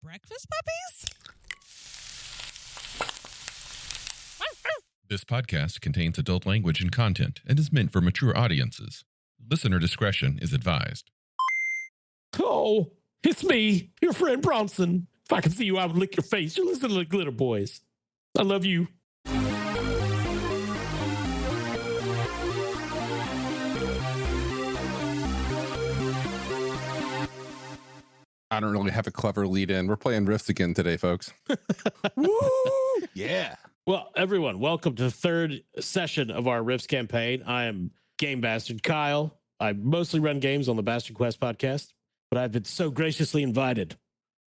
breakfast puppies? This podcast contains adult language and content and is meant for mature audiences. Listener discretion is advised. Oh, it's me, your friend Bronson. If I could see you, I would lick your face. You're listening to the Glitterbois. I love you. I don't really have a clever lead in. We're playing Rifts again today, folks. Woo! Yeah. Well, everyone, welcome to the third session of our Rifts campaign. I am Game Bastard Kyle. I mostly run games on the Bastard Quest podcast, but I've been so graciously invited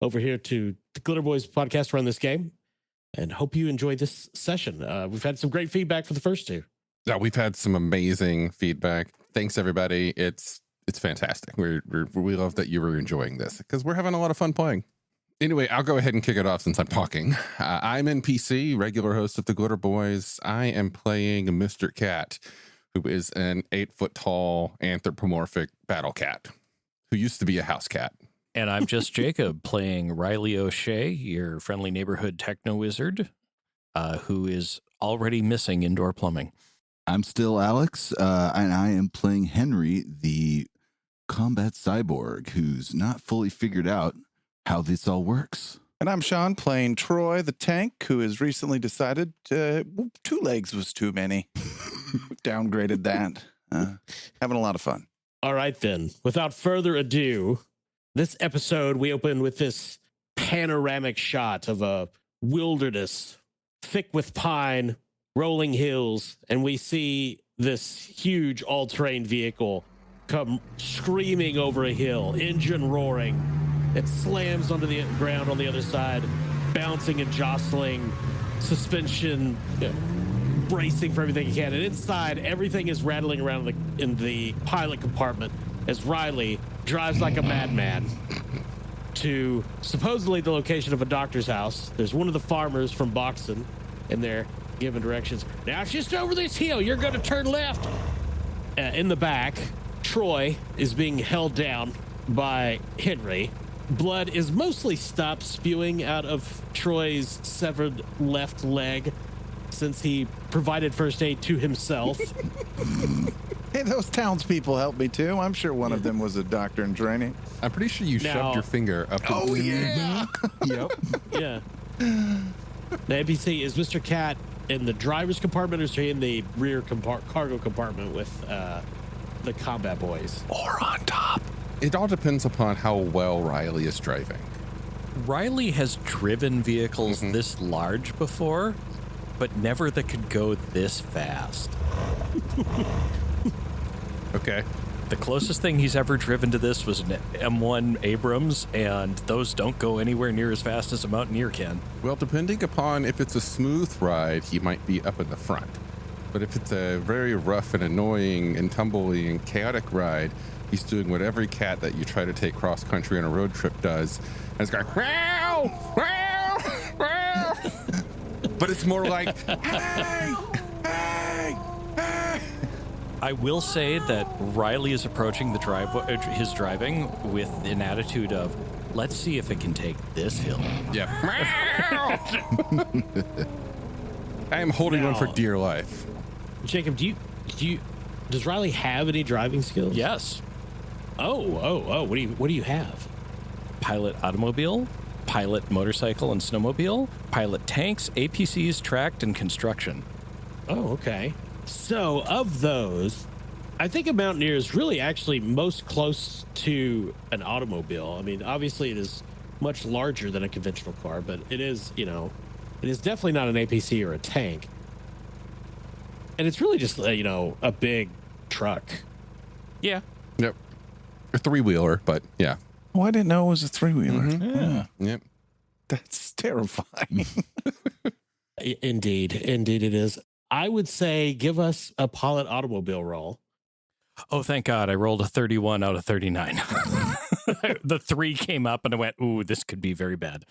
over here to the Glitterbois podcast to run this game, and hope you enjoy this session. We've had some great feedback for the first two. Yeah, we've had some amazing feedback. Thanks, everybody. It's fantastic. We love that you were enjoying this because we're having a lot of fun playing. Anyway, I'll go ahead and kick it off since I'm talking. I'm NPC, regular host of the Glitterbois. I am playing Mr. Cat, who is an 8-foot-tall anthropomorphic battle cat who used to be a house cat. And I'm just Jacob playing Riley O'Shea, your friendly neighborhood techno wizard, who is already missing indoor plumbing. I'm still Alex, and I am playing Henry, the combat cyborg, who's not fully figured out how this all works. And I'm Sean playing Troy, the tank, who has recently decided 2 legs was too many. Downgraded that. Having a lot of fun. All right, then. Without further ado, this episode, we open with this panoramic shot of a wilderness, thick with pine, rolling hills, and we see this huge all-terrain vehicle come screaming over a hill, engine roaring. It slams onto the ground on the other side, bouncing and jostling, suspension, bracing for everything it can. And inside, everything is rattling around in the pilot compartment as Riley drives like a madman to supposedly the location of a doctor's house. There's one of the farmers from Boxon in there giving directions. Now it's just over this hill. You're going to turn left. In the back, Troy is being held down by Henry. Blood is mostly stopped spewing out of Troy's severed left leg since he provided first aid to himself. Hey, those townspeople helped me too. I'm sure one of them was a doctor in training. I'm pretty sure you shoved your finger up. Oh, yeah. Yep. Yeah. The NPC is Mr. Cat in the driver's compartment, or is he in the rear cargo compartment with the combat boys? Or on top. It all depends upon how well Riley is driving. Riley has driven vehicles this large before, but never that could go this fast. Okay. The closest thing he's ever driven to this was an M1 Abrams, and those don't go anywhere near as fast as a Mountaineer can. Well, depending upon if it's a smooth ride, he might be up in the front. But if it's a very rough and annoying and tumbly and chaotic ride, he's doing what every cat that you try to take cross country on a road trip does. And it's going, wow, wow, wow. But it's more like, hey, hey, hey. I will say that Riley is approaching his driving with an attitude of, let's see if it can take this hill. Yeah. I am holding on for dear life. Jacob, does Riley have any driving skills? Yes. Oh, what do you have? Pilot automobile, pilot motorcycle and snowmobile, pilot tanks, APCs, tracked, and construction. Oh, okay. So, of those, I think a Mountaineer is really actually most close to an automobile. I mean, obviously it is much larger than a conventional car, but it is, it is definitely not an APC or a tank. And it's really just, a big truck. Yeah. Yep. A 3-wheeler, but yeah. Oh, I didn't know it was a 3-wheeler. Yeah. Yep. That's terrifying. Indeed it is. I would say give us a pilot automobile roll. Oh, thank God. I rolled a 31 out of 39. The 3 came up and I went, ooh, this could be very bad.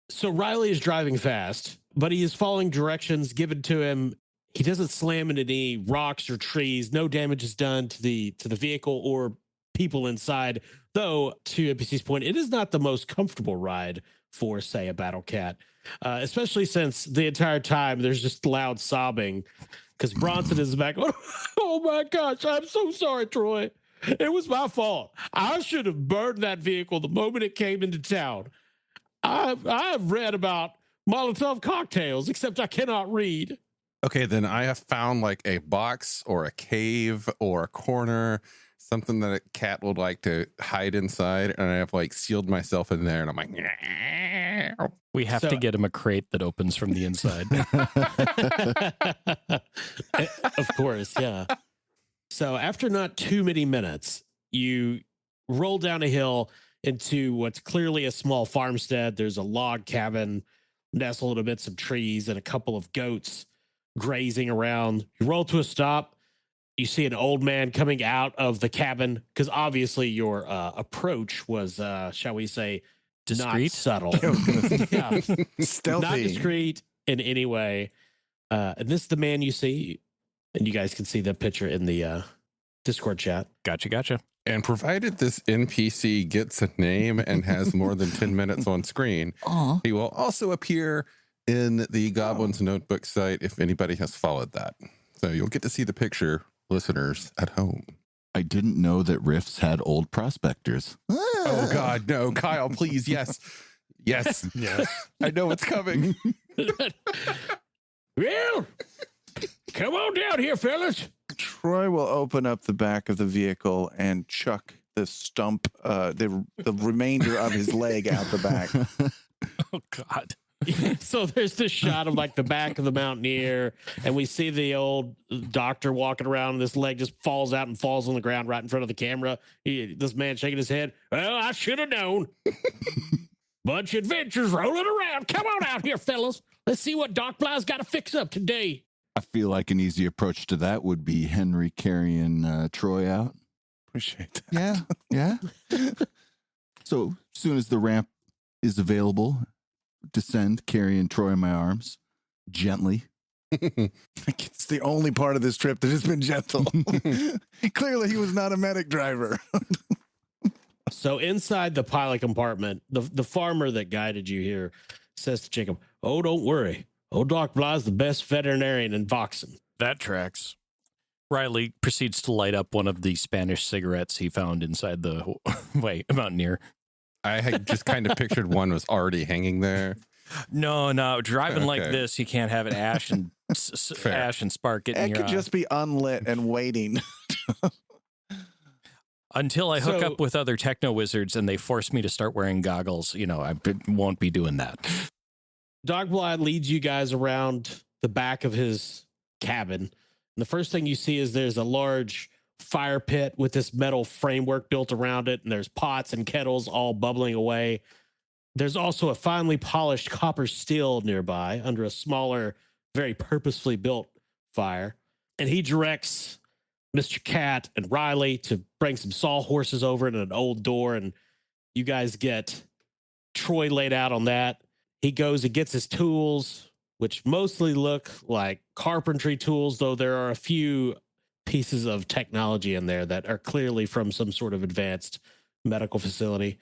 So Riley is driving fast, but he is following directions given to him. He doesn't slam into any rocks or trees. No damage is done to the vehicle or people inside. Though, to NPC's point, it is not the most comfortable ride for, say, a battle cat, especially since the entire time there's just loud sobbing because Bronson is back. Oh my gosh, I'm so sorry, Troy. It was my fault. I should have burned that vehicle the moment it came into town. I've read about Molotov cocktails, except I cannot read. Okay, then I have found like a box or a cave or a corner, something that a cat would like to hide inside, and I have like sealed myself in there, and I'm like, We have to get him a crate that opens from the inside. Of course, yeah. So after not too many minutes, you roll down a hill into what's clearly a small farmstead. There's a log cabin nestled amidst some trees and a couple of goats grazing around. You roll to a stop. You see an old man coming out of the cabin because obviously your approach was, shall we say, Discreet? not subtle. Yeah. Stealthy. Not discreet in any way. And this is the man you see. And you guys can see the picture in the Discord chat. Gotcha. and provided this NPC gets a name and has more than 10 minutes on screen, he will also appear in the Goblin's Notebook site if anybody has followed that. So you'll get to see the picture, listeners at home. I didn't know that Rifts had old prospectors. Oh, God, no. Kyle, please. Yes. Yes. Yes. I know it's coming. Well, come on down here, fellas. Troy will open up the back of the vehicle and chuck the stump, the remainder of his leg out the back. Oh, God. So there's this shot of like the back of the Mountaineer, and we see the old doctor walking around, and this leg just falls out and falls on the ground right in front of the camera. This man shaking his head. Well, I should have known. Bunch of adventures rolling around. Come on out here, fellas. Let's see what Doc Bly's got to fix up today. I feel like an easy approach to that would be Henry carrying Troy out. Appreciate that. Yeah. So as soon as the ramp is available, descend, carrying Troy in my arms, gently. It's the only part of this trip that has been gentle. Clearly, he was not a medic driver. So inside the pilot compartment, the farmer that guided you here says to Jacob, "Oh, don't worry. Old Doc Bly's the best veterinarian in Voxen." That tracks. Riley proceeds to light up one of the Spanish cigarettes he found inside the Mountaineer. I had just kind of pictured one was already hanging there. No, driving like Okay. this, you can't have it ash and Fair. ash and spark getting It your could eye. just be unlit and waiting. Until I hook So- up with other techno wizards and they force me to start wearing goggles, I won't be doing that. Doc Bly leads you guys around the back of his cabin. And the first thing you see is there's a large fire pit with this metal framework built around it, and there's pots and kettles all bubbling away. There's also a finely polished copper still nearby under a smaller, very purposefully built fire. And he directs Mr. Cat and Riley to bring some sawhorses over and an old door, and you guys get Troy laid out on that. He goes and gets his tools, which mostly look like carpentry tools, though there are a few pieces of technology in there that are clearly from some sort of advanced medical facility.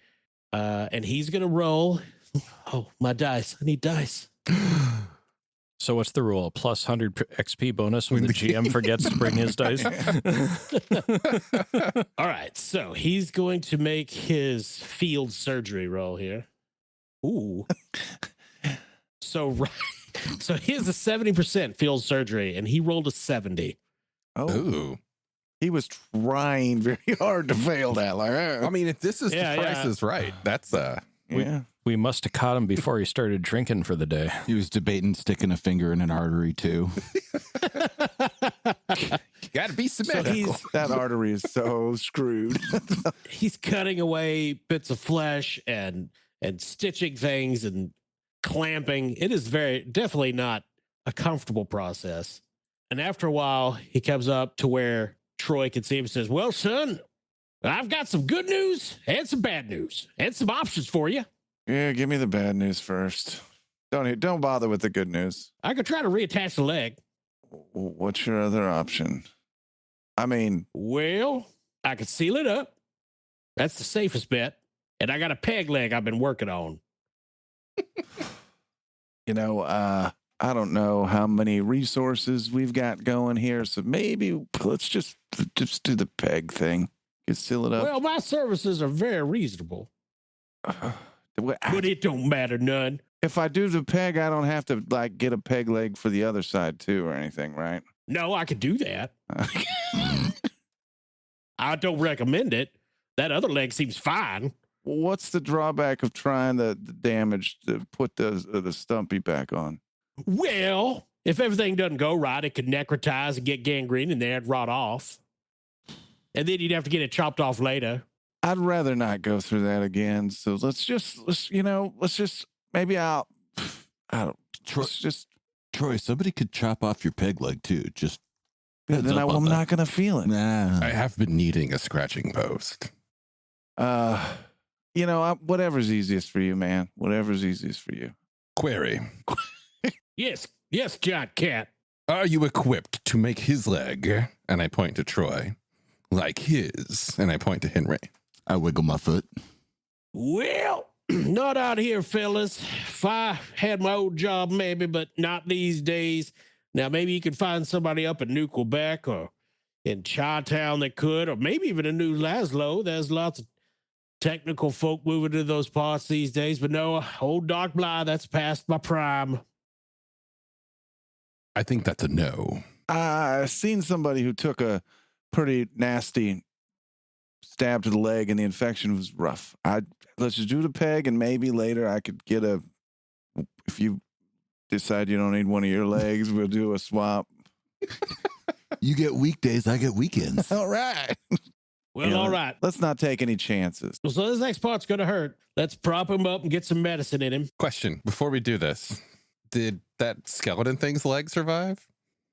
And he's going to roll. Oh, my dice. I need dice. So what's the rule? Plus 100 XP bonus when the GM forgets to bring his dice? All right. So he's going to make his field surgery roll here. Ooh. So he has a 70% field surgery, and he rolled a 70. Oh, Ooh. he was trying very hard to fail that. Like, I mean, if this is Yeah, the price yeah. is right, that's yeah. We must have caught him before he started drinking for the day. He was debating sticking a finger in an artery too. got to be So symmetrical. That artery is so screwed. he's cutting away bits of flesh and stitching things and clamping. It is definitely not a comfortable process. And after a while, he comes up to where Troy can see him and says, "Well, son, I've got some good news and some bad news and some options for you. Yeah, give me the bad news first. Don't bother with the good news. I could try to reattach the leg. What's your other option? I mean, Well, I could seal it up. That's the safest bet. And I got a peg leg I've been working on. I don't know how many resources we've got going here, so maybe let's just do the peg thing. Just seal it up. Well, my services are very reasonable, but it don't matter none. If I do the peg, I don't have to like get a peg leg for the other side too or anything, right? No, I could do that. I don't recommend it. That other leg seems fine. What's the drawback of trying the damage to put the stumpy back on? Well, if everything doesn't go right, it could necrotize and get gangrene and then it'd rot off. And then you'd have to get it chopped off later. I'd rather not go through that again. So maybe Troy, somebody could chop off your peg leg too. Just then I'm not going to feel it. Nah. I have been needing a scratching post. Whatever's easiest for you, man. Whatever's easiest for you. Query. Yes, giant cat. Are you equipped to make his leg, and I point to Troy, like his, and I point to Henry? I wiggle my foot. Well, not out here, fellas. If I had my old job, maybe, but not these days. Now, maybe you could find somebody up in New Quebec or in Chi-Town that could, or maybe even a new Lazlo. There's lots of technical folk moving to those parts these days, but no, old Doc Bly, that's past my prime. I think that's a no. I've seen somebody who took a pretty nasty stab to the leg and the infection was rough. Let's just do the peg and maybe later I could get if you decide you don't need one of your legs, we'll do a swap. You get weekdays, I get weekends. All right. Well, all right. Let's not take any chances. So this next part's going to hurt. Let's prop him up and get some medicine in him. Question, before we do this, did that skeleton thing's leg survive?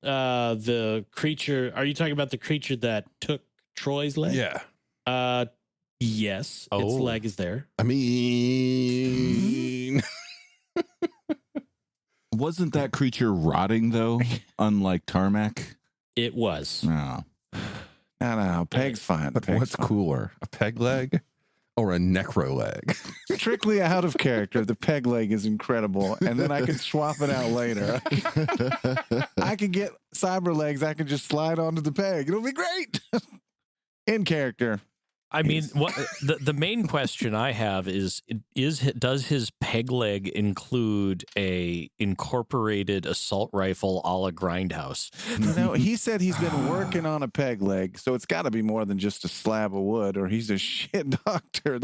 The creature, are you talking about the creature that took Troy's leg? Yeah. Yes. Oh. Its leg is there. I mean... Wasn't that creature rotting, though, unlike Tarmac? It was. No. No, peg's fine. But Peg's what's fine. cooler, a peg leg or a necro leg? Strictly out of character, the peg leg is incredible, and then I can swap it out later. I can get cyber legs. I can just slide onto the peg. It'll be great. In character. I mean, what the main question I have is does his peg leg include a incorporated assault rifle a la Grindhouse? He said he's been working on a peg leg, so it's got to be more than just a slab of wood, or he's a shit doctor.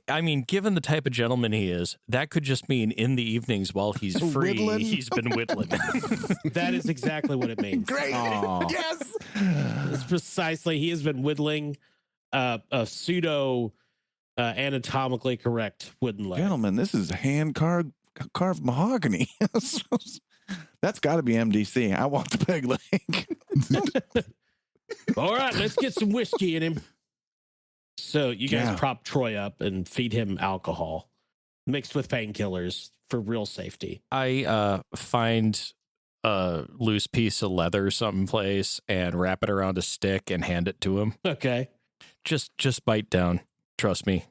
I mean, given the type of gentleman he is, that could just mean in the evenings while he's free, Whittling? he's been whittling. That is exactly what it means. Great. Aw. Yes. It's precisely, he has been whittling a pseudo anatomically correct wooden leg. Gentlemen, this is hand carved mahogany. That's got to be MDC. I want the peg leg. All right, let's get some whiskey in him. So you guys Yeah. prop Troy up and feed him alcohol mixed with painkillers for real safety. I find a loose piece of leather someplace and wrap it around a stick and hand it to him. Okay. Just bite down. Trust me.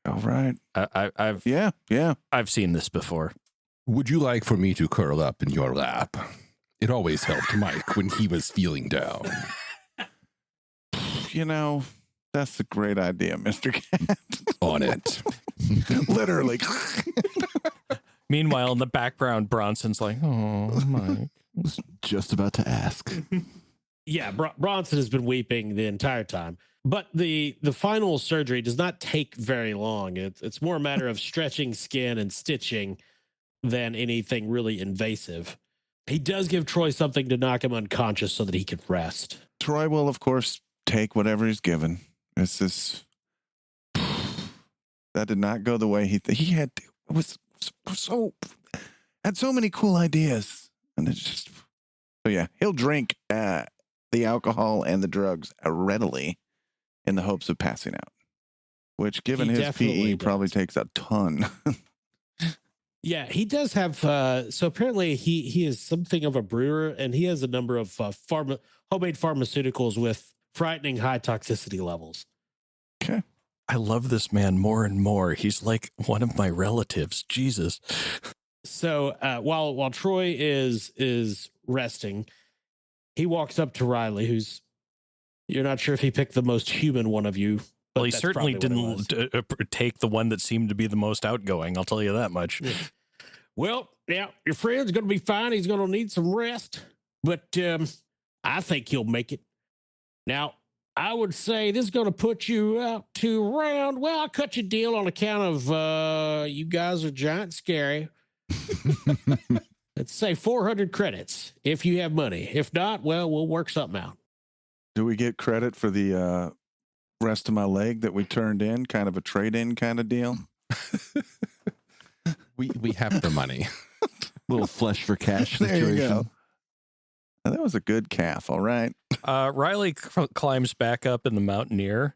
All right. I've Yeah. I've seen this before. Would you like for me to curl up in your lap? It always helped Mike when he was feeling down. That's a great idea, Mr. Cat. On it. Literally. Meanwhile, in the background, Bronson's like, "Oh, Mike." Just about to ask. Yeah, Bronson has been weeping the entire time. But the final surgery does not take very long. It's more a matter of stretching skin and stitching than anything really invasive. He does give Troy something to knock him unconscious so that he can rest. Troy will, of course, take whatever he's given. It's this. That did not go the way he had. It was had so many cool ideas, and it's just. So yeah, he'll drink the alcohol and the drugs readily, in the hopes of passing out. Which, given He his definitely PE, probably does. takes a ton. Yeah, he does have. So apparently, he is something of a brewer, and he has a number of homemade pharmaceuticals with frightening high toxicity levels. Okay. I love this man more and more. He's like one of my relatives. Jesus. So while Troy is resting, he walks up to Riley, who's, you're not sure if he picked the most human one of you. Well, but he that's certainly probably what it didn't was. take the one that seemed to be the most outgoing. I'll tell you that much. Yeah. Well, yeah, your friend's going to be fine. He's going to need some rest, but I think he'll make it. Now, I would say this is going to put you out to around, well, I'll cut you a deal on account of you guys are giant scary. Let's say 400 credits if you have money. If not, well, we'll work something out. Do we get credit for the rest of my leg that we turned in? Kind of a trade-in kind of deal? We have the money. Little flesh for cash There you situation. go. Now, that was a good calf, all right. Riley climbs back up in the Mountaineer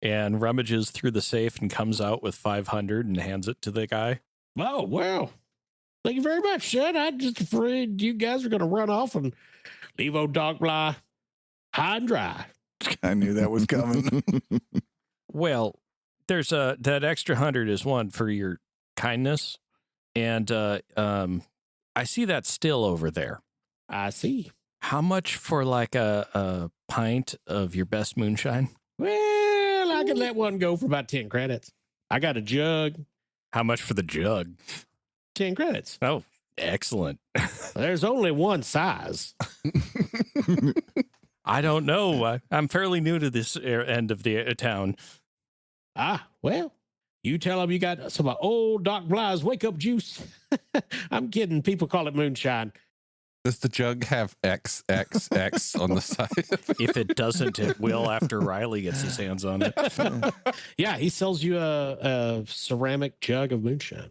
and rummages through the safe and comes out with 500 and hands it to the guy. Oh, well, thank you very much, son. I'm just afraid you guys are going to run off and leave old Dog Bly high and dry. I knew that was coming. Well, there's that extra 100 is one for your kindness. And I see that still over there. I see. How much for like a pint of your best moonshine? Well, I could let one go for about 10 credits. I got a jug, How much for the jug? 10 credits. Oh, excellent. There's only one size. I don't know. I'm fairly new to this end of the town. Ah, well, you tell them you got some old Doc Bly's wake up juice. I'm kidding. People call it moonshine. Does the jug have XXX on the side of it? If it doesn't, it will after Riley gets his hands on it. Yeah, he sells you a ceramic jug of moonshine.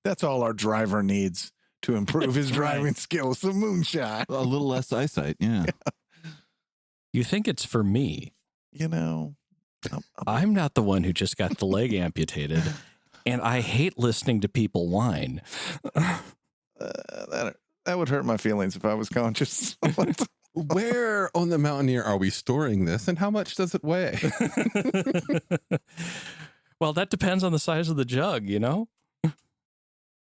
That's all our driver needs to improve his That's right. driving skills. Some moonshine. A little less eyesight, yeah. You think it's for me? You know, I'm not the one who just got the leg amputated, and I hate listening to people whine. that would hurt my feelings if I was conscious. Where on the Mountaineer are we storing this, and how much does it weigh? Well, that depends on the size of the jug, you know?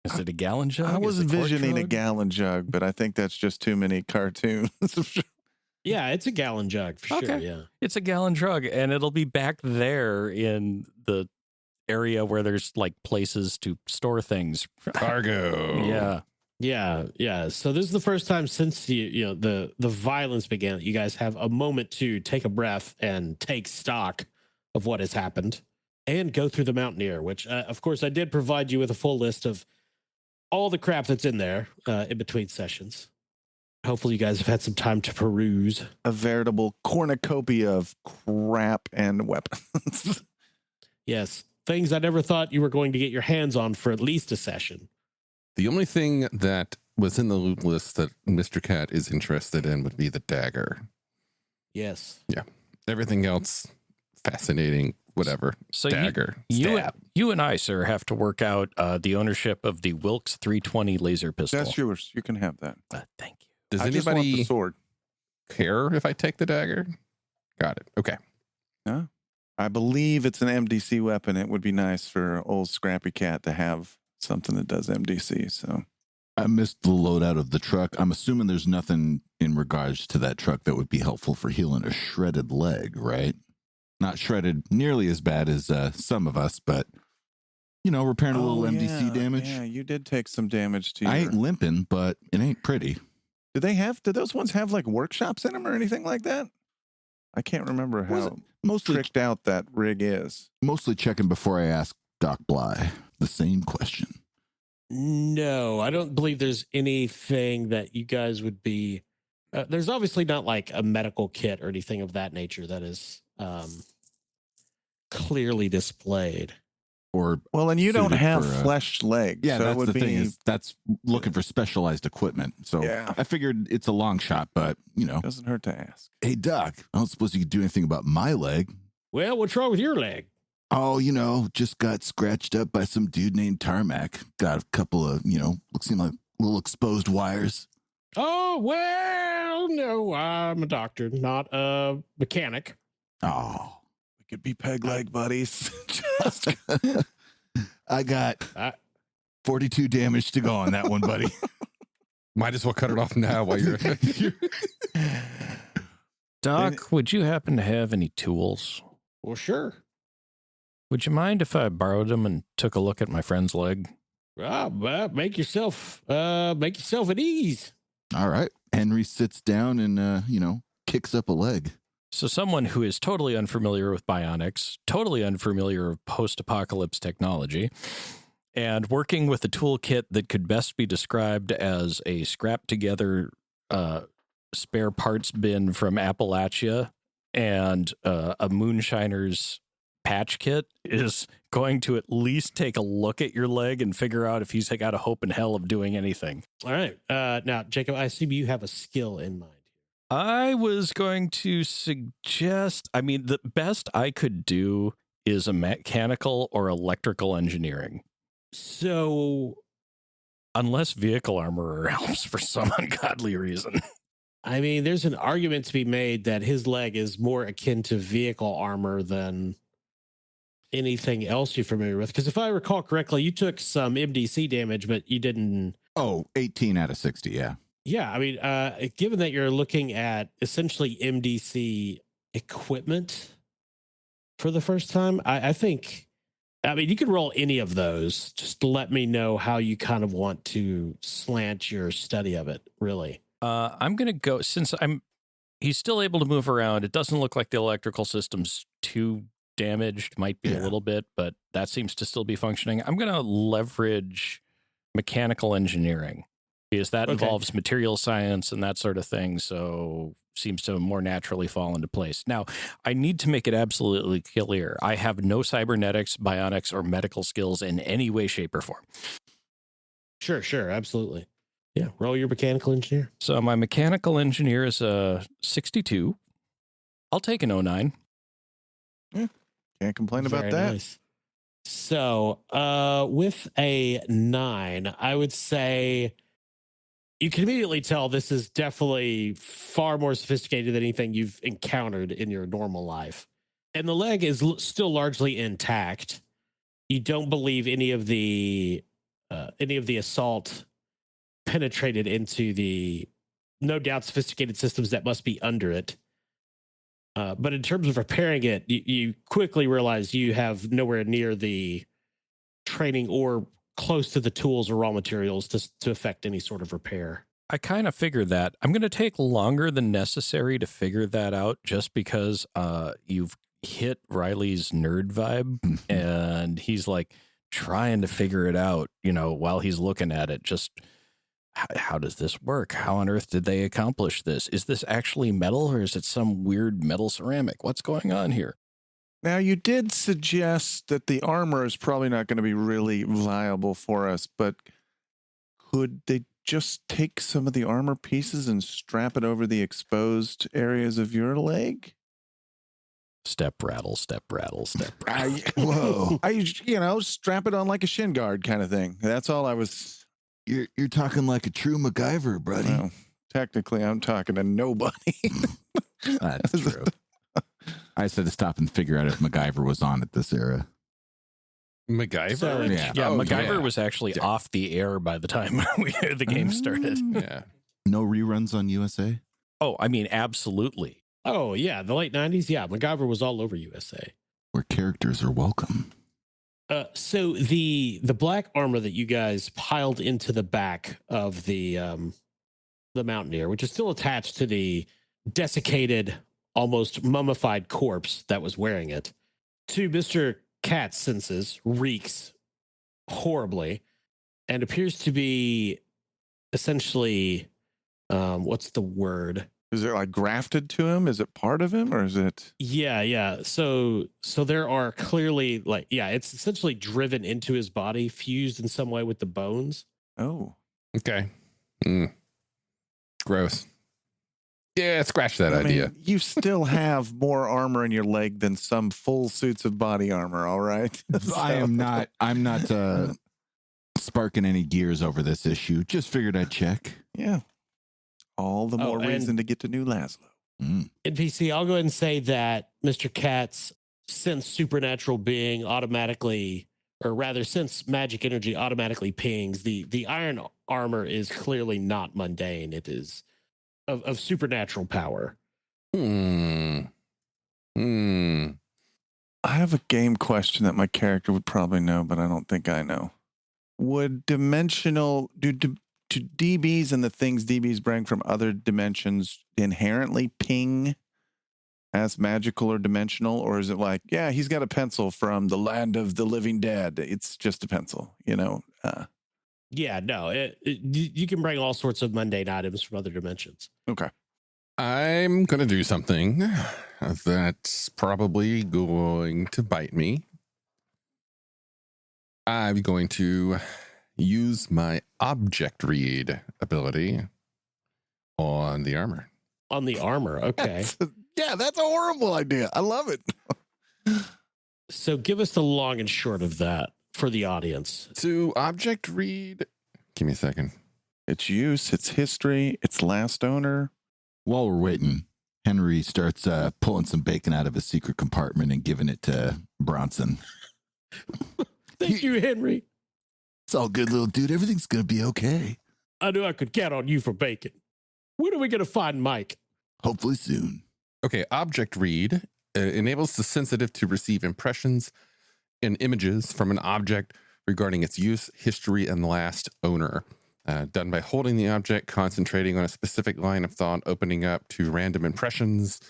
Is it a gallon jug? I was Is it quart envisioning a jug? gallon jug, but I think that's just too many cartoons. Yeah, it's a gallon jug for sure. Okay. Yeah. It's a gallon jug, and it'll be back there in the area where there's like places to store things. Cargo. Yeah. Yeah, yeah. So this is the first time since the violence began that you guys have a moment to take a breath and take stock of what has happened and go through the Mountaineer, which of course I did provide you with a full list of all the crap that's in there in between sessions. Hopefully you guys have had some time to peruse. A veritable cornucopia of crap and weapons. Yes, things I never thought you were going to get your hands on for at least a session. The only thing that was in the loot list that Mr. Cat is interested in would be the dagger. Yes. Everything else, fascinating, whatever. So Dagger. you Stab. and I, sir, have to work out the ownership of the Wilkes 320 laser pistol. That's yours. You can have that. Thank you. Does I just want the anybody sword. care if I take the dagger? Got it. Okay. No? I believe it's an MDC weapon. It would be nice for old Scrappy Cat to have something that does MDC. So I missed the loadout of the truck. I'm assuming there's nothing in regards to that truck that would be helpful for healing a shredded leg, right? Not shredded nearly as bad as some of us, but, repairing a little MDC damage. Yeah, you did take some damage to your... I ain't limping, but it ain't pretty. Did those ones have like workshops in them or anything like that? I can't remember Was how Mostly, tricked out that rig is. mostly checking before I ask Doc Bly the same question. No, I don't believe there's anything that you guys would be. There's obviously not like a medical kit or anything of that nature that is clearly displayed. Or Well, and you don't suited have for, fleshed legs. yeah, so it that's would the be, thing is that's looking for specialized equipment. So Yeah. I figured it's a long shot, but doesn't hurt to ask. hey Doc, I don't suppose you could do anything about my leg. Well, what's wrong with your leg? Oh, just got scratched up by some dude named Tarmac. Got a couple of, seem like little exposed wires. Oh, well, no, I'm a doctor, not a mechanic. Oh, could be peg leg buddies. Just I got I- 42 damage to go on that one, buddy. Might as well cut it off now while you're. Doc, would you happen to have any tools? Well, sure. Would you mind if I borrowed them and took a look at my friend's leg? Make yourself at ease. All right. Henry sits down and, kicks up a leg. So someone who is totally unfamiliar with bionics, totally unfamiliar with post-apocalypse technology, and working with a toolkit that could best be described as a scrap-together spare parts bin from Appalachia and a moonshiner's patch kit, is going to at least take a look at your leg and figure out if he's got a hope in hell of doing anything. All right. Now, Jacob, I assume you have a skill in mind. I was going to suggest, the best I could do is a mechanical or electrical engineering. So, Unless vehicle armor helps for some ungodly reason. there's an argument to be made that his leg is more akin to vehicle armor than anything else you're familiar with. Because if I recall correctly, you took some MDC damage, but you didn't. Oh, 18 out of 60, yeah. Yeah, given that you're looking at essentially MDC equipment for the first time, I think, you could roll any of those. Just let me know how you kind of want to slant your study of it, really. I'm going to go, since he's still able to move around. It doesn't look like the electrical system's too damaged, might be a little bit, but that seems to still be functioning. I'm going to leverage mechanical engineering because that involves material science and that sort of thing. So seems to more naturally fall into place. Now, I need to make it absolutely clear. I have no cybernetics, bionics, or medical skills in any way, shape, or form. Sure, absolutely. Yeah, roll your mechanical engineer. So my mechanical engineer is a 62. I'll take an 09. can't complain about Very that. nice. So, with a 9, I would say you can immediately tell this is definitely far more sophisticated than anything you've encountered in your normal life. And the leg is still largely intact. You don't believe any of the assault penetrated into the no doubt sophisticated systems that must be under it. But in terms of repairing it, you quickly realize you have nowhere near the training or close to the tools or raw materials to affect any sort of repair. I kind of figured that. I'm going to take longer than necessary to figure that out just because you've hit Riley's nerd vibe and he's like trying to figure it out, while he's looking at it. Just how does this work? How on earth did they accomplish this? Is this actually metal or is it some weird metal ceramic? What's going on here? Now, you did suggest that the armor is probably not going to be really viable for us, but could they just take some of the armor pieces and strap it over the exposed areas of your leg? Step rattle, step rattle, step rattle. Whoa. Strap it on like a shin guard kind of thing. That's all I was. You're talking like a true MacGyver, buddy. Well, technically, I'm talking to nobody. That's true. I said to stop and figure out if MacGyver was on at this era. MacGyver? So, Yeah, Oh, MacGyver yeah. was actually off the air by the time the game started. Yeah. No reruns on USA? Oh, absolutely. Oh, yeah, the late 90s. Yeah, MacGyver was all over USA. Where characters are welcome. So the black armor that you guys piled into the back of the Mountaineer, which is still attached to the desiccated, almost mummified corpse that was wearing it, to Mr. Cat's senses, reeks horribly and appears to be essentially, what's the word? Is it like grafted to him? Is it part of him or is it? Yeah. So there are clearly it's essentially driven into his body, fused in some way with the bones. Oh. Okay. Gross. Yeah, scratch that idea. You still have more armor in your leg than some full suits of body armor, all right? I'm not sparking any gears over this issue. Just figured I'd check. Yeah. All the more and- reason to get to New Lazlo. NPC, I'll go ahead and say that Mr. Katz since supernatural being automatically, or rather, since magic energy automatically pings, the iron armor is clearly not mundane. It is of supernatural power. Hmm. I have a game question that my character would probably know, but I don't think I know. Would dimensional do DBs and the things DBs bring from other dimensions inherently ping as magical or dimensional, or is it like, yeah, he's got a pencil from the land of the living dead, it's just a pencil, you know? Yeah, no, you can bring all sorts of mundane items from other dimensions. Okay. I'm going to do something that's probably going to bite me. I'm going to use my object read ability on the armor. On the armor, okay. That's a horrible idea. I love it. So give us the long and short of that for the audience. To object read, give me a second. Its use, its history, its last owner. While we're waiting, Henry starts pulling some bacon out of his secret compartment and giving it to Bronson. Thank you, Henry. It's all good, little dude. Everything's going to be okay. I knew I could count on you for bacon. When are we going to find Mike? Hopefully soon. Okay, object read enables the sensitive to receive impressions and images from an object regarding its use, history, and last owner. Done by holding the object, concentrating on a specific line of thought, opening up to random impressions.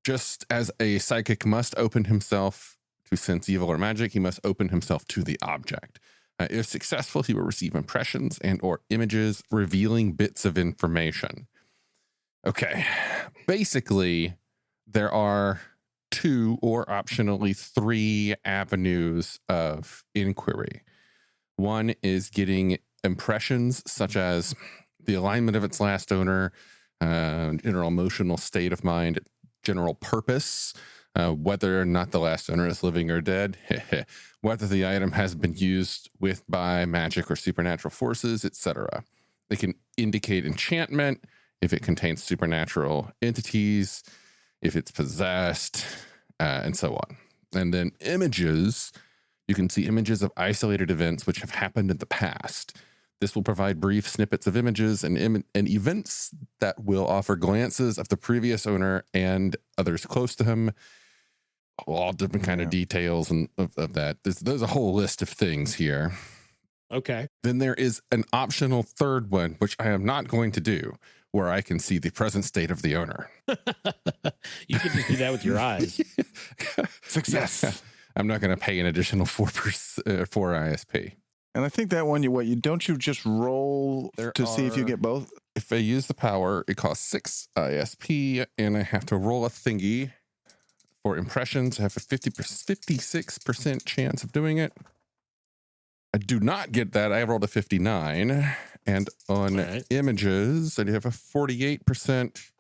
Just as a psychic must open himself to sense evil or magic, he must open himself to the object. If successful, he will receive impressions and or images revealing bits of information. Okay, basically, there are 2 or optionally 3 avenues of inquiry. One is getting impressions such as the alignment of its last owner, general emotional state of mind, general purpose, whether or not the last owner is living or dead, whether the item has been used with by magic or supernatural forces, etc. They can indicate enchantment, if it contains supernatural entities, if it's possessed, and so on. And then images, you can see images of isolated events which have happened in the past. This will provide brief snippets of images and events that will offer glances of the previous owner and others close to him. All different kind of details and of that. There's a whole list of things here. Okay. Then there is an optional third one, which I am not going to do, where I can see the present state of the owner. You can just do that with your eyes. Success. Yeah. I'm not going to pay an additional 4 ISP. And I think that one, you don't you just roll to see if you get both? If I use the power, it costs 6 ISP, and I have to roll a thingy for impressions. I have a 56% chance of doing it. I do not get that. I rolled a 59. And on images, I have a 48%.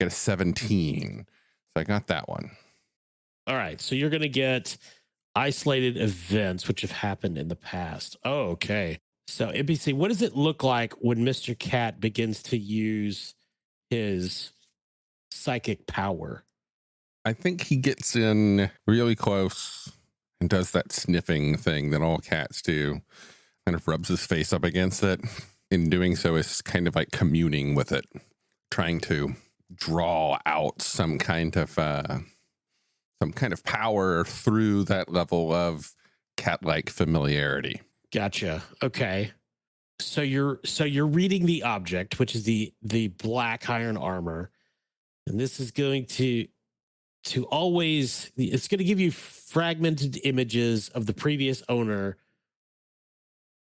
Get a 17. So I got that one. All right. So you're going to get isolated events which have happened in the past. Oh, okay. So NPC, what does it look like when Mr. Cat begins to use his psychic power? I think he gets in really close and does that sniffing thing that all cats do. Kind of rubs his face up against it. In doing so, is kind of like communing with it, trying to draw out some kind of power through that level of cat-like familiarity. Gotcha. Okay. So you're reading the object, which is the black iron armor, and this is going to always, it's going to give you fragmented images of the previous owner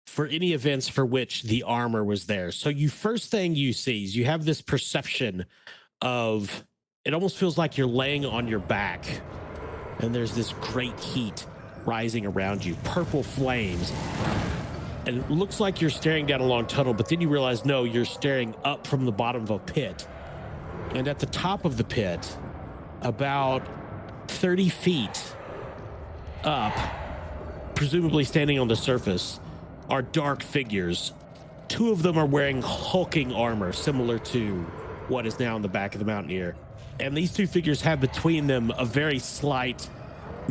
for any events for which the armor was there. So first thing you see is you have this perception of, it almost feels like you're laying on your back and there's this great heat rising around you, purple flames. And it looks like you're staring down a long tunnel, but then you realize, no, you're staring up from the bottom of a pit. And at the top of the pit, about 30 feet up, presumably standing on the surface, are dark figures. 2 of them are wearing hulking armor, similar to what is now on the back of the Mountaineer. And these 2 figures have between them a very slight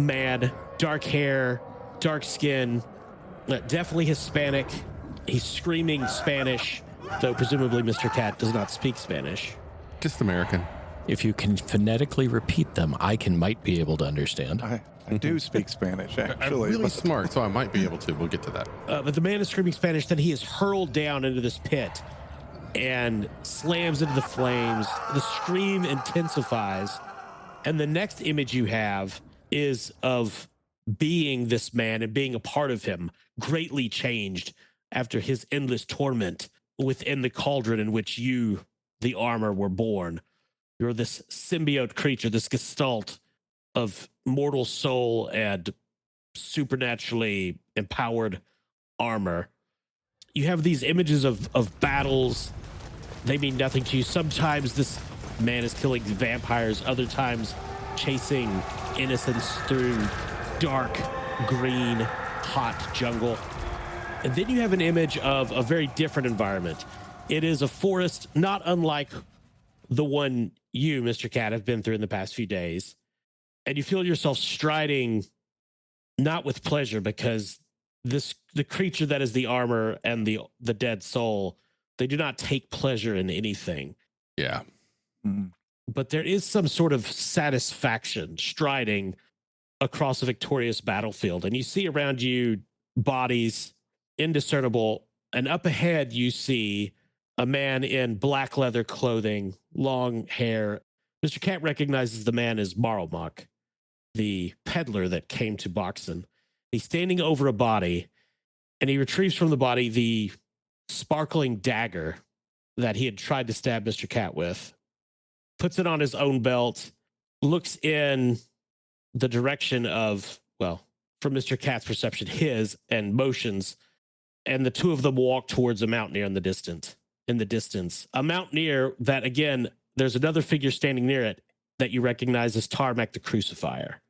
man, dark hair, dark skin, definitely Hispanic. He's screaming Spanish, though presumably Mr. Cat does not speak Spanish. Just American. If you can phonetically repeat them, might be able to understand. I do speak Spanish, I'm actually. really but smart, so I might be able to. We'll get to that. But the man is screaming Spanish. Then he is hurled down into this pit and slams into the flames. The scream intensifies. And the next image you have is of being this man and being a part of him, greatly changed after his endless torment within the cauldron in which you, the armor, were born. You're this symbiote creature, this gestalt of mortal soul and supernaturally empowered armor. You have these images of battles. They mean nothing to you. Sometimes this man is killing vampires, other times chasing innocents through dark, green, hot jungle. And then you have an image of a very different environment. It is a forest not unlike the one you, Mr. Cat, have been through in the past few days. And you feel yourself striding, not with pleasure, because the creature that is the armor and the dead soul, they do not take pleasure in anything. Yeah. But there is some sort of satisfaction striding across a victorious battlefield. And you see around you bodies, indiscernible. And up ahead, you see a man in black leather clothing, long hair. Mr. Cat recognizes the man as Marlmuck, the peddler that came to Boxen. He's standing over a body, and he retrieves from the body the sparkling dagger that he had tried to stab Mr. Cat with, puts it on his own belt, looks in the direction of, well, from Mr. Cat's perception, his, and motions, and the two of them walk towards a mountaineer in the distance. A mountaineer that, again, there's another figure standing near it that you recognize as Tarmac the Crucifier.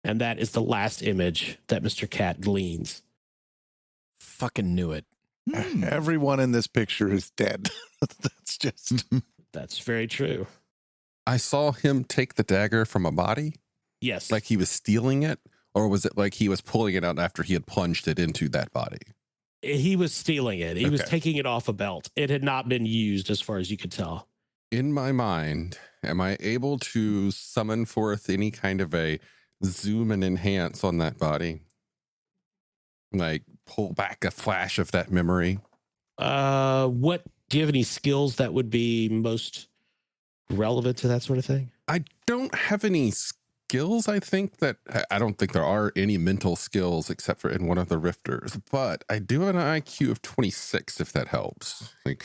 And that is the last image that Mr. Cat gleans. Fucking knew it. Everyone in this picture is dead. That's very true. I saw him take the dagger from a body, Yes. like he was stealing it, or was it like he was pulling it out after he had plunged it into that body? He was stealing it. He was Okay. taking it off a belt. It had not been used as far as you could tell. In my mind, am I able to summon forth any kind of a zoom and enhance on that body? Like pull back a flash of that memory? Do you have any skills that would be most relevant to that sort of thing? I don't have any skills. I don't think there are any mental skills except for in one of the rifters, but I do have an IQ of 26 if that helps. Like,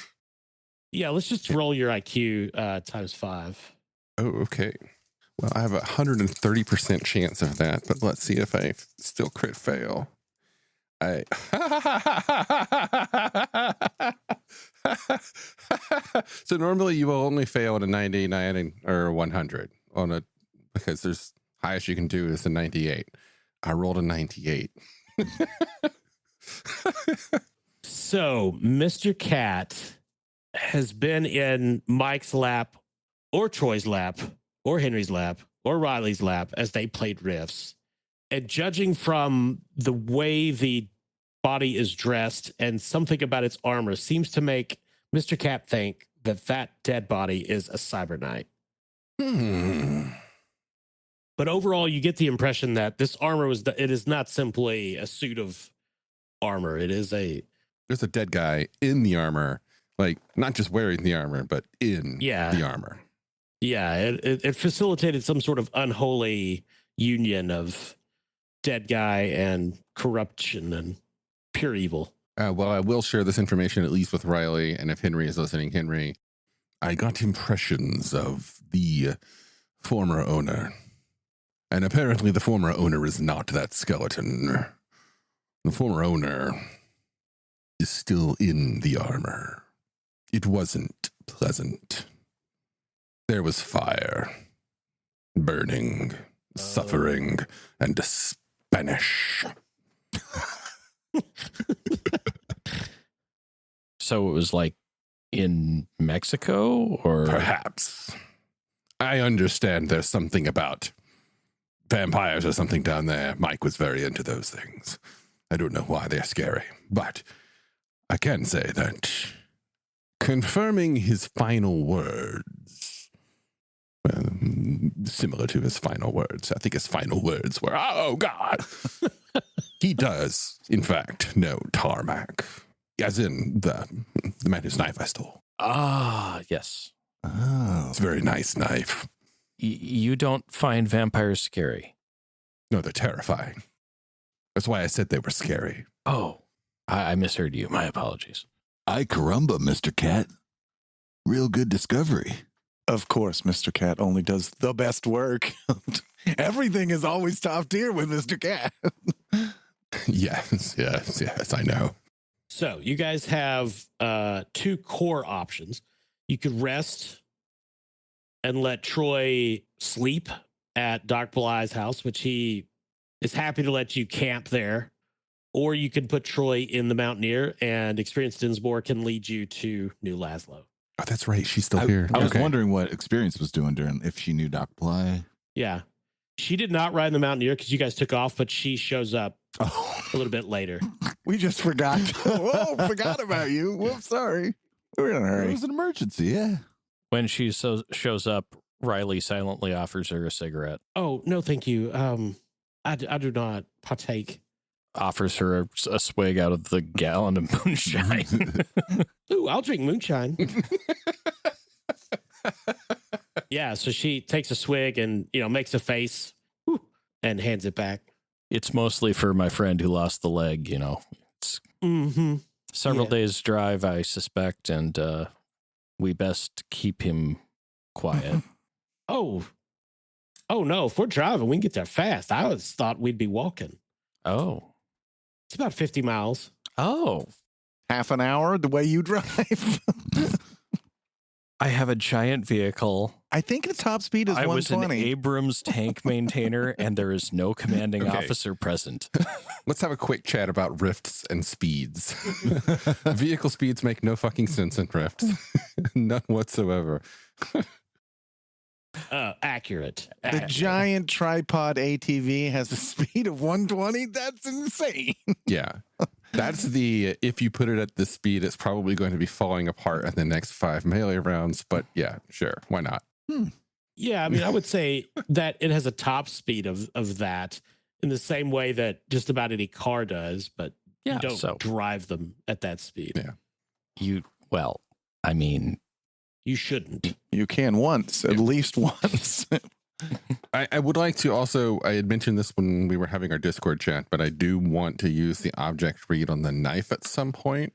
Yeah, let's just roll your IQ times 5. oh, okay. Well, I have a 130% chance of that, but let's see if I still crit fail. So normally you will only fail at a 99 or 100 because there's highest you can do is a 98. I rolled a 98. So, Mr. Cat has been in Mike's lap, or Troy's lap, or Henry's lap, or Riley's lap as they played riffs. And judging from the way the body is dressed and something about its armor seems to make Mr. Cat think that dead body is a cyber knight. But overall, you get the impression that this armor it is not simply a suit of armor. It is There's a dead guy in the armor, like not just wearing the armor, but in the armor. Yeah, it facilitated some sort of unholy union of dead guy and corruption and pure evil. Well, I will share this information at least with Riley, and if Henry is listening, Henry, I got impressions of the former owner. And apparently the former owner is not that skeleton. The former owner is still in the armor. It wasn't pleasant. There was fire, burning, suffering, and Spanish. So it was like in Mexico, or Perhaps. I understand there's something about vampires or something down there. Mike was very into those things. I don't know why they're scary, but I can say that confirming his final words, similar to his final words, I think his final words were, "Oh, God." He does, in fact, know Tarmac, as in the man whose knife I stole. Ah, yes. Oh. It's a very nice knife. You don't find vampires scary? No, they're terrifying. That's why I said they were scary. Oh, I misheard you. My apologies. Ay caramba, Mr. Cat. Real good discovery. Of course, Mr. Cat only does the best work. Everything is always top tier with Mr. Cat. Yes, I know. So you guys have two core options. You could rest and let Troy sleep at Doc Bly's house, which he is happy to let you camp there. Or you can put Troy in the Mountaineer, and Experienced Dinsmore can lead you to New Lazlo. Oh, that's right. She's still here. I was Okay. wondering what Experience was doing during, if she knew Doc Bly. Yeah. She did not ride in the Mountaineer because you guys took off, but she shows up Oh, a little bit later. We just forgot. Whoa, forgot about you. Whoops, sorry. We're in a it hurry. was an emergency, yeah. When she shows up, Riley silently offers her a cigarette, Oh, no, thank you. I do not partake. offers her a swig out of the gallon of moonshine. Ooh, I'll drink moonshine. Yeah, so she takes a swig and, makes a face and hands it back. It's mostly for my friend who lost the leg, It's Mm-hmm. several Yeah. days drive, I suspect, and we best keep him quiet. Oh no, if we're driving, we can get there fast. I always thought we'd be walking. Oh. It's about 50 miles. Oh. Half an hour the way you drive. I have a giant vehicle. I think the top speed is I was an 120. Abrams tank maintainer, and there is no commanding Okay. officer present. Let's have a quick chat about rifts and speeds. Vehicle speeds make no fucking sense in rifts. None whatsoever. Accurate. The giant tripod ATV has a speed of 120. That's insane. Yeah. That's if you put it at this speed, it's probably going to be falling apart in the next 5 melee rounds. But yeah, sure. Why not? Yeah, I mean, I would say that it has a top speed of that in the same way that just about any car does, but Yeah, you don't so drive them at that speed. Yeah. You shouldn't. You can once, at least once. I would like to also, I had mentioned this when we were having our Discord chat, but I do want to use the object read on the knife at some point.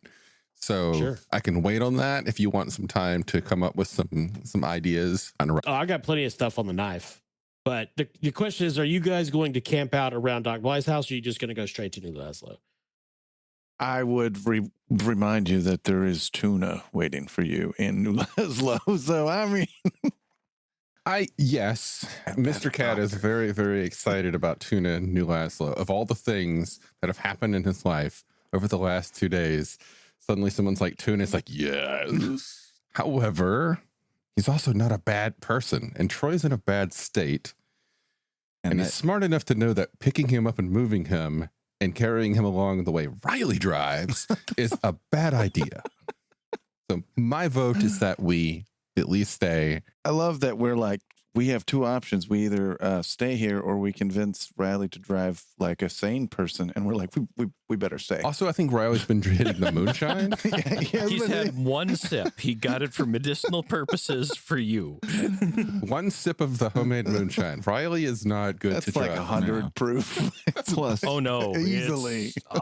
So Sure. I can wait on that if you want some time to come up with some ideas. Oh, I got plenty of stuff on the knife. But the question is, are you guys going to camp out around Doc Bly's house, or are you just going to go straight to New Lazlo? I would remind you that there is tuna waiting for you in New Lazlo. So, I mean, Yes, Mr. Cat is very, very excited about tuna in New Lazlo. Of all the things that have happened in his life over the last 2 days, suddenly someone's like, tuna is like, yes. However, he's also not a bad person, and Troy's in a bad state. And he's smart enough to know that picking him up and moving him and carrying him along the way Riley drives is a bad idea. So my vote is that we at least stay. I love that we have two options. We either stay here or we convince Riley to drive like a sane person. And we're like, we better stay. Also, I think Riley's been hitting the moonshine. He's had one sip. He got it for medicinal purposes for you. One sip of the homemade moonshine. Riley is not good That's to like try. 100 No. proof. Plus, Oh, no. Easily. It's,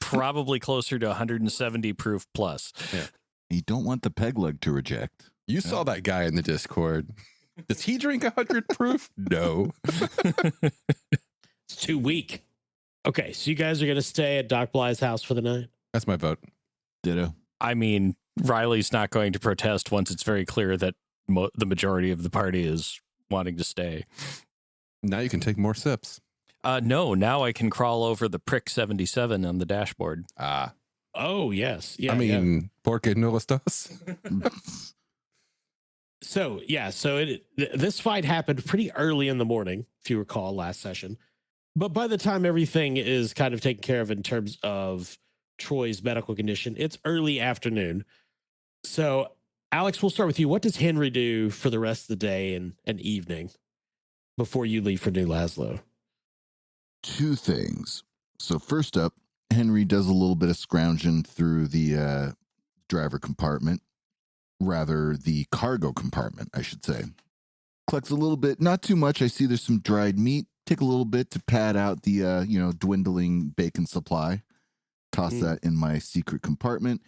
probably closer to 170 proof plus. you don't want the peg leg to reject. You saw that guy in the Discord. Does he drink 100 proof? No. It's too weak. Okay, so you guys are going to stay at Doc Bly's house for the night? That's my vote. Ditto. I mean, Riley's not going to protest once it's very clear that the majority of the party is wanting to stay. Now you can take more sips. No, now I can crawl over the prick 77 on the dashboard. Oh, yes. Yeah, I mean, porque no los dos? So this fight happened pretty early in the morning, if you recall last session. But by the time everything is kind of taken care of in terms of Troy's medical condition, it's early afternoon. So, Alex, we'll start with you. What does Henry do for the rest of the day and evening before you leave for New Lazlo? 2 things. So first up, Henry does a little bit of scrounging through the driver compartment, rather the cargo compartment, I should say. Collects a little bit, not too much. I see there's some dried meat. Take a little bit to pad out the dwindling bacon supply. Toss that in my secret compartment.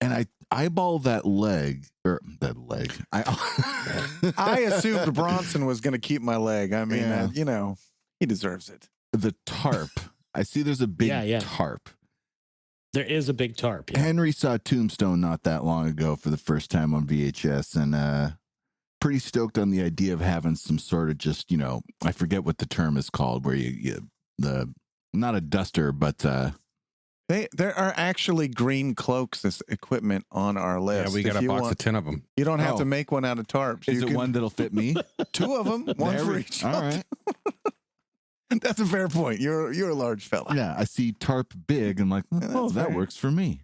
And I eyeball that leg. I assumed Bronson was going to keep my leg. I mean, he deserves it. The tarp. I see there's a big tarp. There is a big tarp. Yeah. Henry saw Tombstone not that long ago for the first time on VHS, and pretty stoked on the idea of having some sort of just, I forget what the term is called, where not a duster, but there are actually green cloaks as equipment on our list. Yeah, we got a box of 10 of them. You don't have to make one out of tarps. Is it one that'll fit me? 2 of them, one for each. All right. That's a fair point. You're a large fella. Yeah, I see tarp big and like, that works for me.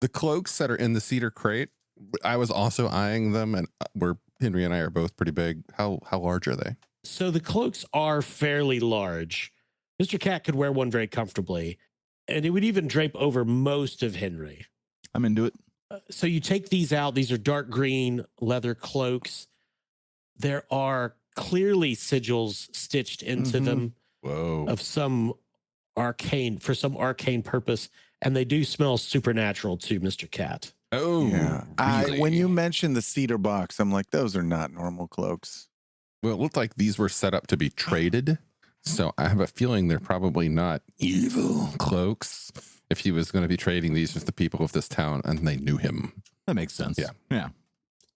The cloaks that are in the cedar crate, I was also eyeing them, and Henry and I are both pretty big. How large are they? So the cloaks are fairly large. Mr. Cat could wear one very comfortably, and it would even drape over most of Henry. I'm into it. So you take these out. These are dark green leather cloaks. There are clearly sigils stitched into them. Whoa. Of some arcane purpose, and they do smell supernatural to Mr. Cat. Oh, yeah. Really? When you mentioned the cedar box, I'm like, those are not normal cloaks. Well, it looked like these were set up to be traded, so I have a feeling they're probably not evil cloaks. If he was going to be trading these with the people of this town and they knew him. That makes sense. Yeah.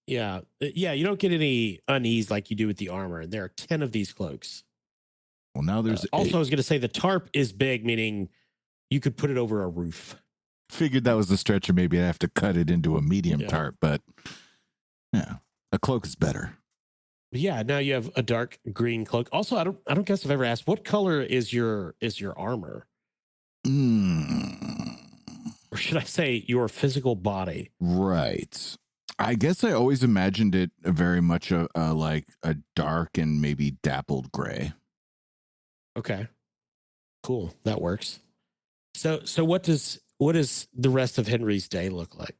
You don't get any unease like you do with the armor, and there are 10 of these cloaks. Well, now there's also, I was going to say the tarp is big, meaning you could put it over a roof. Figured that was the stretcher. Maybe I have to cut it into a medium tarp, but a cloak is better. Yeah, now you have a dark green cloak. Also, I don't guess I've ever asked, what color is your armor? Or should I say your physical body? Right. I guess I always imagined it very much like a dark and maybe dappled gray. Okay, cool. That works. So what does the rest of Henry's day look like?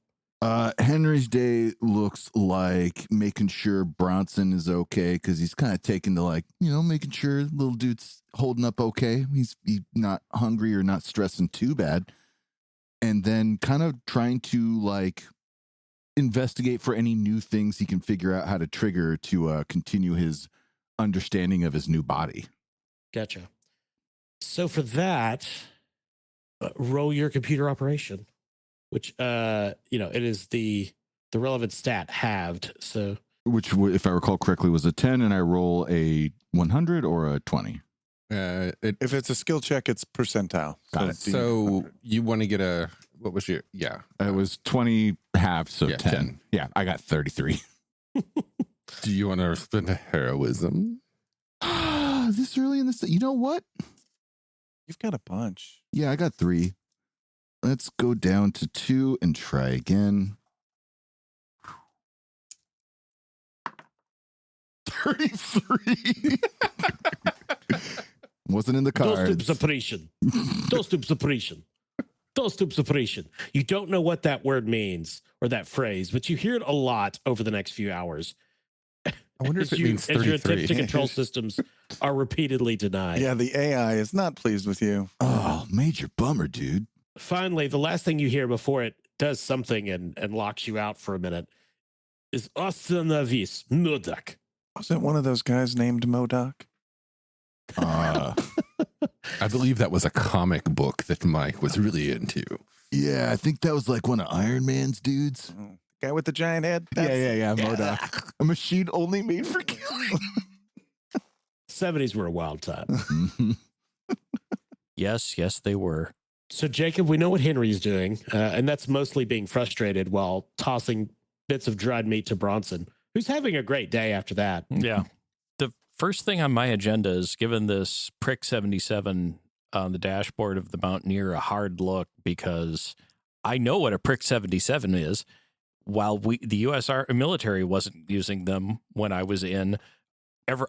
Henry's day looks like making sure Bronson is okay, because he's kind of taking to making sure little dude's holding up okay. He's not hungry or not stressing too bad. And then kind of trying to investigate for any new things he can figure out how to trigger to continue his understanding of his new body. Gotcha. So for that, roll your computer operation, which it is the relevant stat halved. So which, if I recall correctly, was a 10, and I roll a 100 or a 20. If it's a skill check, it's percentile. Got it. So you want to get what was your, It was 20 halves, so 10. Yeah, I got 33. Do you want to spend a heroism? This early in this, you know what? You've got a bunch. Yeah, I got 3. Let's go down to 2 and try again. 33. Wasn't in the cards. Dostupsuppression. You don't know what that word means or that phrase, but you hear it a lot over the next few hours. I wonder if it means as your 33. attempts to control systems are repeatedly denied. Yeah, the AI is not pleased with you. Oh, major bummer, dude. Finally, the last thing you hear before it does something and locks you out for a minute is Ostanavis Modak. Wasn't one of those guys named Modoc? I believe that was a comic book that Mike was really into. Yeah, I think that was like one of Iron Man's dudes. Guy with the giant head? Yeah, Modoc. A machine only made for killing. 70s were a wild time. Yes, they were. So, Jacob, we know what Henry's doing, and that's mostly being frustrated while tossing bits of dried meat to Bronson. who's having a great day after that. Yeah. The first thing on my agenda is giving this Prick 77 on the dashboard of the Mountaineer a hard look, because I know what a Prick 77 is. While the U.S. military wasn't using them when I was in,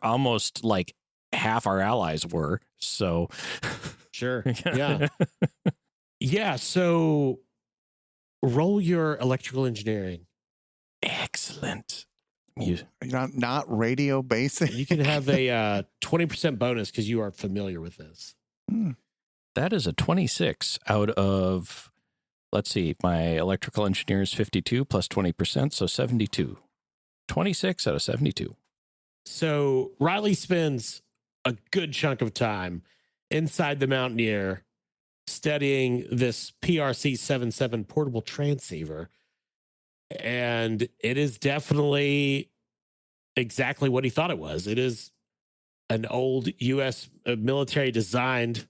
almost like half our allies were. So, sure, yeah, yeah. So, roll your electrical engineering. Excellent. Not radio basic. You can have a 20% bonus because you are familiar with this. That is a 26 out of. Let's see, my electrical engineer is 52 plus 20%, so 72. 26 out of 72. So Riley spends a good chunk of time inside the Mountaineer studying this PRC-77 portable transceiver. And it is definitely exactly what he thought it was. It is an old U.S. military designed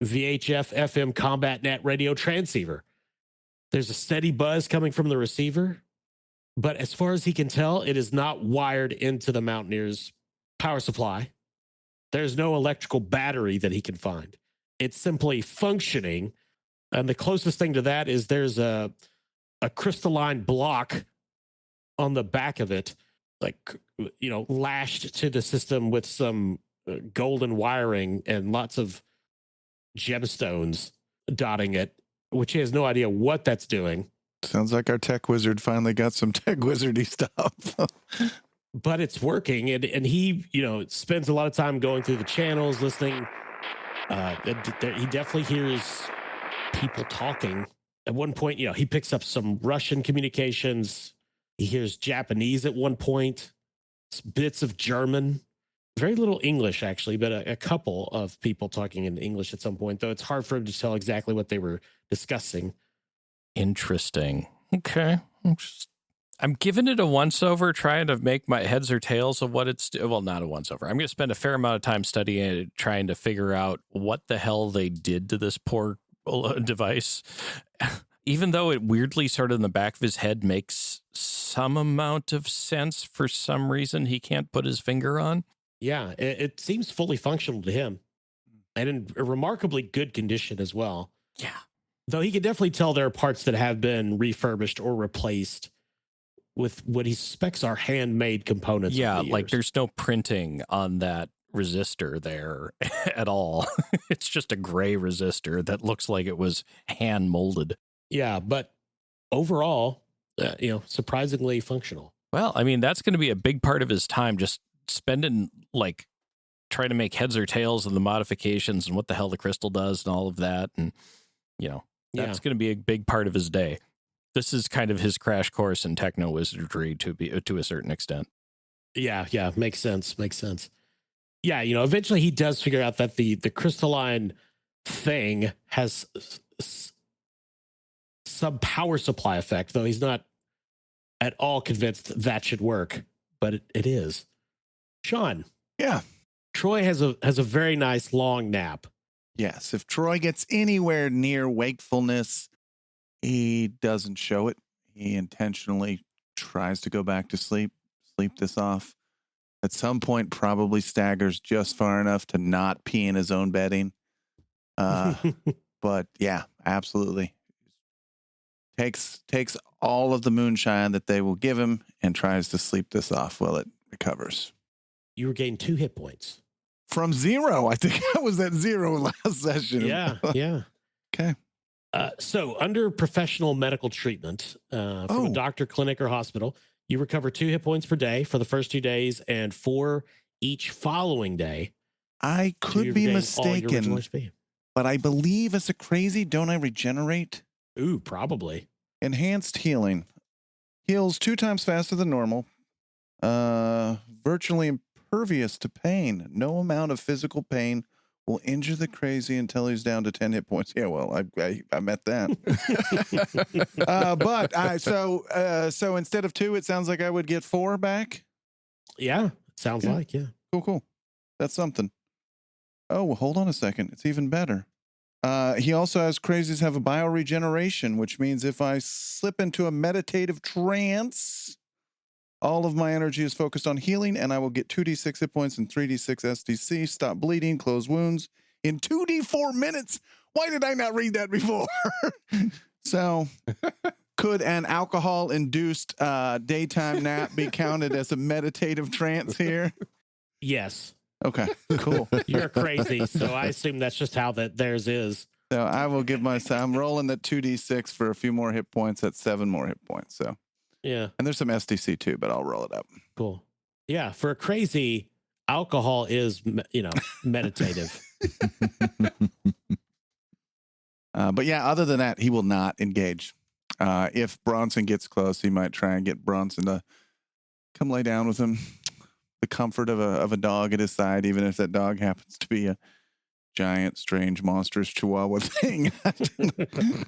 VHF FM combat net radio transceiver. There's a steady buzz coming from the receiver, but as far as he can tell, it is not wired into the Mountaineer's power supply. There's no electrical battery that he can find. It's simply functioning. And the closest thing to that is there's a crystalline block on the back of it, like, lashed to the system with some golden wiring and lots of gemstones dotting it, which he has no idea what that's doing. Sounds like our tech wizard finally got some tech wizardy stuff. But it's working, and he, spends a lot of time going through the channels, listening. He definitely hears people talking. At one point, he picks up some Russian communications. He hears Japanese at one point, bits of German. Very little English, actually, but a couple of people talking in English at some point, though it's hard for him to tell exactly what they were discussing. Interesting. Okay. I'm giving it a once-over, trying to make my heads or tails of what it's... Well, not a once-over. I'm going to spend a fair amount of time studying it, trying to figure out what the hell they did to this poor device. Even though it weirdly sort of in the back of his head makes some amount of sense, for some reason he can't put his finger on. Yeah, it seems fully functional to him, and in a remarkably good condition as well. Yeah. Though he can definitely tell there are parts that have been refurbished or replaced with what he suspects are handmade components. Yeah, like there's no printing on that resistor there at all. It's just a gray resistor that looks like it was hand molded. Yeah, but overall, surprisingly functional. Well, I mean, that's going to be a big part of his time, just spending like trying to make heads or tails of the modifications and what the hell the crystal does and all of that. And, that's going to be a big part of his day. This is kind of his crash course in techno wizardry to a certain extent. Yeah. Makes sense. Yeah. Eventually he does figure out that the crystalline thing has some power supply effect, though he's not at all convinced that should work, but it is. Sean. Yeah. Troy has a very nice long nap. Yes. If Troy gets anywhere near wakefulness, he doesn't show it. He intentionally tries to go back to sleep this off. At some point, probably staggers just far enough to not pee in his own bedding. But yeah, absolutely. Takes all of the moonshine that they will give him and tries to sleep this off while it recovers. You regain 2 hit points. From 0. I think I was at 0 last session. Yeah. Okay. So under professional medical treatment from a doctor, clinic, or hospital, you recover 2 hit points per day for the first 2 days and 4 each following day. I could be mistaken, but I believe as a crazy, don't I regenerate? Ooh, probably. Enhanced healing. Heals 2 times faster than normal. Virtually impervious to pain. No amount of physical pain will injure the crazy until he's down to 10 hit points. Yeah, well, I met that. So instead of 2, it sounds like I would get 4 back. Yeah, sounds like, yeah. Cool. That's something. Oh, well, hold on a second. It's even better. He also has crazies have a bioregeneration, which means if I slip into a meditative trance All of my energy is focused on healing, and I will get 2d6 hit points and 3d6 SDC. Stop bleeding, close wounds in 2d4 minutes. Why did I not read that before? So, could an alcohol-induced daytime nap be counted as a meditative trance here? Yes. Okay, cool. You're crazy, so I assume that's just how that theirs is. So I will give myself, I'm rolling the 2d6 for a few more hit points. That's 7 more hit points. So, Yeah, and there's some SDC too, but I'll roll it up. cool. Yeah, for a crazy, alcohol is, meditative. But yeah, other than that, he will not engage. If Bronson gets close, he might try and get Bronson to come lay down with him. The comfort of a dog at his side, even if that dog happens to be a giant, strange, monstrous Chihuahua thing.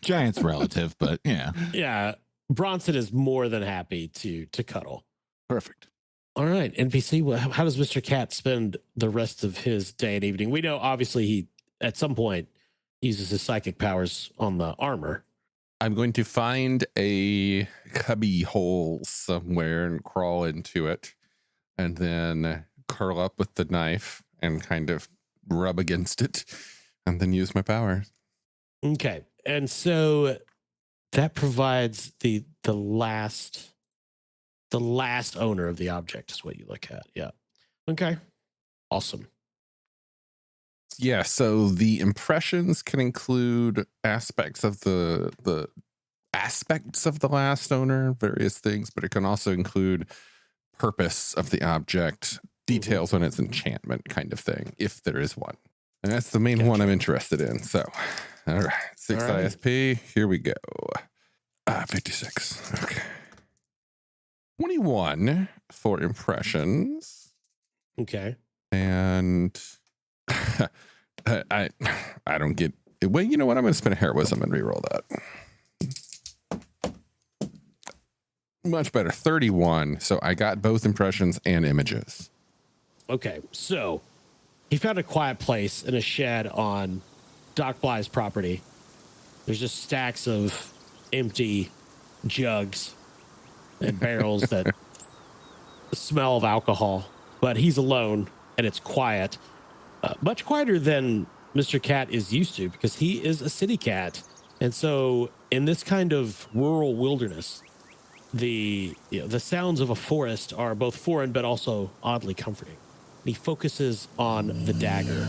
Giant's relative, but yeah. Yeah, Bronson is more than happy to cuddle. Perfect. All right, NPC, how does Mr. Cat spend the rest of his day and evening? We know, obviously, he, at some point, uses his psychic powers on the armor. I'm going to find a cubby hole somewhere and crawl into it, and then curl up with the knife and kind of rub against it, and then use my power. Okay, and so that provides the last owner of the object is what you look at. Yeah. Okay. Awesome. Yeah, so the impressions can include aspects of the aspects of the last owner, various things, but it can also include purpose of the object, details on its enchantment kind of thing, if there is one. And that's the main one I'm interested in. So, all right, 6 All right. ISP, here we go. 56. Okay. 21 for impressions. Okay. And I don't get. Well, you know what? I'm going to spin a heroism and reroll that. Much better. 31. So I got both impressions and images. Okay. So he found a quiet place in a shed on Doc Bly's property. There's just stacks of empty jugs and barrels that smell of alcohol, but he's alone and it's quiet. Much quieter than Mr. Cat is used to because he is a city cat. And so in this kind of rural wilderness, the sounds of a forest are both foreign but also oddly comforting. He focuses on the dagger.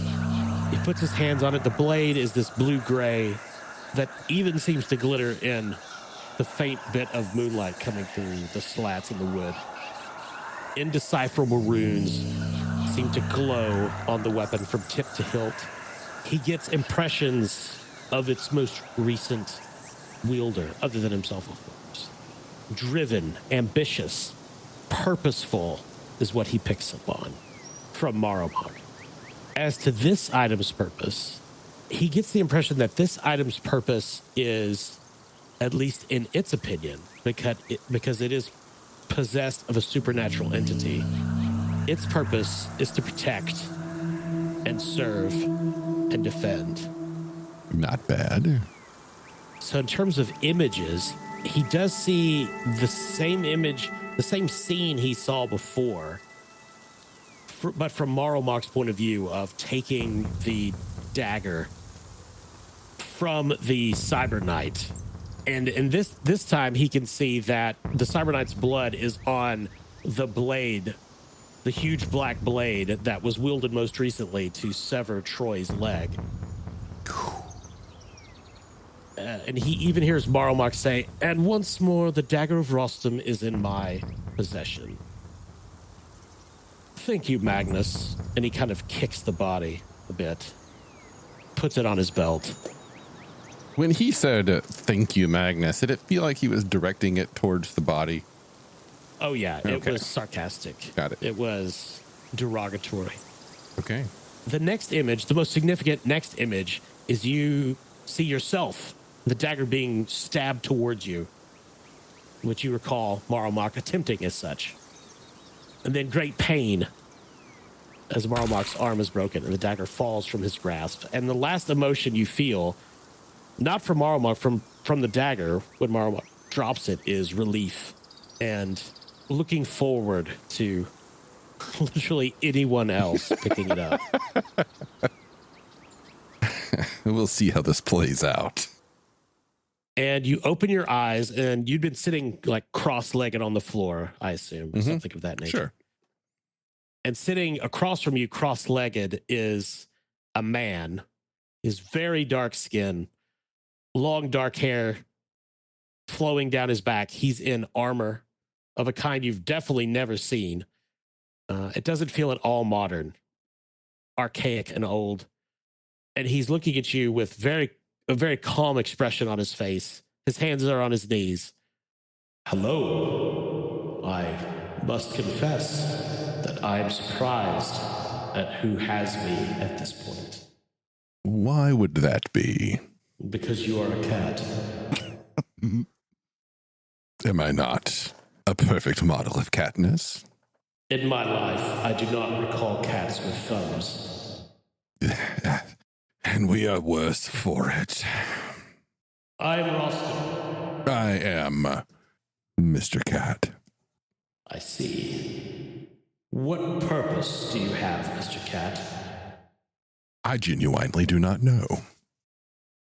He puts his hands on it. The blade is this blue-gray that even seems to glitter in the faint bit of moonlight coming through the slats in the wood. Indecipherable runes seem to glow on the weapon from tip to hilt. He gets impressions of its most recent wielder, other than himself, of course. Driven, ambitious, purposeful is what he picks up on from Maromog. As to this item's purpose, he gets the impression that this item's purpose is, at least in its opinion, because it is possessed of a supernatural entity, its purpose is to protect and serve and defend. Not bad. So in terms of images, he does see the same image, the same scene he saw before, but from Maromog's point of view of taking the dagger from the Cyber Knight. And in this time, he can see that the Cyber Knight's blood is on the blade, the huge black blade that was wielded most recently to sever Troy's leg. And he even hears Maromog say, "And once more, the dagger of Rostam is in my possession." Thank you, Magnus. And he kind of kicks the body a bit, puts it on his belt. When he said, "Thank you, Magnus," did it feel like he was directing it towards the body? Oh, yeah. It Okay. was sarcastic. Got it. It was derogatory. Okay. The next image, the most significant next image, is you see yourself, the dagger being stabbed towards you, which you recall Maromog attempting as such. And then great pain as Maromog's arm is broken and the dagger falls from his grasp. And the last emotion you feel, not from Maromog, from the dagger, when Maromog drops it, is relief and looking forward to literally anyone else picking it up. We'll see how this plays out. And you open your eyes, and you'd been sitting like cross-legged on the floor, I assume, or something of that nature. Sure. And sitting across from you, cross-legged, is a man. His very dark skin, long dark hair flowing down his back. He's in armor of a kind you've definitely never seen. It doesn't feel at all modern, archaic and old. And he's looking at you with a very calm expression on his face. His hands are on his knees. Hello. I must confess that I'm surprised at who has me at this point. Why would that be? Because you are a cat. Am I not a perfect model of catness? In my life, I do not recall cats with thumbs. And we are worse for it. I'm Rostam. I am Mr. Cat. I see. What purpose do you have, Mr. Cat? I genuinely do not know.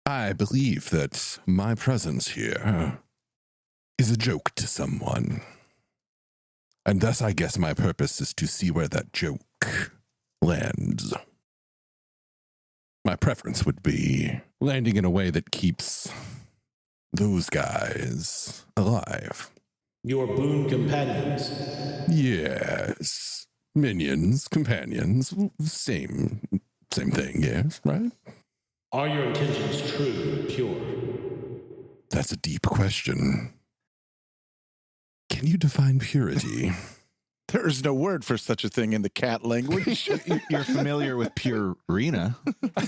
I believe that my presence here is a joke to someone. And thus I guess my purpose is to see where that joke lands. My preference would be landing in a way that keeps those guys alive. Your boon companions. Yes. Minions, companions, same thing, yes, right? Are your intentions true and pure? That's a deep question. Can you define purity? There is no word for such a thing in the cat language. You're familiar with Purina,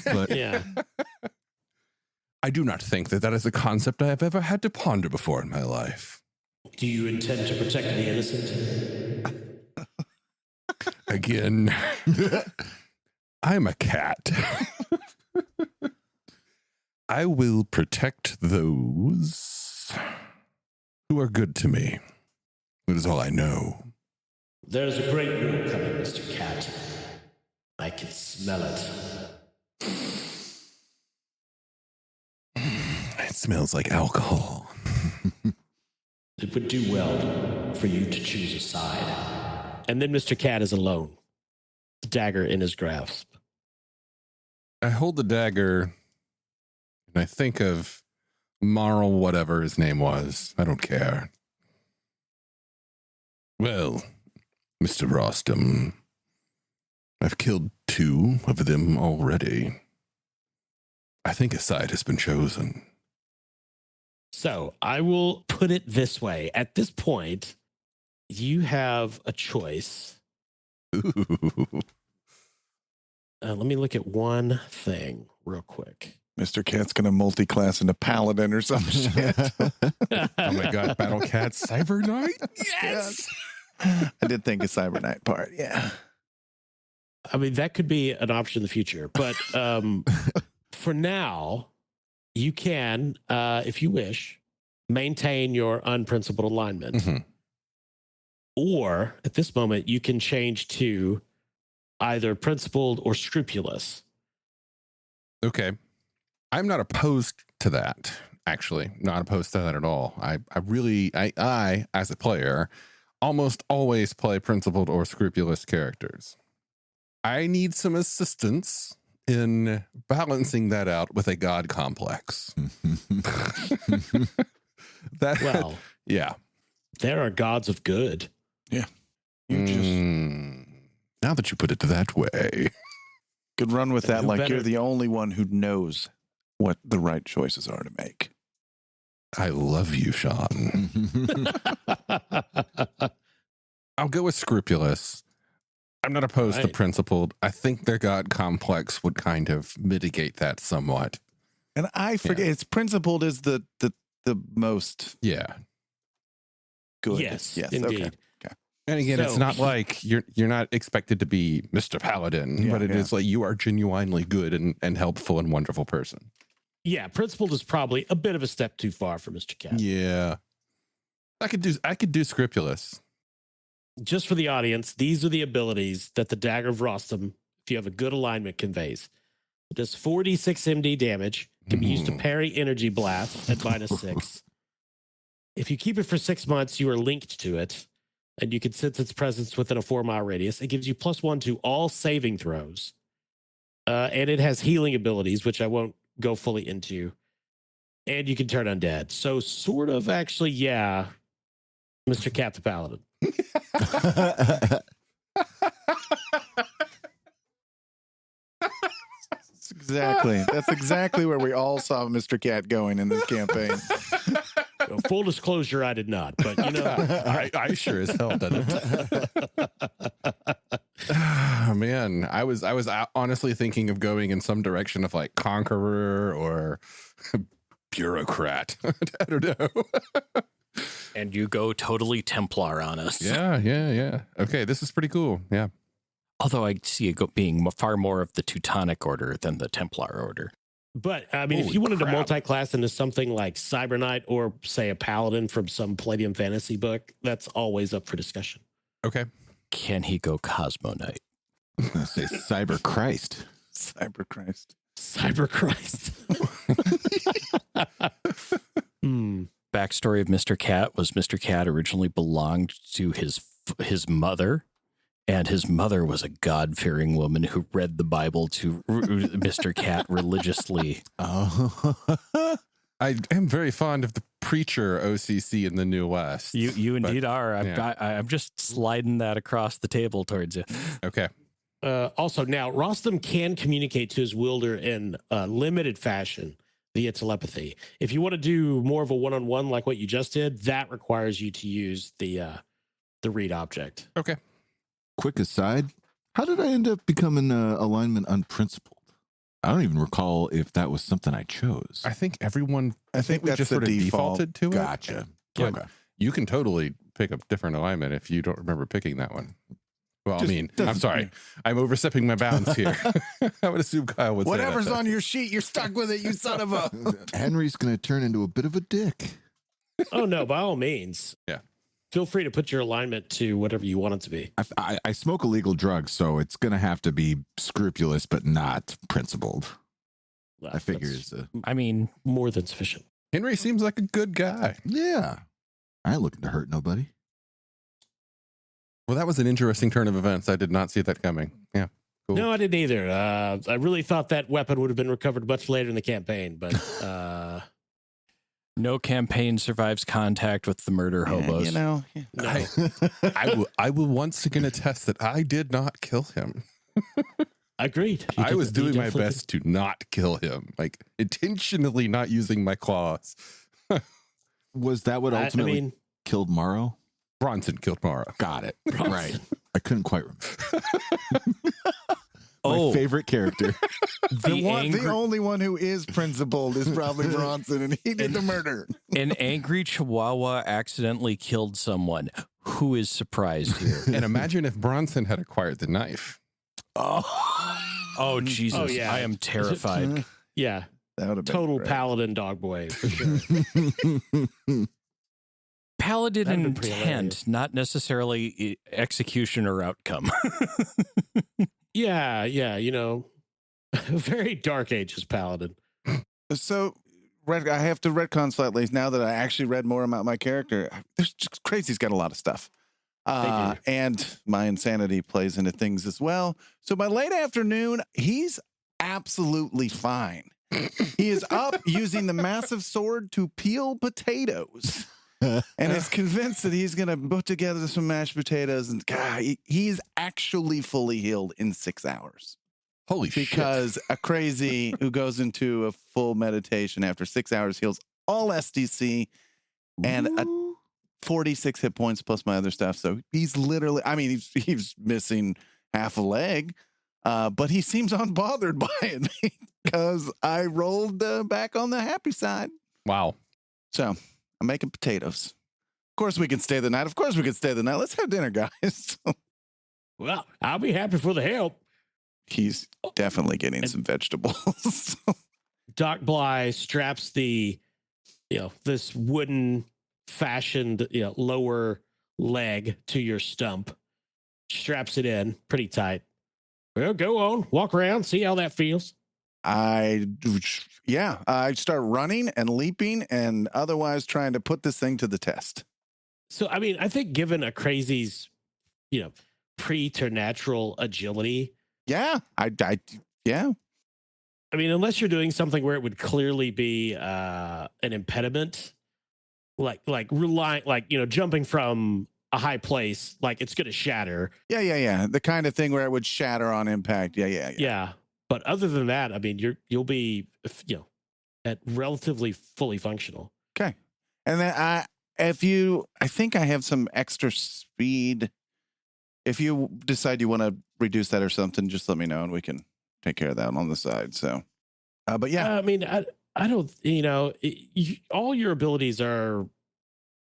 but Yeah. I do not think that is a concept I have ever had to ponder before in my life. Do you intend to protect the innocent? Again, I'm a cat. I will protect those who are good to me. That is all I know. There's a great war coming, Mr. Cat. I can smell it. It smells like alcohol. It would do well for you to choose a side. And then Mr. Cat is alone, the dagger in his grasp. I hold the dagger and I think of Marl, whatever his name was. I don't care. Well, Mr. Rostam, I've killed 2 of them already. I think a side has been chosen. So I will put it this way. At this point, you have a choice. Ooh. Let me look at one thing real quick. Mr. Cat's going to multi-class into Paladin or some shit. Oh my god, Battle Cat Cyber Knight? Yes! I did think of Cyber Knight part, yeah. I mean, that could be an option in the future. But for now, you can, if you wish, maintain your unprincipled alignment. Mm-hmm. Or at this moment, you can change to either principled or scrupulous. Okay. I'm not opposed to that, actually. Not opposed to that at all. I really, as a player, almost always play principled or scrupulous characters. I need some assistance in balancing that out with a god complex. Well, yeah. there are gods of good. You just Now that you put it that way. could run with that Who like better- you're the only one who knows what the right choices are to make. I love you, Sean. I'll go with scrupulous. I'm not opposed to Right. principled. I think their god complex would kind of mitigate that somewhat. And I forget, it's principled is the most Yeah. good. Yes, okay. indeed. And again, it's So not he- like you're not expected to be Mr. Paladin, Yeah, but it yeah. is like you are genuinely good and helpful and wonderful person. Yeah, principled is probably a bit of a step too far for Mr. Cat. Yeah. I could do scrupulous. just for the audience, these are the abilities that the Dagger of Rostam, if you have a good alignment, conveys. It does 4d6 MD damage, can be used to parry energy blasts at -6. If you keep it for 6 months, you are linked to it, and you can sense its presence within a 4-mile radius. It gives you +1 to all saving throws. And it has healing abilities, which I won't go fully into. And you can turn undead. So sort of actually, yeah, Mr. Cat the Paladin. That's exactly where we all saw Mr. Cat going in this campaign. Full disclosure, I did not, but you know, I sure as hell didn't. Oh, man, I was honestly thinking of going in some direction of like conqueror or bureaucrat. I don't know. And you go totally Templar on us. Yeah. Okay, this is pretty cool. Yeah. Although I see it being far more of the Teutonic Order than the Templar Order. but I mean, if Holy you wanted crap. to multi-class into something like Cyber Knight or say a Paladin from some Palladium fantasy book, that's always up for discussion. Okay. Can he go Cosmo Knight? I was going to say Cyber Christ. Cyber Christ. Cyber Christ. Backstory of Mr. Cat was Mr. Cat originally belonged to his mother, and his mother was a God-fearing woman who read the Bible to Mr. Cat religiously. Oh. I am very fond of the preacher OCC in the New West. You but- indeed are. yeah. I'm just sliding that across the table towards you. Okay. Also, now Rostam can communicate to his wielder in a limited fashion via telepathy. If you want to do more of a one-on-one like what you just did, that requires you to use the read object. Okay. Quick aside, how did I end up becoming alignment unprincipled? I don't even recall if that was something I chose. I think everyone. I think we that's just the sort of default. defaulted to it. Gotcha. Yeah. Okay. You can totally pick a different alignment if you don't remember picking that one. Well, Just I mean, doesn't- I'm sorry. I'm overstepping my bounds here. I would assume Kyle would Whatever's say that. on your sheet, you're stuck with it, you son of a. Henry's going to turn into a bit of a dick. Oh, no, by all means. Yeah. Feel free to put your alignment to whatever you want it to be. I smoke illegal drugs, so it's going to have to be scrupulous, but not principled. I figure That's it's I mean, more than sufficient. Henry seems like a good guy. yeah. I ain't looking to hurt nobody. Well, that was an interesting turn of events. I did not see that coming. Yeah. Cool. No, I didn't either. I really thought that weapon would have been recovered much later in the campaign, but no campaign survives contact with the murder hobos. You know, no. I will once again attest that I did not kill him. Agreed. You I did- was you doing my definitely best to not kill him, like intentionally not using my claws. Was that what did. ultimately I mean, killed Morrow? Bronson killed Mara. Got it. Bronson. Right. I couldn't quite remember. Oh. My favorite character. the only one who is principled is probably Bronson, and he did the murder. An angry chihuahua accidentally killed someone. Who is surprised here? And imagine if Bronson had acquired the knife. Oh, Jesus. Oh, yeah. I am terrified. yeah, That would have been total great. paladin dog boy for sure. Paladin That'd been pretty intent, hilarious. not necessarily execution or outcome. yeah, you know, very dark ages paladin. So, I have to retcon slightly now that I actually read more about my character. There's just crazy's got a lot of stuff. They And my insanity plays into things as well. So by late afternoon, he's absolutely fine. He is up using the massive sword to peel potatoes. And is convinced that he's going to put together some mashed potatoes. And God, he's actually fully healed in 6 hours. Holy shit. Because a crazy who goes into a full meditation after 6 hours heals all SDC and a 46 hit points plus my other stuff. So he's literally, I mean, he's missing half a leg, but he seems unbothered by it because I rolled back on the happy side. Wow. So I'm making potatoes. Of course we can stay the night. Let's have dinner, guys. Well, I'll be happy for the help. He's definitely getting some vegetables. Doc Bly straps the, this wooden fashioned, lower leg to your stump, straps it in pretty tight. Well, go on, walk around, see how that feels. I start running and leaping and otherwise trying to put this thing to the test. So, I mean, I think given a crazy's, preternatural agility. Yeah, yeah. I mean, unless you're doing something where it would clearly be an impediment, like relying, jumping from a high place, like it's going to shatter. Yeah. The kind of thing where it would shatter on impact. Yeah. But other than that, I mean, you'll be, at relatively fully functional. Okay. And then I think I have some extra speed. If you decide you want to reduce that or something, just let me know and we can take care of that on the side. So, but yeah, I mean, I don't, all your abilities are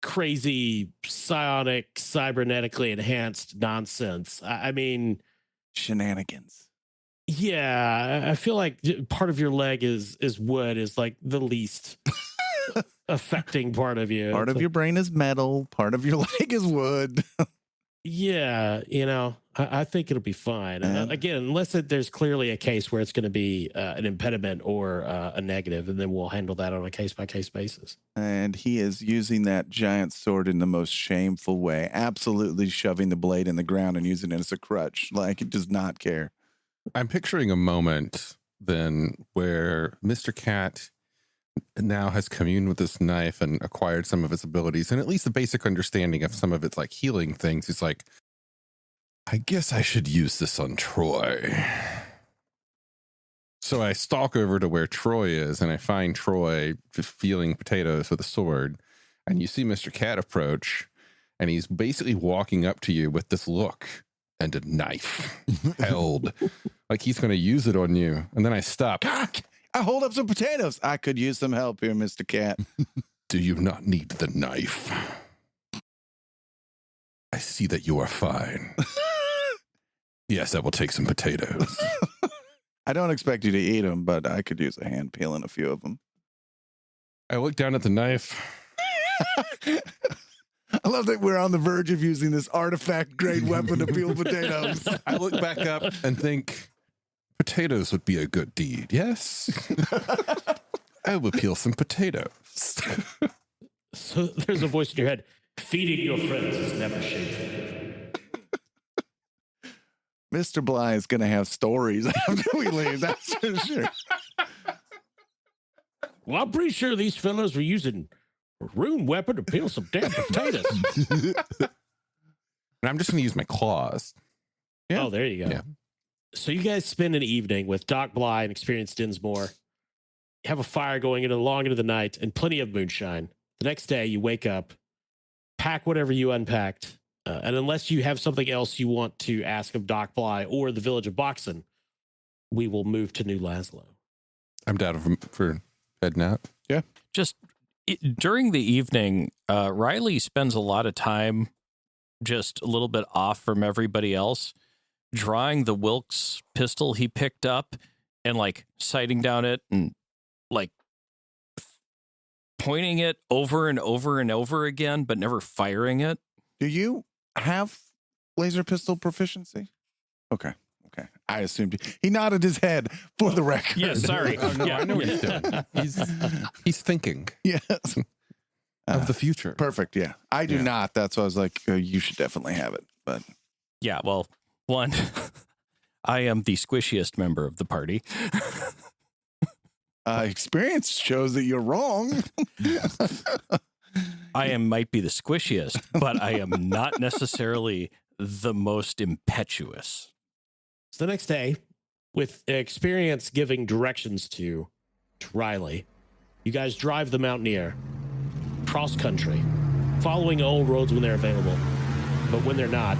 crazy, psionic, cybernetically enhanced nonsense. I mean, shenanigans. Yeah, I feel like part of your leg is wood is like the least affecting part of you. Part of your brain is metal. Part of your leg is wood. Yeah, I think it'll be fine. Again, unless there's clearly a case where it's going to be an impediment or a negative, and then we'll handle that on a case-by-case basis. And he is using that giant sword in the most shameful way, absolutely shoving the blade in the ground and using it as a crutch. Like, it does not care. I'm picturing a moment then where Mr. Cat now has communed with this knife and acquired some of its abilities and at least a basic understanding of some of its like healing things. He's like, I guess I should use this on Troy. So I stalk over to where Troy is and I find Troy just feeling potatoes with a sword. And you see Mr. Cat approach and he's basically walking up to you with this look and a knife held like he's going to use it on you. And then I stop. I hold up some potatoes. I could use some help here, Mr. Cat. Do you not need the knife? I see that you are fine. Yes, I will take some potatoes. I don't expect you to eat them, but I could use a hand peeling a few of them. I look down at the knife. I love that we're on the verge of using this artifact grade weapon to peel potatoes. I look back up and think, potatoes would be a good deed, yes? I will peel some potatoes. So there's a voice in your head, feeding your friends is never shameful. Mr. Bly is going to have stories after we leave, that's for sure. Well, I'm pretty sure these fellas were using a rune weapon to peel some damn potatoes. And I'm just going to use my claws. Yeah. Oh, there you go. Yeah. So you guys spend an evening with Doc Bly and experienced Dinsmore. You have a fire going long into the night and plenty of moonshine. The next day you wake up, pack whatever you unpacked. And unless you have something else you want to ask of Doc Bly or the village of Boxen, we will move to New Lazlo. I'm down for heading out. Yeah. Just during the evening, Riley spends a lot of time just a little bit off from everybody else, drawing the Wilkes pistol he picked up and like sighting down it and like pointing it over and over and over again, but never firing it. Do you have laser pistol proficiency? Okay. I assumed he nodded his head for the record. Yeah, sorry. Oh, no, I know what he's doing. He's thinking. Yes. Of the future. Perfect. Yeah. I do not. That's why I was like, you should definitely have it. But yeah, well, one, I am the squishiest member of the party. Experience shows that you're wrong. I might be the squishiest, but I am not necessarily the most impetuous. So the next day, with experience giving directions to Riley, you guys drive the Mountaineer cross country, following old roads when they're available, but when they're not,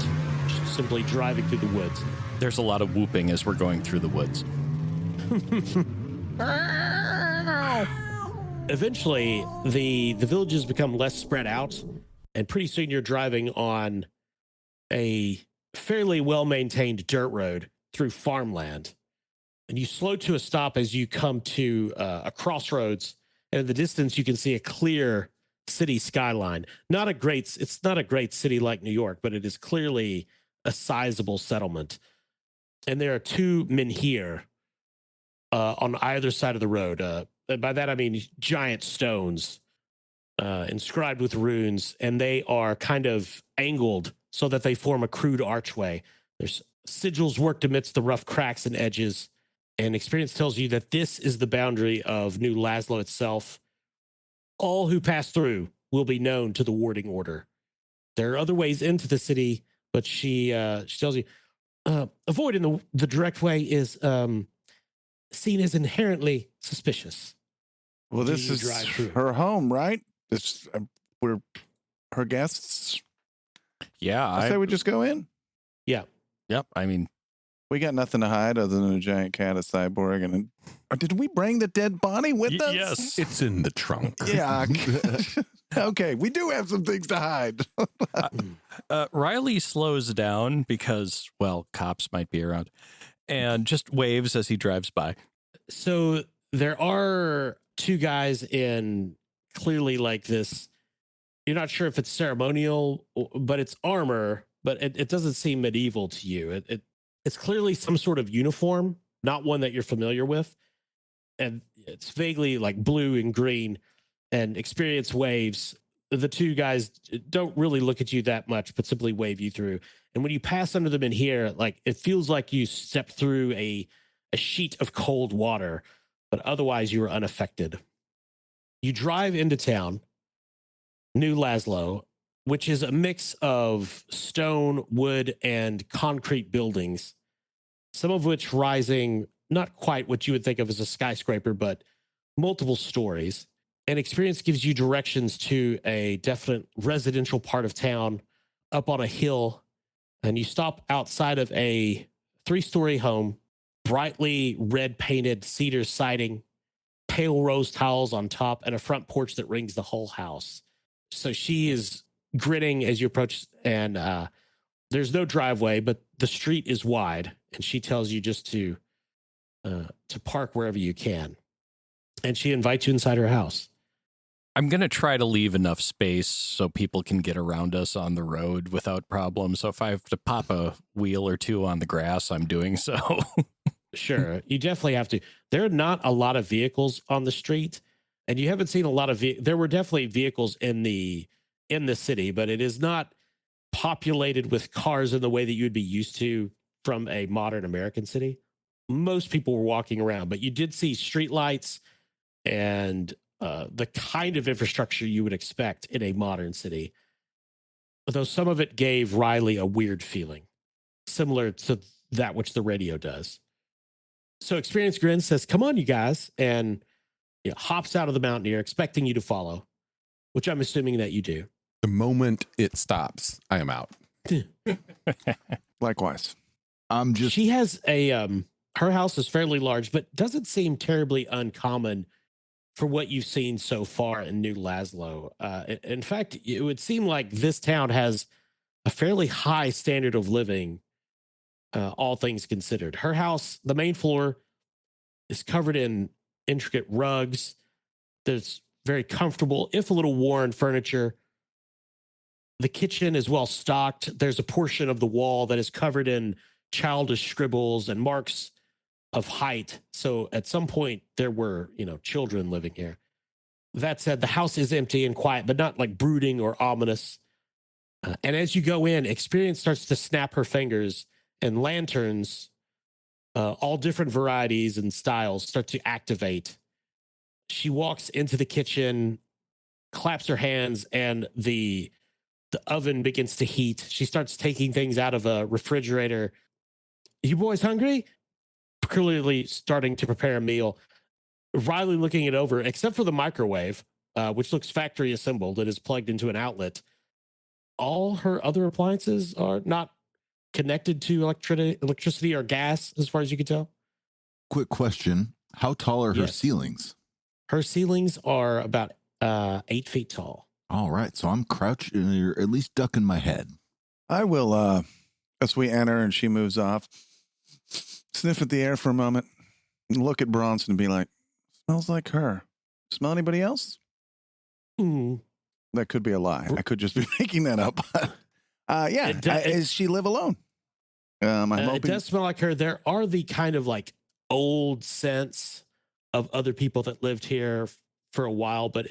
just simply driving through the woods. There's a lot of whooping as we're going through the woods. Eventually, the villages become less spread out, and pretty soon you're driving on a fairly well-maintained dirt road through farmland. And you slow to a stop as you come to a crossroads, and in the distance you can see a clear city skyline. It's not a great city like New York, but it is clearly a sizable settlement. And there are two menhir on either side of the road. And by that I mean giant stones inscribed with runes, and they are kind of angled so that they form a crude archway. There's sigils worked amidst the rough cracks and edges, and experience tells you that this is the boundary of New Lazlo itself. All who pass through will be known to the warding order. There are other ways into the city, but she tells you avoiding the direct way is seen as inherently suspicious. Well, Do this you is drive through? her home, right? This we're her guests. Yeah, I say we just go in. Yep. I mean, We got nothing to hide other than a giant cat, a cyborg, and did we bring the dead body with us? yes. It's in the trunk. Yeah. Okay, we do have some things to hide. Riley slows down because, well, cops might be around, and just waves as he drives by. So there are two guys in clearly like this. You're not sure if it's ceremonial, but it's armor, but it doesn't seem medieval to you. It's clearly some sort of uniform, not one that you're familiar with. And it's vaguely like blue and green, and experience waves. The two guys don't really look at you that much, but simply wave you through. And when you pass under them in here, like it feels like you stepped through a sheet of cold water, but otherwise you were unaffected. You drive into town, New Lazlo, which is a mix of stone, wood, and concrete buildings, some of which rising not quite what you would think of as a skyscraper, but multiple stories. And experience gives you directions to a definite residential part of town up on a hill. And you stop outside of a 3-story home, brightly red painted cedar siding, pale rose tiles on top, and a front porch that rings the whole house. So she is grinning as you approach, and there's no driveway, but the street is wide, and she tells you just to park wherever you can. And she invites you inside her house. I'm going to try to leave enough space so people can get around us on the road without problem. So if I have to pop a wheel or two on the grass, I'm doing so. Sure, you definitely have to. There are not a lot of vehicles on the street, and you haven't seen a lot of there were definitely vehicles in the city, but it is not populated with cars in the way that you'd be used to from a modern American city. Most people were walking around, but you did see streetlights and the kind of infrastructure you would expect in a modern city. Although some of it gave Riley a weird feeling, similar to that which the radio does. So Experience Grin says, "Come on, you guys," and hops out of the Mountaineer, expecting you to follow, which I'm assuming that you do. The moment it stops, I am out. Likewise. I'm just She has a her house is fairly large, but doesn't seem terribly uncommon for what you've seen so far in New Lazlo. In fact, it would seem like this town has a fairly high standard of living, all things considered. Her house, the main floor, is covered in intricate rugs. There's very comfortable, if a little worn, furniture. The kitchen is well stocked. There's a portion of the wall that is covered in childish scribbles and marks of height. So at some point there were, children living here. That said, the house is empty and quiet, but not like brooding or ominous. And as you go in, Experience starts to snap her fingers, and lanterns, all different varieties and styles, start to activate. She walks into the kitchen, claps her hands, and the oven begins to heat. She starts taking things out of a refrigerator. "You boys hungry?" Clearly starting to prepare a meal. Riley looking it over, except for the microwave, which looks factory assembled. It is plugged into an outlet. All her other appliances are not connected to electricity or gas, as far as you can tell. quick question. How tall are her Yes. ceilings? Her ceilings are about 8 feet tall. All right. So I'm crouching, or at least ducking my head. I will, as we enter and she moves off, sniff at the air for a moment and look at Bronson and be like, "Smells like her. Smell anybody else?" That could be a lie. I could just be making that up. Does she live alone? I'm It hoping. does smell like her. There are the kind of like old scents of other people that lived here for a while, but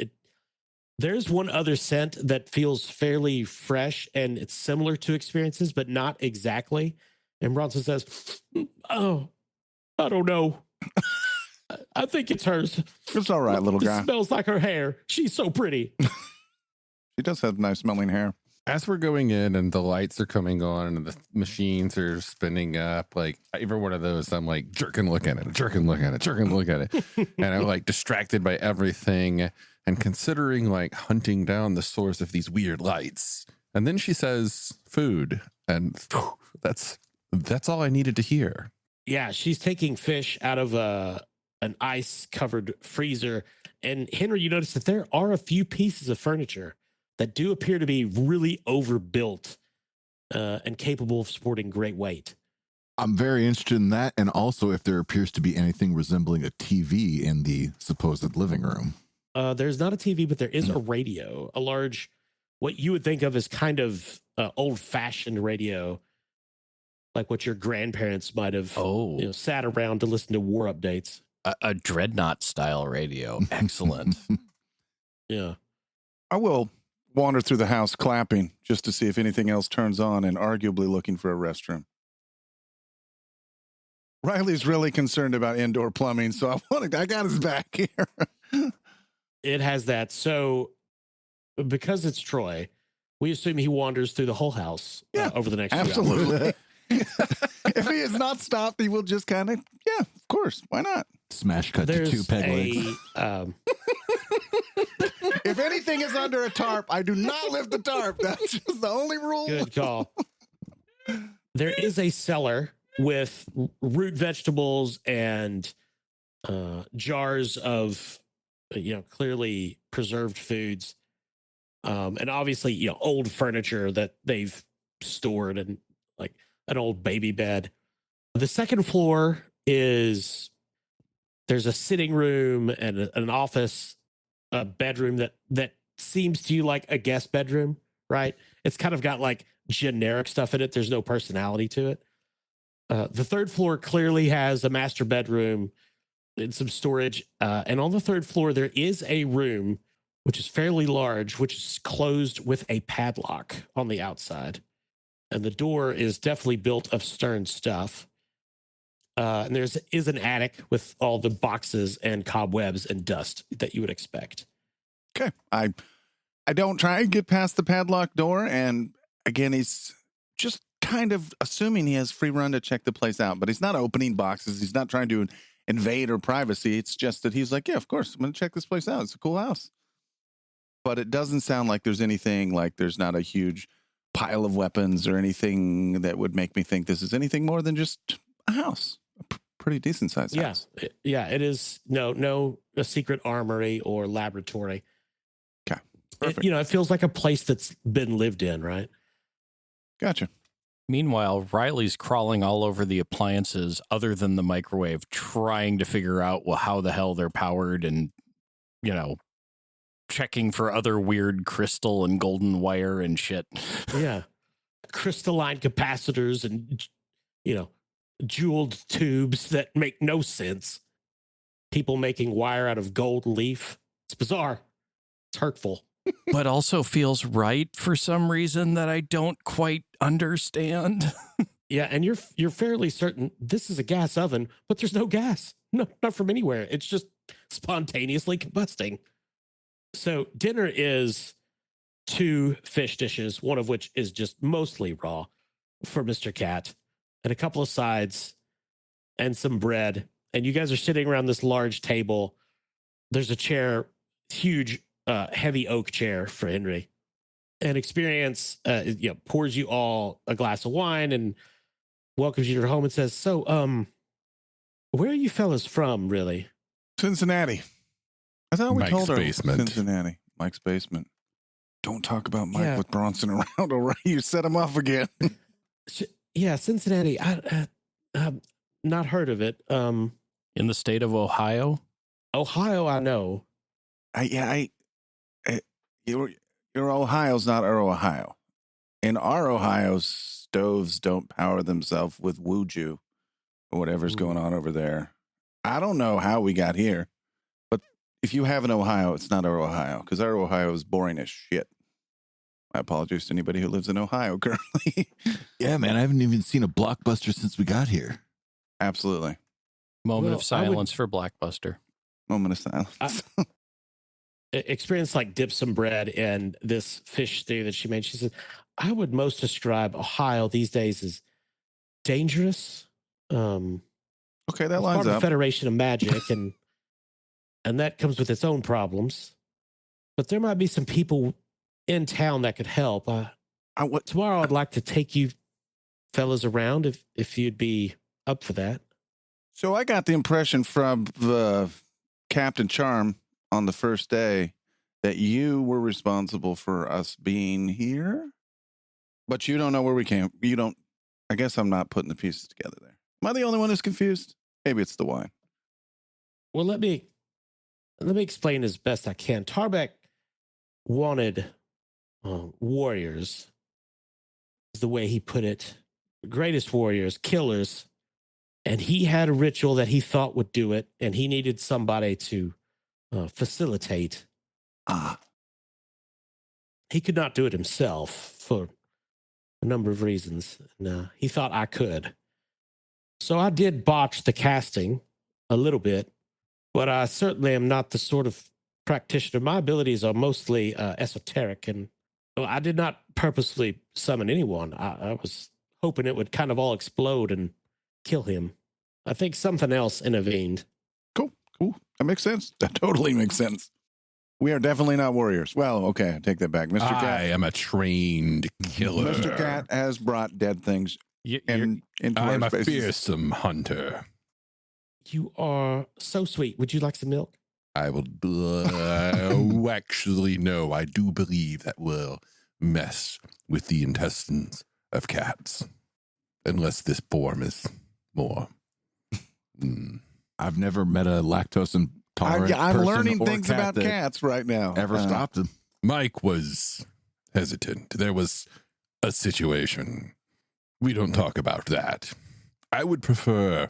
there's one other scent that feels fairly fresh and it's similar to experiences, but not exactly. And Bronson says, "Oh, I don't know. I think it's hers. It's all right, little guy. It smells like her hair. She's so pretty." She does have nice smelling hair. As we're going in and the lights are coming on and the machines are spinning up, like every one of those, I'm like jerking look at it, and I'm like distracted by everything and considering like hunting down the source of these weird lights. And then she says food, and that's all I needed to hear. Yeah, she's taking fish out of an ice-covered freezer. And Henry, you notice that there are a few pieces of furniture that do appear to be really overbuilt and capable of supporting great weight. I'm very interested in that, and also if there appears to be anything resembling a TV in the supposed living room. There's not a TV, but there is a radio, a large, what you would think of as kind of old-fashioned radio, like what your grandparents might have sat around to listen to war updates. A dreadnought-style radio. Excellent. Yeah. I will wander through the house clapping just to see if anything else turns on and arguably looking for a restroom. Riley's really concerned about indoor plumbing, so I got his back here. It has that. So because it's Troy, we assume he wanders through the whole house over the next few hours. Absolutely. If he is not stopped, he will just kind of, of course, why not? Smash cut to 2 peg legs. If anything is under a tarp, I do not lift the tarp. That's just the only rule. Good call. There is a cellar with root vegetables and jars of, clearly preserved foods. And obviously, old furniture that they've stored and like an old baby bed. The second floor there's a sitting room and an office, a bedroom that seems to you like a guest bedroom, right? It's kind of got like generic stuff in it. There's no personality to it. The third floor clearly has a master bedroom and some storage. And on the third floor, there is a room, which is fairly large, which is closed with a padlock on the outside. And the door is definitely built of stern stuff. And there is an attic with all the boxes and cobwebs and dust that you would expect. Okay. I don't try and get past the padlock door. And again, he's just kind of assuming he has free run to check the place out, but he's not opening boxes. He's not trying to invade her privacy. It's just that he's like, yeah, of course, I'm going to check this place out. It's a cool house. But it doesn't sound like there's anything, like there's not a huge pile of weapons or anything that would make me think this is anything more than just a house. Pretty decent sized house. Yeah, it is. No, a secret armory or laboratory. Okay. Perfect. It feels like a place that's been lived in, right? Gotcha. Meanwhile, Riley's crawling all over the appliances other than the microwave, trying to figure out how the hell they're powered and, checking for other weird crystal and golden wire and shit. Yeah. Crystalline capacitors and, jeweled tubes that make no sense. People making wire out of gold leaf. It's bizarre. It's hurtful. But also feels right for some reason that I don't quite understand. Yeah, and you're fairly certain this is a gas oven, but there's no gas. No, not from anywhere. It's just spontaneously combusting. So dinner is 2 fish dishes, one of which is just mostly raw for Mr. Cat, and a couple of sides and some bread. And you guys are sitting around this large table. There's a chair, huge, heavy oak chair for Henry. And Experience pours you all a glass of wine and welcomes you to her home and says, so, where are you fellas from, really? Cincinnati. I thought we Mike's told her basement. Cincinnati. Mike's basement. Don't talk about Mike with Bronson around, all right? You set him off again. Yeah, Cincinnati. I've not heard of it. In the state of Ohio? Ohio, I know. You're your Ohio's not our Ohio. In our Ohio, stoves don't power themselves with Wuju or whatever's going on over there. I don't know how we got here, but if you have an Ohio, it's not our Ohio because our Ohio is boring as shit. My apologies to anybody who lives in Ohio currently. Yeah, man, I haven't even seen a Blockbuster since we got here. Absolutely. Moment Well, of silence for Blackbuster. Moment of silence. Experience like dip some bread and this fish stew that she made. She said, I would most describe Ohio these days as dangerous. Okay, that It's lines part of the up. Federation of Magic, and that comes with its own problems. But there might be some people in town that could help. Tomorrow, I'd like to take you fellas around if you'd be up for that. So I got the impression from the Captain Charm on the first day that you were responsible for us being here, but you don't know where we came. You don't. I guess I'm not putting the pieces together there. Am I the only one who's confused? Maybe it's the wine. Well, let me explain as best I can. Tarbeck wanted warriors, is the way he put it, greatest warriors, killers, and he had a ritual that he thought would do it, and he needed somebody to facilitate. He could not do it himself for a number of reasons. And, he thought I could. So I did botch the casting a little bit, but I certainly am not the sort of practitioner. My abilities are mostly esoteric, and I did not purposely summon anyone. I was hoping it would kind of all explode and kill him. I think something else intervened. Cool. That makes sense. That totally makes sense. We are definitely not warriors. Well, okay, I take that back. Mr. I Cat. am a trained killer. Mr. Cat has brought dead things into I am our a spaces. fearsome hunter. You are so sweet. Would you like some milk? I will. Actually, no. I do believe that will mess with the intestines of cats, unless this form is more. I've never met a lactose intolerant I'm person learning or things cat about that cats right now. ever stopped them. Mike was hesitant. There was a situation. We don't talk about that. I would prefer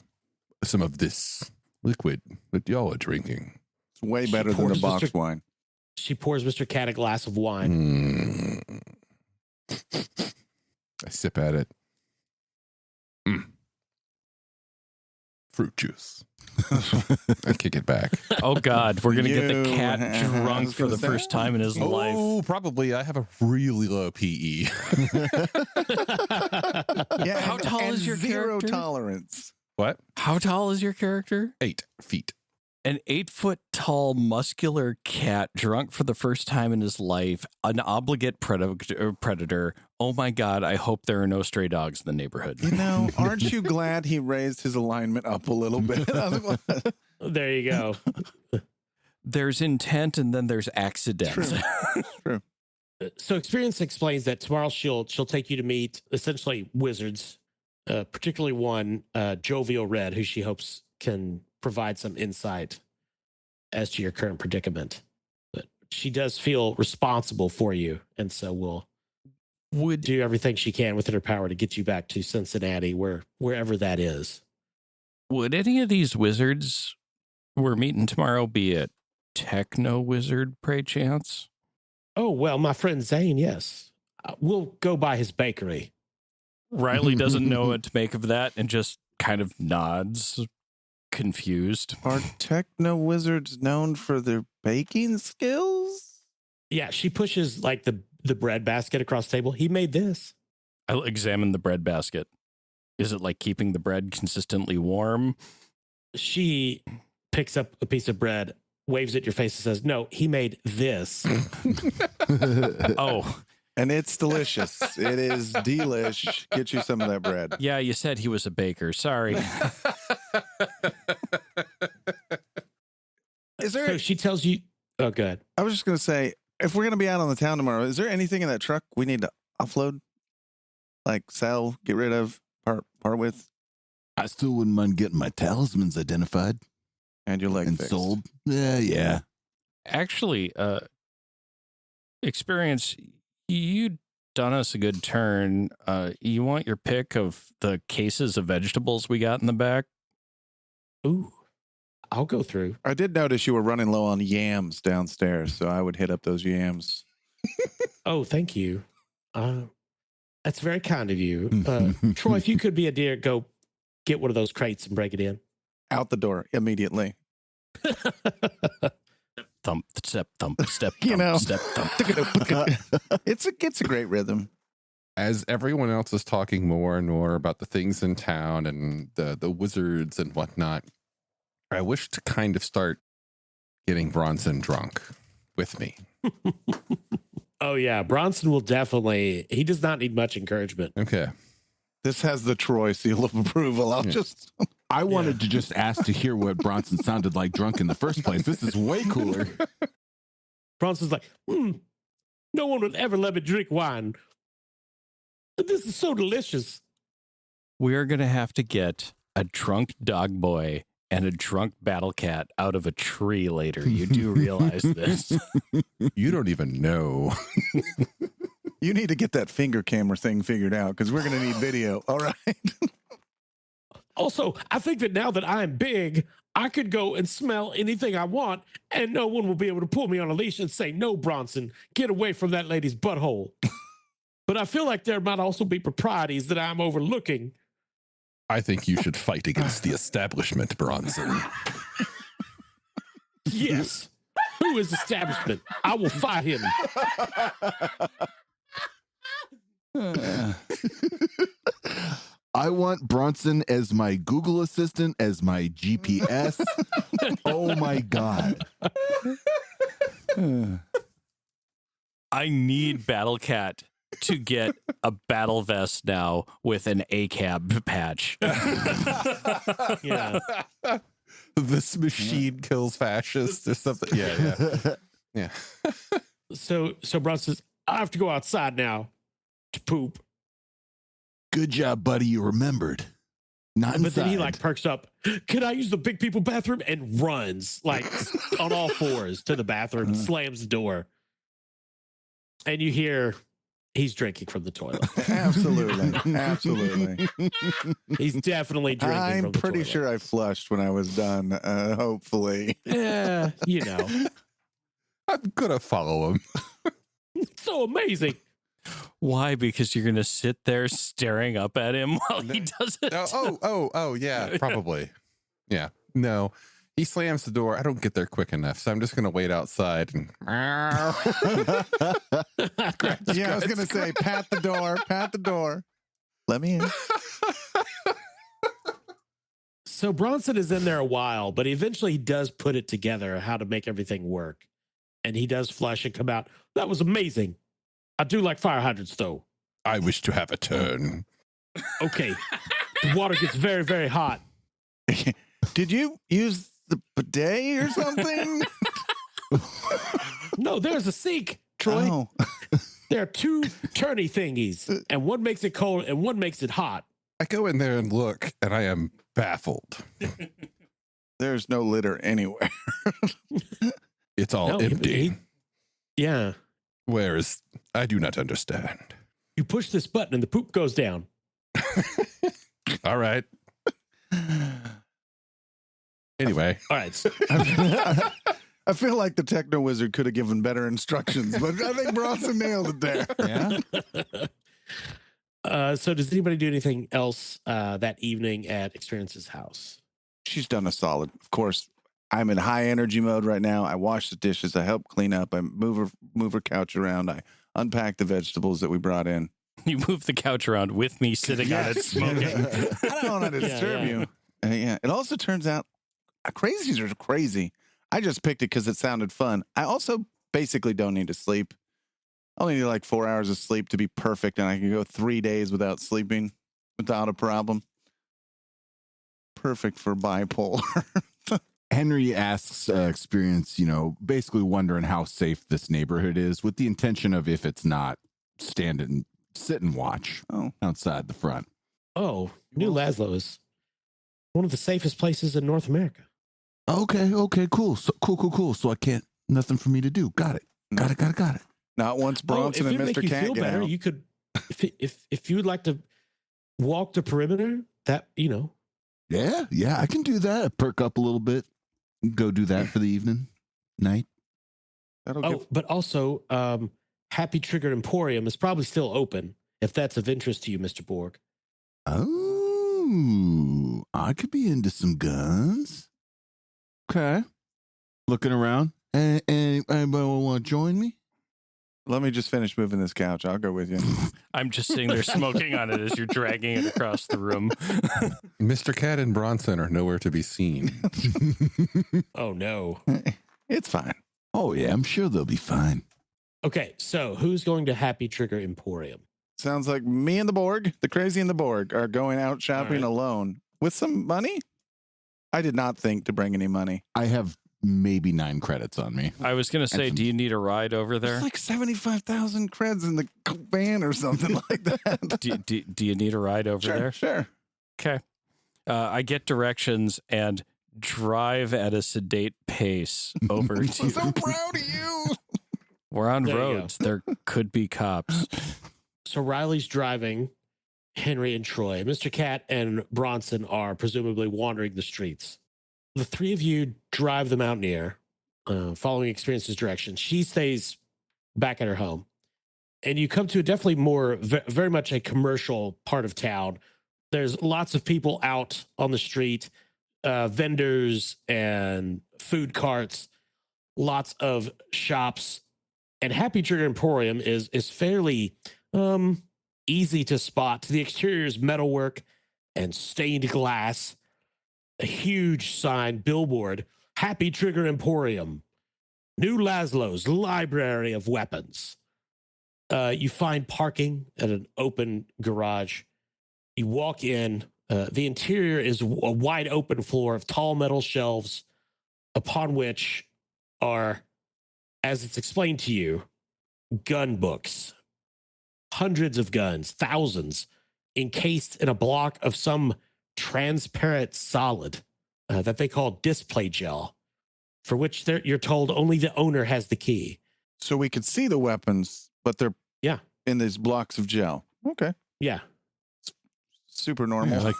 some of this liquid that y'all are drinking. It's way She better than the pours box Mr. wine. She pours Mr. Cat a glass of wine. I sip at it. Fruit juice. I kick it back. Oh, God. We're going to get the You- cat I drunk was for gonna the say. first time in his life. Oh, probably. I have a really low PE. Yeah, How tall is your zero character? tolerance? What? How tall is your character? 8 feet. An 8-foot tall, muscular cat drunk for the first time in his life, an obligate predator. Oh my God, I hope there are no stray dogs in the neighborhood. You know, aren't you glad he raised his alignment up a little bit? There you go. There's intent and then there's accident. True. So experience explains that tomorrow she'll take you to meet essentially wizards, particularly one Jovial Red, who she hopes can provide some insight as to your current predicament. But she does feel responsible for you, and so will do everything she can within her power to get you back to Cincinnati, wherever that is. Would any of these wizards we're meeting tomorrow be a techno wizard, pray chance? Oh, well, my friend Zane, yes. We'll go by his bakery. Riley doesn't know what to make of that and just kind of nods, confused. Are techno wizards known for their baking skills? Yeah, she pushes like the bread basket across the table. He made this. I'll examine the bread basket. Is it like keeping the bread consistently warm? She picks up a piece of bread, waves at your face and says, no, he made this. Oh, And it's delicious. It is delish. Get you some of that bread. yeah, you said he was a baker. Sorry. Is there? So she tells you, oh, good. I was just going to say, if we're going to be out on the town tomorrow, is there anything in that truck we need to offload? Like sell, get rid of, part with, I still wouldn't mind getting my talismans identified and your leg and fixed. sold. Yeah. Actually, Experience, you done us a good turn. You want your pick of the cases of vegetables we got in the back? Ooh, I'll go through. I did notice you were running low on yams downstairs, so I would hit up those yams. Oh, thank you. That's very kind of you. Troy, if you could be a dear, go get one of those crates and break it in. Out the door immediately. Thump, step, thump, step, You thump, know. step, thump. It's a great rhythm. As everyone else is talking more and more about the things in town and the wizards and whatnot, I wish to kind of start getting Bronson drunk with me. Oh, yeah. Bronson will definitely, he does not need much encouragement. Okay. This has the Troy seal of approval. I'll just. I wanted to just ask to hear what Bronson sounded like drunk in the first place. This is way cooler. Bronson's like, no one would ever let me drink wine. This is so delicious. We're going to have to get a drunk dog boy and a drunk battle cat out of a tree later. You do realize this. You don't even know. You need to get that finger camera thing figured out because we're going to need video. All right. Also, I think that now that I'm big, I could go and smell anything I want, and no one will be able to pull me on a leash and say, no, Bronson, get away from that lady's butthole. But I feel like there might also be proprieties that I'm overlooking. I think you should fight against the establishment, Bronson. Yes. Who is establishment? I will fight him. I want Bronson as my Google Assistant, as my GPS. Oh my God. I need Battle Cat to get a battle vest now with an ACAB patch. Yeah. This machine kills fascists or something. Yeah. So Bronson says, I have to go outside now to poop. Good job, buddy. You remembered. Not inside. But then he like perks up. Can I use the big people bathroom? And runs like on all fours to the bathroom, slams the door. And you hear he's drinking from the toilet. Absolutely. He's definitely drinking I'm from the pretty toilet. sure I flushed when I was done. Hopefully. Yeah, you know. I'm going to follow him. It's so amazing. Why? Because you're going to sit there staring up at him while he does it. Oh, yeah, probably. Yeah. No, he slams the door. I don't get there quick enough, so I'm just going to wait outside and. Yeah, I was going to say, pat the door. Let me in. So Bronson is in there a while, but eventually he does put it together how to make everything work. And he does flush and come out. That was amazing. I do like fire hydrants, though. I wish to have a turn. Okay. The water gets very, very hot. Did you use the bidet or something? No, there's a sink, Troy. Oh. There are two turny thingies, and one makes it cold and one makes it hot. I go in there and look, and I am baffled. There's no litter anywhere. It's all No, empty. Yeah. Where is... I do not understand. You push this button and the poop goes down. All right. Anyway, All right. So- I feel like the techno wizard could have given better instructions, but I think Bronson nailed it there. Yeah. So does anybody do anything else that evening at Experience's house? She's done a solid. Of course, I'm in high energy mode right now. I wash the dishes. I help clean up. I move her couch around. I unpack the vegetables that we brought in. You move the couch around with me sitting on it smoking. I don't want to disturb you. Yeah. It also turns out crazies are crazy. I just picked it because it sounded fun. I also basically don't need to sleep. I only need like 4 hours of sleep to be perfect, and I can go 3 days without sleeping without a problem. Perfect for bipolar. Henry asks Experience, basically wondering how safe this neighborhood is with the intention of, if it's not, sit and watch outside the front. Oh, New Lazlo is one of the safest places in North America. Okay, cool. So, cool. So nothing for me to do. Got it. Not once Bronson if and it make Mr. you Cat feel get better, out. you could, if you would like to walk the perimeter, that Yeah, I can do that. Perk up a little bit. Go do that for the evening, night. That'll Oh, give but also, Happy Trigger Emporium is probably still open if that's of interest to you, Mr. Borg. Oh, I could be into some guns. Okay. Looking around. Anybody want to join me? Let me just finish moving this couch. I'll go with you. I'm just sitting there smoking on it as you're dragging it across the room. Mr. Cat and Bronson are nowhere to be seen. Oh no. It's fine. Oh, yeah, I'm sure they'll be fine. Okay, so who's going to Happy Trigger Emporium? Sounds like me and the Borg, the crazy and the Borg, are going out shopping All right. alone with some money. I did not think to bring any money. I have maybe 9 credits on me. I was going to say, And some- do you need a ride over there? There's like 75,000 creds in the van or something like that. Do you need a ride over there? Sure. Okay. I get directions and drive at a sedate pace over I'm so to. proud of you. We're on There you roads. There could be cops. So Riley's driving Henry and Troy. Mr. Cat and Bronson are presumably wandering the streets. The three of you drive the Mountaineer, following Experience's direction. She stays back at her home. And you come to a definitely very much a commercial part of town. There's lots of people out on the street, vendors and food carts, lots of shops. And Happy Trigger Emporium is fairly easy to spot. The exterior is metalwork and stained glass. A huge sign, billboard, Happy Trigger Emporium, New Lazlo's Library of Weapons. You find parking at an open garage. You walk in. The interior is a wide open floor of tall metal shelves upon which are, as it's explained to you, gun books. Hundreds of guns, thousands, encased in a block of some transparent solid that they call display gel, for which you're told only the owner has the key. So we could see the weapons, but they're in these blocks of gel. Okay. Yeah. Super normal. Yeah, like,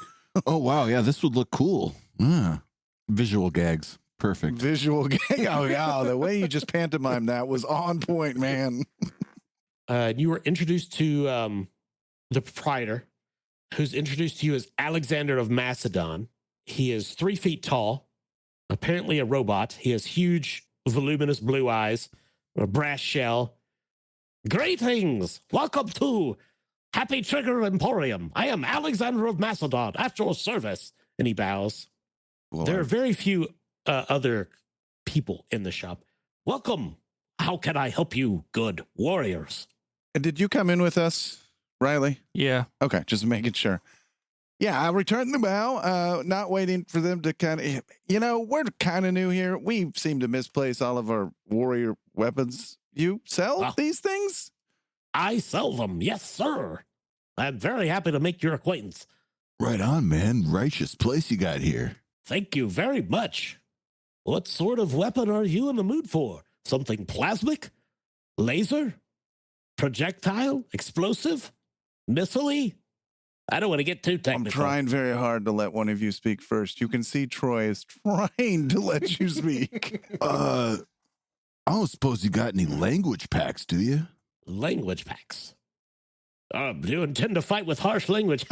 oh, wow, yeah, this would look cool. Visual gags. Perfect. Visual gag. Oh, yeah. The way you just pantomimed that was on point, man. You were introduced to the proprietor, who's introduced to you as Alexander of Macedon. He is 3 feet tall, apparently a robot. He has huge, voluminous blue eyes, a brass shell. Greetings! Welcome to Happy Trigger Emporium. I am Alexander of Macedon, at your service. And he bows. There are very few other people in the shop. Welcome. How can I help you, good warriors? And did you come in with us, Riley? Yeah. Okay, just making sure. Yeah, I returned the bow, not waiting for them to kind of, we're kind of new here. We seem to misplace all of our warrior weapons. You sell these things? I sell them, yes, sir. I'm very happy to make your acquaintance. Right on, man. Righteous place you got here. Thank you very much. What sort of weapon are you in the mood for? Something plasmic? Laser? Projectile? Explosive? Missile-y? I don't want to get too technical. I'm trying very hard to let one of you speak first. You can see Troy is trying to let you speak. I don't suppose you got any language packs, do you? Language packs. Do you intend to fight with harsh language?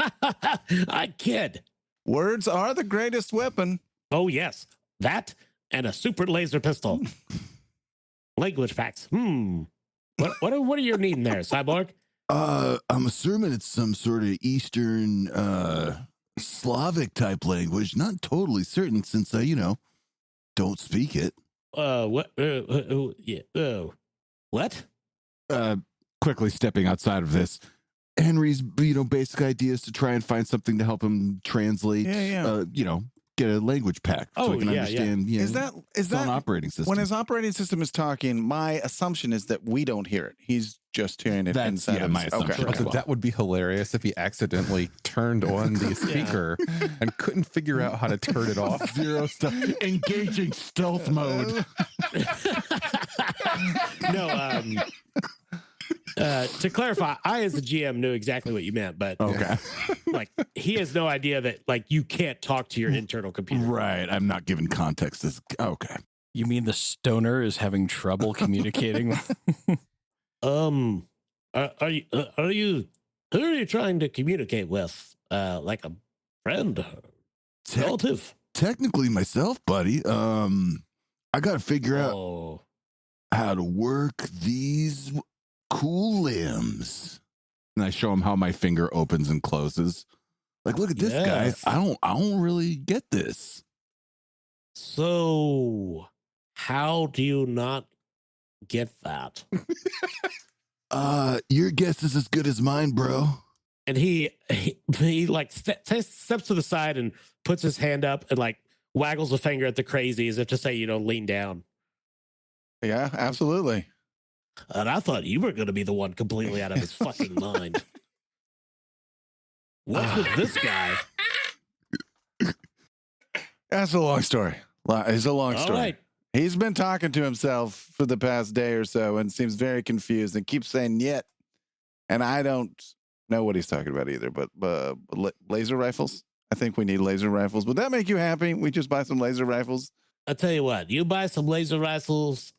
I kid. Words are the greatest weapon. Oh, yes. That and a super laser pistol. Language packs. What are you needing there, Cyborg? I'm assuming it's some sort of Eastern Slavic type language. Not totally certain since I, don't speak it. What? Yeah. What? Quickly stepping outside of this, Henry's, basic idea is to try and find something to help him translate, get a language pack so I can understand. Is that an operating system? When his operating system is talking, my assumption is that we don't hear it. He's just hearing it That's inside of my his- assumption. Okay. as well. That would be hilarious if he accidentally turned on the speaker and couldn't figure out how to turn it off. Zero stuff. Engaging stealth mode. No, To clarify, I as the GM knew exactly what you meant, but Okay. like he has no idea that like you can't talk to your internal computer. Right. I'm not giving context. Okay. You mean the stoner is having trouble communicating? Are you who are you trying to communicate with? Like a friend, relative? Technically myself, buddy. I got to figure out Oh, how to work these cool limbs. And I show him how my finger opens and closes. Like, look at this, Yes. guy. I don't really get this. so how do you not get that? Your guess is as good as mine, bro. And he like steps to the side and puts his hand up and like waggles a finger at the crazy as if to say, lean down. Yeah, absolutely. And I thought you were going to be the one completely out of his fucking mind. What's with this guy? That's a long story. It's a long All story. right. He's been talking to himself for the past day or so and seems very confused and keeps saying yet. And I don't know what he's talking about either, but laser rifles. I think we need laser rifles. Would that make you happy? We just buy some laser rifles. I'll tell you what, you buy some laser rifles.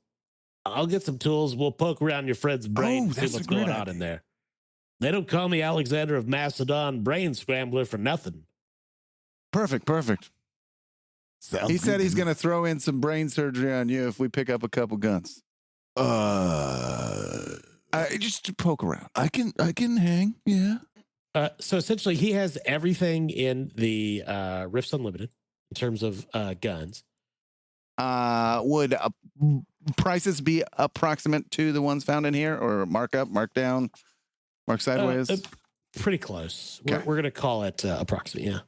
I'll get some tools. We'll poke around your friend's brain and see that's a what's great going on idea. in there. They don't call me Alexander of Macedon Brain Scrambler for nothing. Perfect. Sounds He said good he's to me. going to throw in some brain surgery on you if we pick up a couple guns. Just to poke around. I can hang. Yeah. So essentially, he has everything in the Rifts Unlimited in terms of guns. Would prices be approximate to the ones found in here, or mark up, mark down, mark sideways? Pretty close. Okay. We're going to call it approximate, yeah.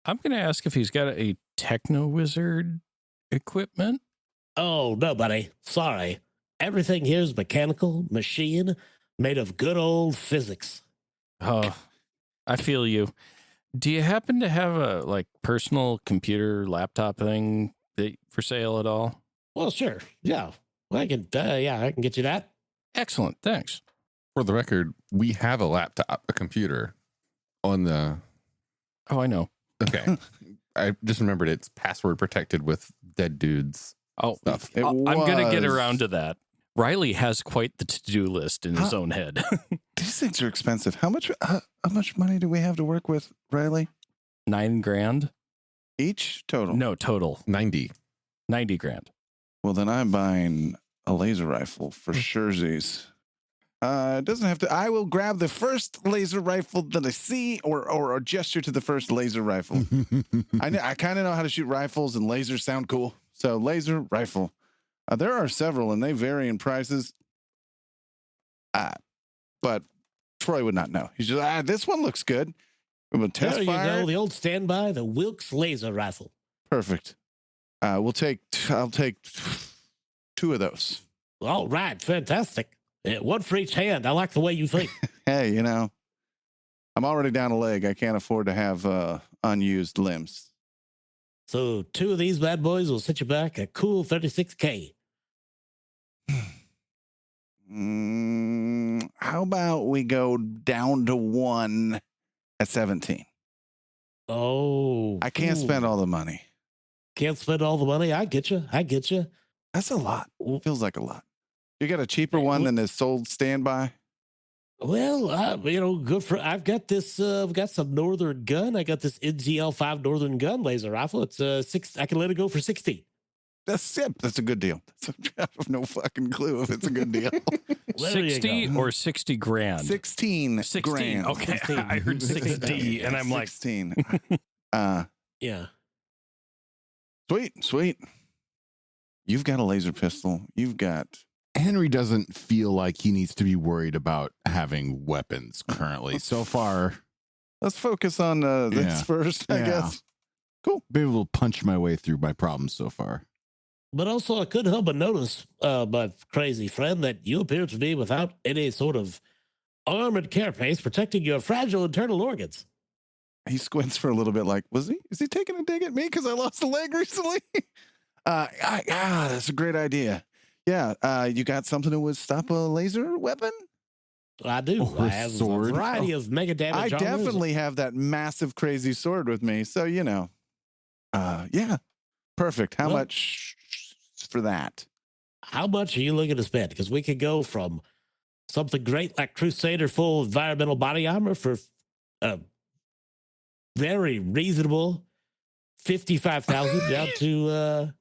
I'm going to ask if he's got a techno wizard equipment. Oh, no, buddy. Sorry. Everything here is mechanical, machine, made of good old physics. Oh, I feel you. Do you happen to have a personal computer laptop thing for sale at all? Well, sure. Yeah. I can get you that. Excellent. Thanks. For the record, we have a laptop, a computer on the. Oh, I know. Okay. I just remembered it's password protected with dead dudes Oh, stuff. I'm going to get was- around to that. Riley has quite the to-do list in his own head. These things are expensive. How much money do we have to work with, Riley? $9,000? Each total? No, total. 90. 90 grand. Well, then I'm buying a laser rifle for surezies. It doesn't have to. I will grab the first laser rifle that I see, or gesture to the first laser rifle. I kind of know how to shoot rifles, and lasers sound cool. So laser rifle. There are several, and they vary in prices. But Troy would not know. He's just, this one looks good. We will test There you fire. go. The old standby, the Wilkes laser rifle. Perfect. I'll take 2 of those. All right. Fantastic. One for each hand. I like the way you think. Hey, I'm already down a leg. I can't afford to have unused limbs. So 2 of these bad boys will set you back a cool 36K. How about we go down to 1 at 17? Oh. I can't spend all the money. Can't spend all the money. I get you. That's a lot. Feels like a lot. You got a cheaper one than this sold standby? Well, good for. I've got this. I've got some Northern gun. I got this NGL5 Northern gun laser rifle. It's 6. I can let it go for 16. That's a good deal. I have no fucking clue if it's a good deal. There you 60 go. or 60 grand? 16 grand. Okay. 16. I heard 60, and I'm like, 16. Yeah. Sweet. You've got a laser pistol. You've got. Henry doesn't feel like he needs to be worried about having weapons currently. So far, Let's focus on this Yeah. first, I Yeah. guess. Cool. been able to punch my way through my problems so far. But also, I couldn't help but notice, my crazy friend, that you appear to be without any sort of armored carapace protecting your fragile internal organs. He squints for a little bit like, is he taking a dig at me because I lost a leg recently? That's a great idea. Yeah, you got something that would stop a laser weapon? I do. Or I a have sword. a variety of mega damage. I armors. definitely have that massive, crazy sword with me. So, yeah, perfect. How Well- much for that? How much are you looking to spend? Because we could go from something great like Crusader full environmental body armor for a very reasonable 55,000 down to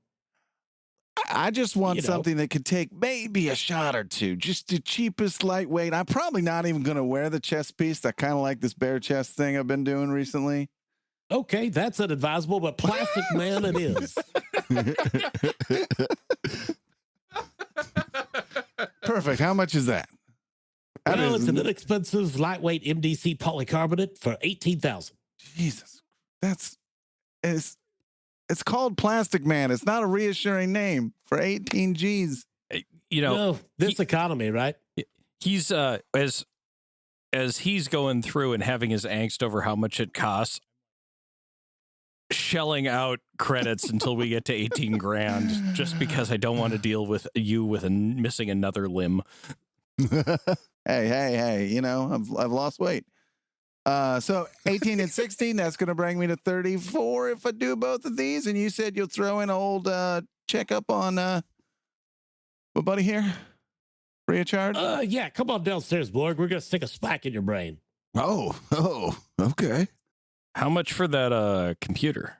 I just want You know. something that could take maybe a shot or two. Just the cheapest, lightweight. I'm probably not even going to wear the chest piece. I kind of like this bare chest thing I've been doing recently. okay, that's unadvisable, but Plastic Man it is. Perfect. How much is that? That Well, is- it's an inexpensive lightweight MDC polycarbonate for 18,000. Jesus. It's called Plastic Man. It's not a reassuring name for 18 G's. You know, No, this economy, right? he's as he's going through and having his angst over how much it costs, shelling out credits until we get to 18 grand just because I don't want to deal with you with missing another limb. Hey, I've lost weight. So 18 and 16, that's going to bring me to 34 if I do both of these. And you said you'll throw in an old checkup on my buddy here? Free of charge? Yeah, come on downstairs, Borg. We're going to stick a spike in your brain. Oh, okay. How much for that computer?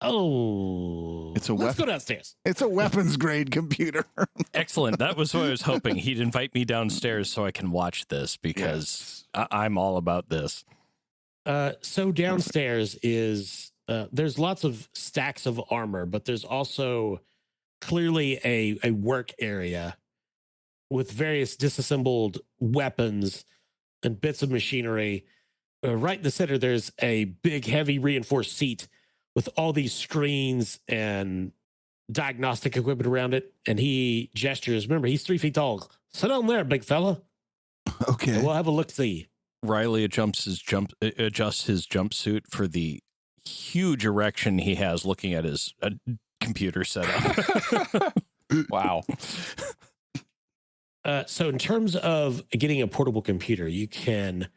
Oh, It's a let's weapon. go downstairs. It's a weapons grade computer. Excellent. That was what I was hoping. He'd invite me downstairs so I can watch this because I'm all about this. So downstairs is there's lots of stacks of armor, but there's also clearly a work area with various disassembled weapons and bits of machinery. Right in the center, there's a big, heavy reinforced seat with all these screens and diagnostic equipment around it. And he gestures. Remember, he's 3 feet tall. Sit down there, big fella. Okay. And we'll have a look-see. Riley adjusts his jumpsuit for the huge erection he has looking at his computer setup. Wow. So in terms of getting a portable computer, you can,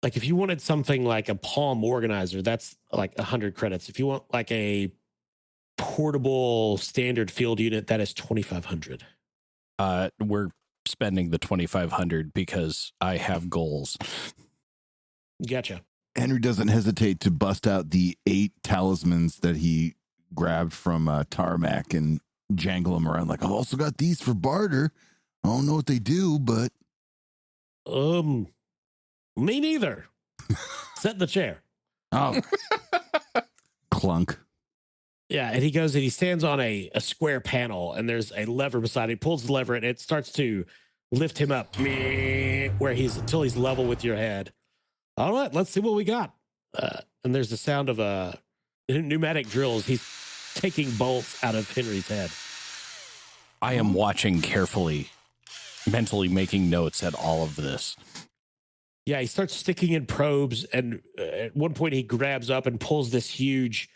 like, if you wanted something like a Palm organizer, that's like 100 credits. If you want like a portable standard field unit, that is 2,500. We're spending the 2,500 because I have goals. Gotcha. Henry doesn't hesitate to bust out the 8 talismans that he grabbed from Tarmac and jangle them around like, I've also got these for barter. I don't know what they do, but Me neither. Sit in the chair. oh, clunk. Yeah, and he goes and he stands on a square panel, and there's a lever beside it. He pulls the lever, and it starts to lift him up where until he's level with your head. All right, let's see what we got. And there's the sound of pneumatic drills. He's taking bolts out of Henry's head. I am watching carefully, mentally making notes at all of this. Yeah, he starts sticking in probes, and at one point he grabs up and pulls this huge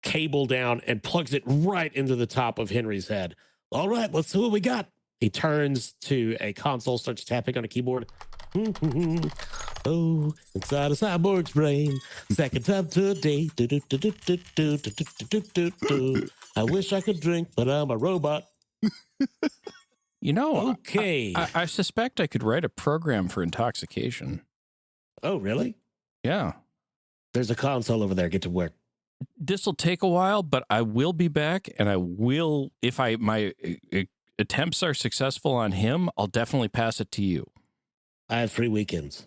cable down and plugs it right into the top of Henry's head. All right, let's see what we got. He turns to a console, starts tapping on a keyboard. Oh, inside a cyborg's brain, second time today. I wish I could drink, but I'm a robot. You know, Okay. I suspect I could write a program for intoxication. Oh, really? Yeah. There's a console over there. Get to work. This will take a while, but I will be back, and I will, if my attempts are successful on him, I'll definitely pass it to you. I have free weekends.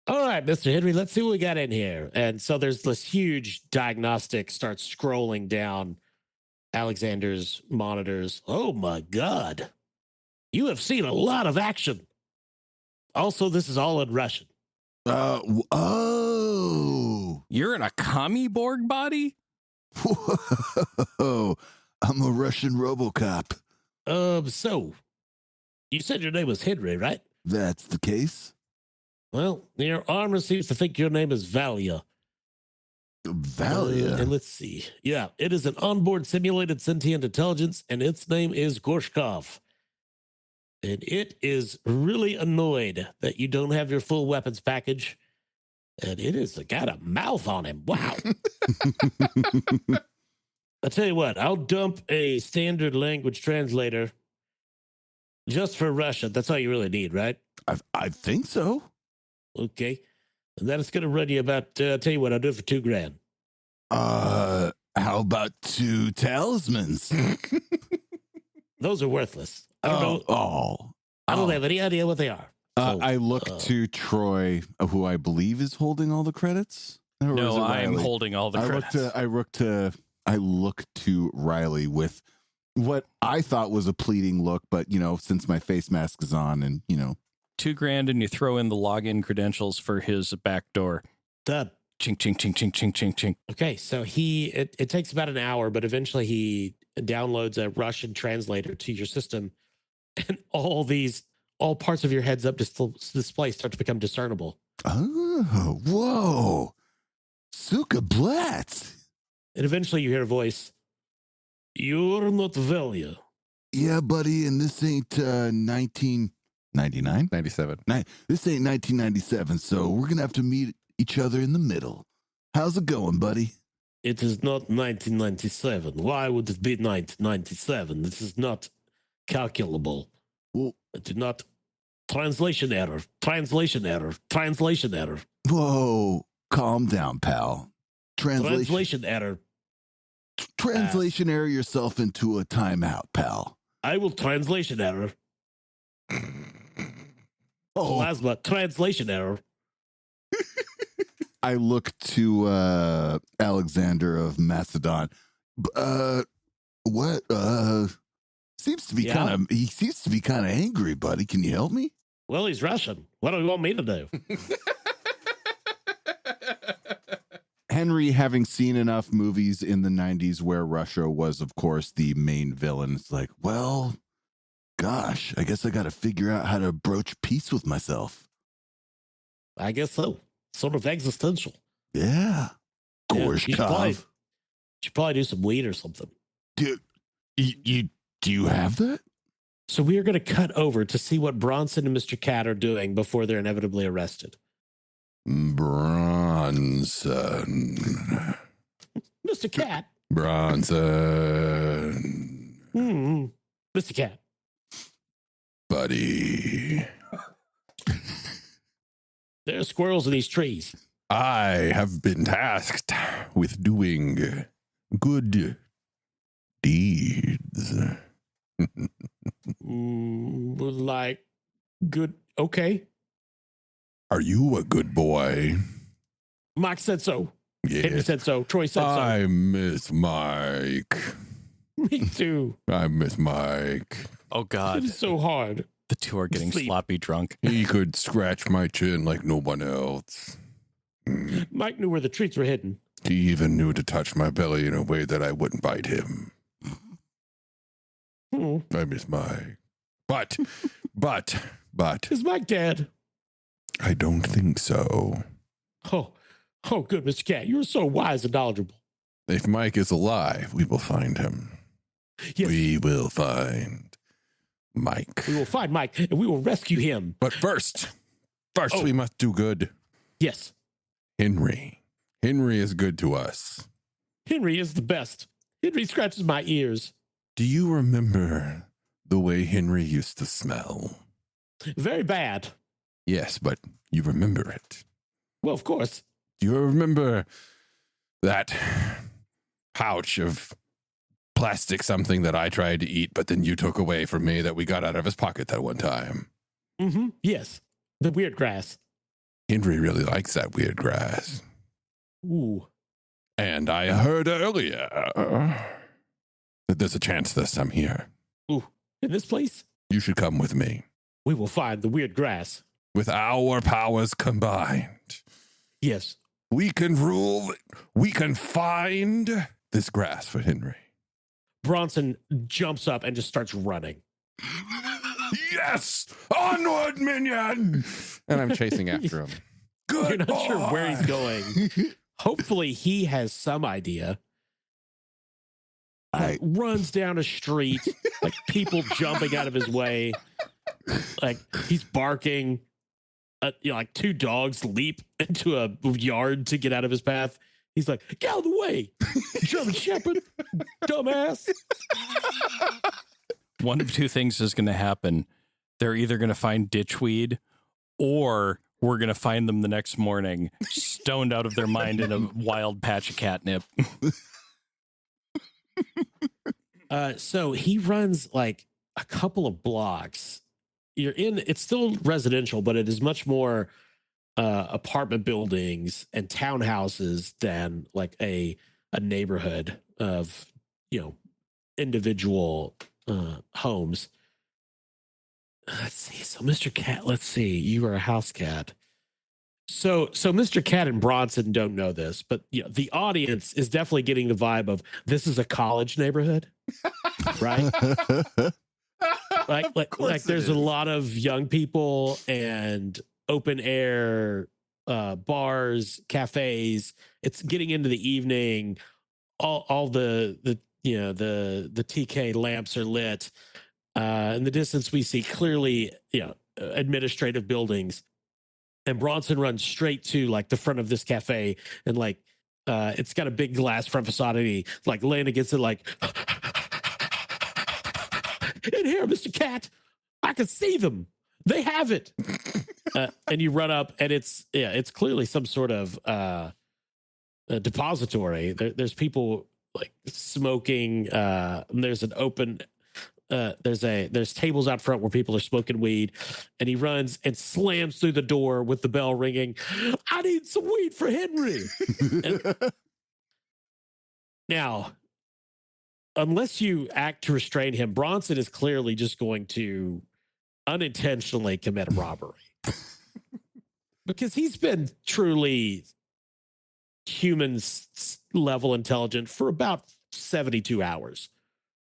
All right, Mr. Henry, let's see what we got in here. And so there's this huge diagnostic starts scrolling down Alexander's monitors. Oh my God. You have seen a lot of action. Also, this is all in Russian. Oh, You're in a commie Borg body? whoa. I'm a Russian RoboCop. So you said your name was Henry, right? That's the case. Well, your armor seems to think your name is Valia. Valia. And let's see. Yeah, it is an onboard simulated sentient intelligence, and its name is Gorshkov. And it is really annoyed that you don't have your full weapons package. And it is got a mouth on him. Wow. I'll tell you what, I'll dump a standard language translator just for Russia. That's all you really need, right? I think so. Okay. And then it's going to run you about, I'll tell you what, I'll do it for $2,000. How about 2 talismans? Those are worthless. I don't know. I don't have any idea what they are. So, I look to Troy, who I believe is holding all the credits. Or is No, it I'm Riley? holding all the credits. I look to Riley with what I thought was a pleading look, but since my face mask is on, and $2,000, and you throw in the login credentials for his back door. Done. Chink, chink, chink, chink, chink, chink, chink. Okay, so it takes about an hour, but eventually he downloads a Russian translator to your system, and all parts of your heads up display start to become discernible. Oh, whoa. Suka Blatz. And eventually you hear a voice. You're not Velia. Yeah, buddy, and this ain't 1999? 97. This ain't 1997, so we're going to have to meet each other in the middle. How's it going, buddy? It is not 1997. Why would it be 1997? This is not calculable. Well, I do not. Translation error. Translation error. Translation error. whoa, calm down, pal. Translation error. Translation error yourself into a timeout, pal. I will translation error. Oh, Plasma. Translation error. I look to Alexander of Macedon. What? Seems to be Yeah? he seems to be kind of angry, buddy. Can you help me? Well, he's Russian. What do you want me to do? Henry, having seen enough movies in the 90s where Russia was, of course, the main villain, it's like, well, gosh, I guess I got to figure out how to broach peace with myself. I guess so. Sort of existential. Yeah. Yeah, you should probably Gorshkov. do some weed or something. Do you have that? So we are going to cut over to see what Bronson and Mr. Cat are doing before they're inevitably arrested. Bronson. Mr. Cat. Bronson. Mr. Cat. Buddy. There are squirrels in these trees. I have been tasked with doing good deeds. Like, good. Okay. Are you a good boy? Mike said so. Henry Yes. said so. Troy said I miss Mike. so. Me too. I miss Mike. Oh, It God. was so hard. The two are getting Sleep. sloppy drunk. He could scratch my chin like no one else. Mike knew where the treats were hidden. He even knew to touch my belly in a way that I wouldn't bite him. I miss Mike. But, Is Mike dead? I don't think so. Oh, good, Mr. Cat. You're so wise and knowledgeable. If Mike is alive, we will find him. Yes. We will find Mike. We will find Mike and we will rescue him. But first Oh. we must do good. Yes. Henry is good to us. Henry is the best. Henry scratches my ears. Do you remember the way Henry used to smell? Very bad. Yes, but you remember it. Well, of course. Do you remember that pouch of plastic something that I tried to eat, but then you took away from me that we got out of his pocket that one time? Yes. The weird grass. Henry really likes that weird grass. Ooh. And I heard earlier that there's a chance this time here. Ooh. In this place, You should come with me. we will find the weird grass. With our powers combined, Yes. we can rule, we can find this grass for Henry. Bronson jumps up and just starts running. Yes! Onward, minion! And I'm chasing after him. Good You're not sure where he's boy. going. Hopefully he has some idea. Runs down a street, like people jumping out of his way. Like he's barking. Like two dogs leap into a yard to get out of his path. He's like, get out of the way, German Shepherd, dumbass. One of two things is going to happen. They're either going to find ditchweed or we're going to find them the next morning stoned out of their mind in a wild patch of catnip. So he runs like a couple of blocks. It's still residential, but it is much more apartment buildings and townhouses than like a neighborhood of, individual homes. Let's see. So Mr. Cat, let's see. You are a house cat. So Mr. Cat and Bronson don't know this, but the audience is definitely getting the vibe of this is a college neighborhood, right? like there's a lot of young people and open air bars, cafes. It's getting into the evening. All the TK lamps are lit. In the distance, we see clearly, administrative buildings. And Bronson runs straight to like the front of this cafe, and like it's got a big glass front facade, and he like laying against it, like in here, Mr. Cat, I can see them. They have it. And you run up, and it's clearly some sort of a depository. There's people like smoking. There's an open. There's tables out front where people are smoking weed, and he runs and slams through the door with the bell ringing. I need some weed for Henry. Now, unless you act to restrain him, Bronson is clearly just going to unintentionally commit a robbery because he's been truly human level intelligent for about 72 hours.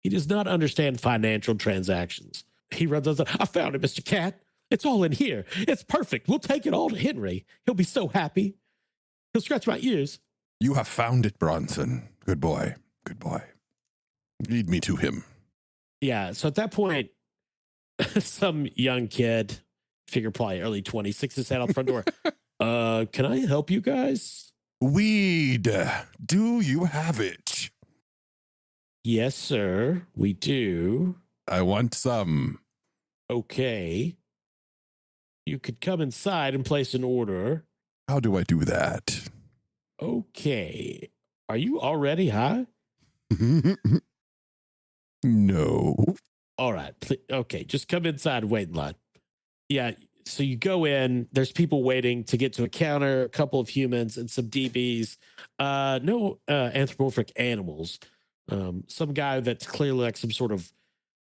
He does not understand financial transactions. He runs on, I found it, Mr. Cat. It's all in here. It's perfect. We'll take it all to Henry. He'll be so happy. He'll scratch my ears. You have found it, Bronson. Good boy. Good boy. Lead me to him. Yeah, so at that point, some young kid, figure probably early 20s, sticks his head out the front door. Can I help you guys? Weed. Do you have it? Yes, sir, we do. I want some. Okay. You could come inside and place an order. How do I do that? Okay. Are you already high? No. All right. Okay, just come inside and wait in line. Yeah, so you go in. There's people waiting to get to a counter, a couple of humans, and some DBs. No anthropomorphic animals. Some guy that's clearly like some sort of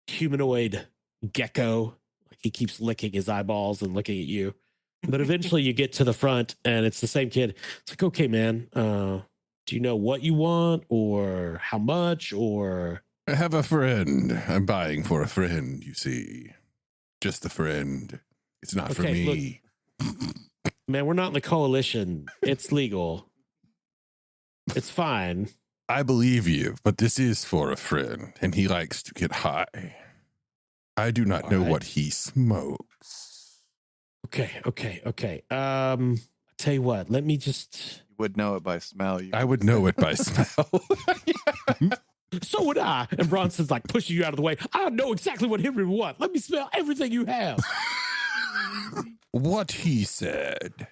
humanoid gecko. Like he keeps licking his eyeballs and looking at you. But eventually you get to the front and it's the same kid. It's like, okay, man, do you know what you want or how much or... I have a friend. I'm buying for a friend, you see. Just a friend. It's not for me. Look, man, we're not in the coalition. It's legal. It's fine. I believe you, but this is for a friend, and he likes to get high. I do not know what he smokes. Okay. Tell you what, let me just... You would know it by smell. I would know it by smell. So would I. And Bronson's like pushing you out of the way. I know exactly what Henry would want. Let me smell everything you have. What he said.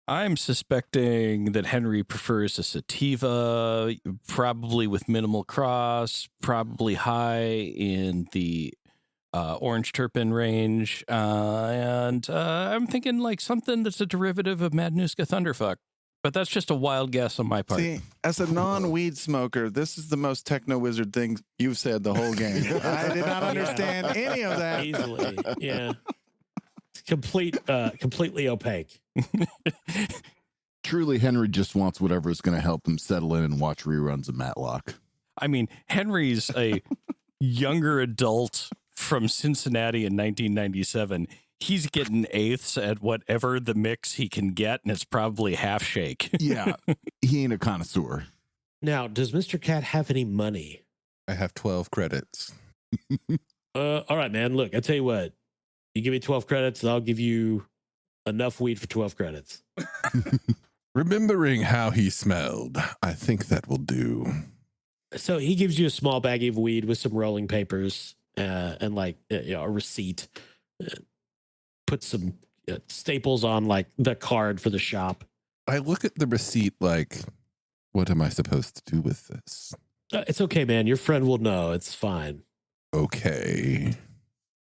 I'm suspecting that Henry prefers a sativa, probably with minimal cross, probably high in the orange terpene range. And I'm thinking like something that's a derivative of Madnuska Thunderfuck. But that's just a wild guess on my part. See, as a non-weed smoker, this is the most techno-wizard thing you've said the whole game. I did not understand any of that. Easily, yeah. It's completely opaque. Truly, Henry just wants whatever is going to help him settle in and watch reruns of Matlock. I mean, Henry's a younger adult from Cincinnati in 1997. He's getting eighths at whatever the mix he can get, and it's probably half shake. Yeah, he ain't a connoisseur. Now, does Mr. Cat have any money? I have 12 credits. All right, man. Look, I tell you what. You give me 12 credits, and I'll give you enough weed for 12 credits. Remembering how he smelled, I think that will do. So he gives you a small baggie of weed with some rolling papers and like a receipt. Put some staples on like the card for the shop. I look at the receipt like, what am I supposed to do with this? It's okay, man. Your friend will know. It's fine. Okay.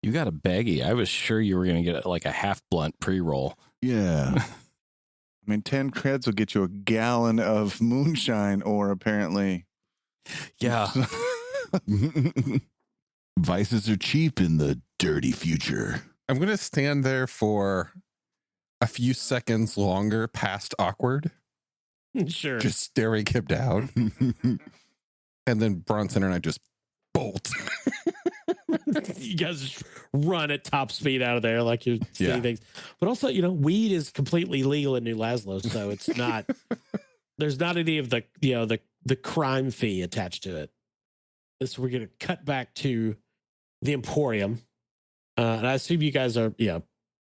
You got a baggie. I was sure you were going to get like a half blunt pre-roll. Yeah. I mean, 10 creds will get you a gallon of moonshine, or apparently. Yeah. Vices are cheap in the dirty future. I'm going to stand there for a few seconds longer past awkward, Sure. just staring him down. And then Bronson and I just bolt. You guys just run at top speed out of there like you're seeing Yeah. things. But also, weed is completely legal in New Lazlo, so it's not. There's not any of the the crime fee attached to it. So we're gonna cut back to the Emporium, and I assume you guys are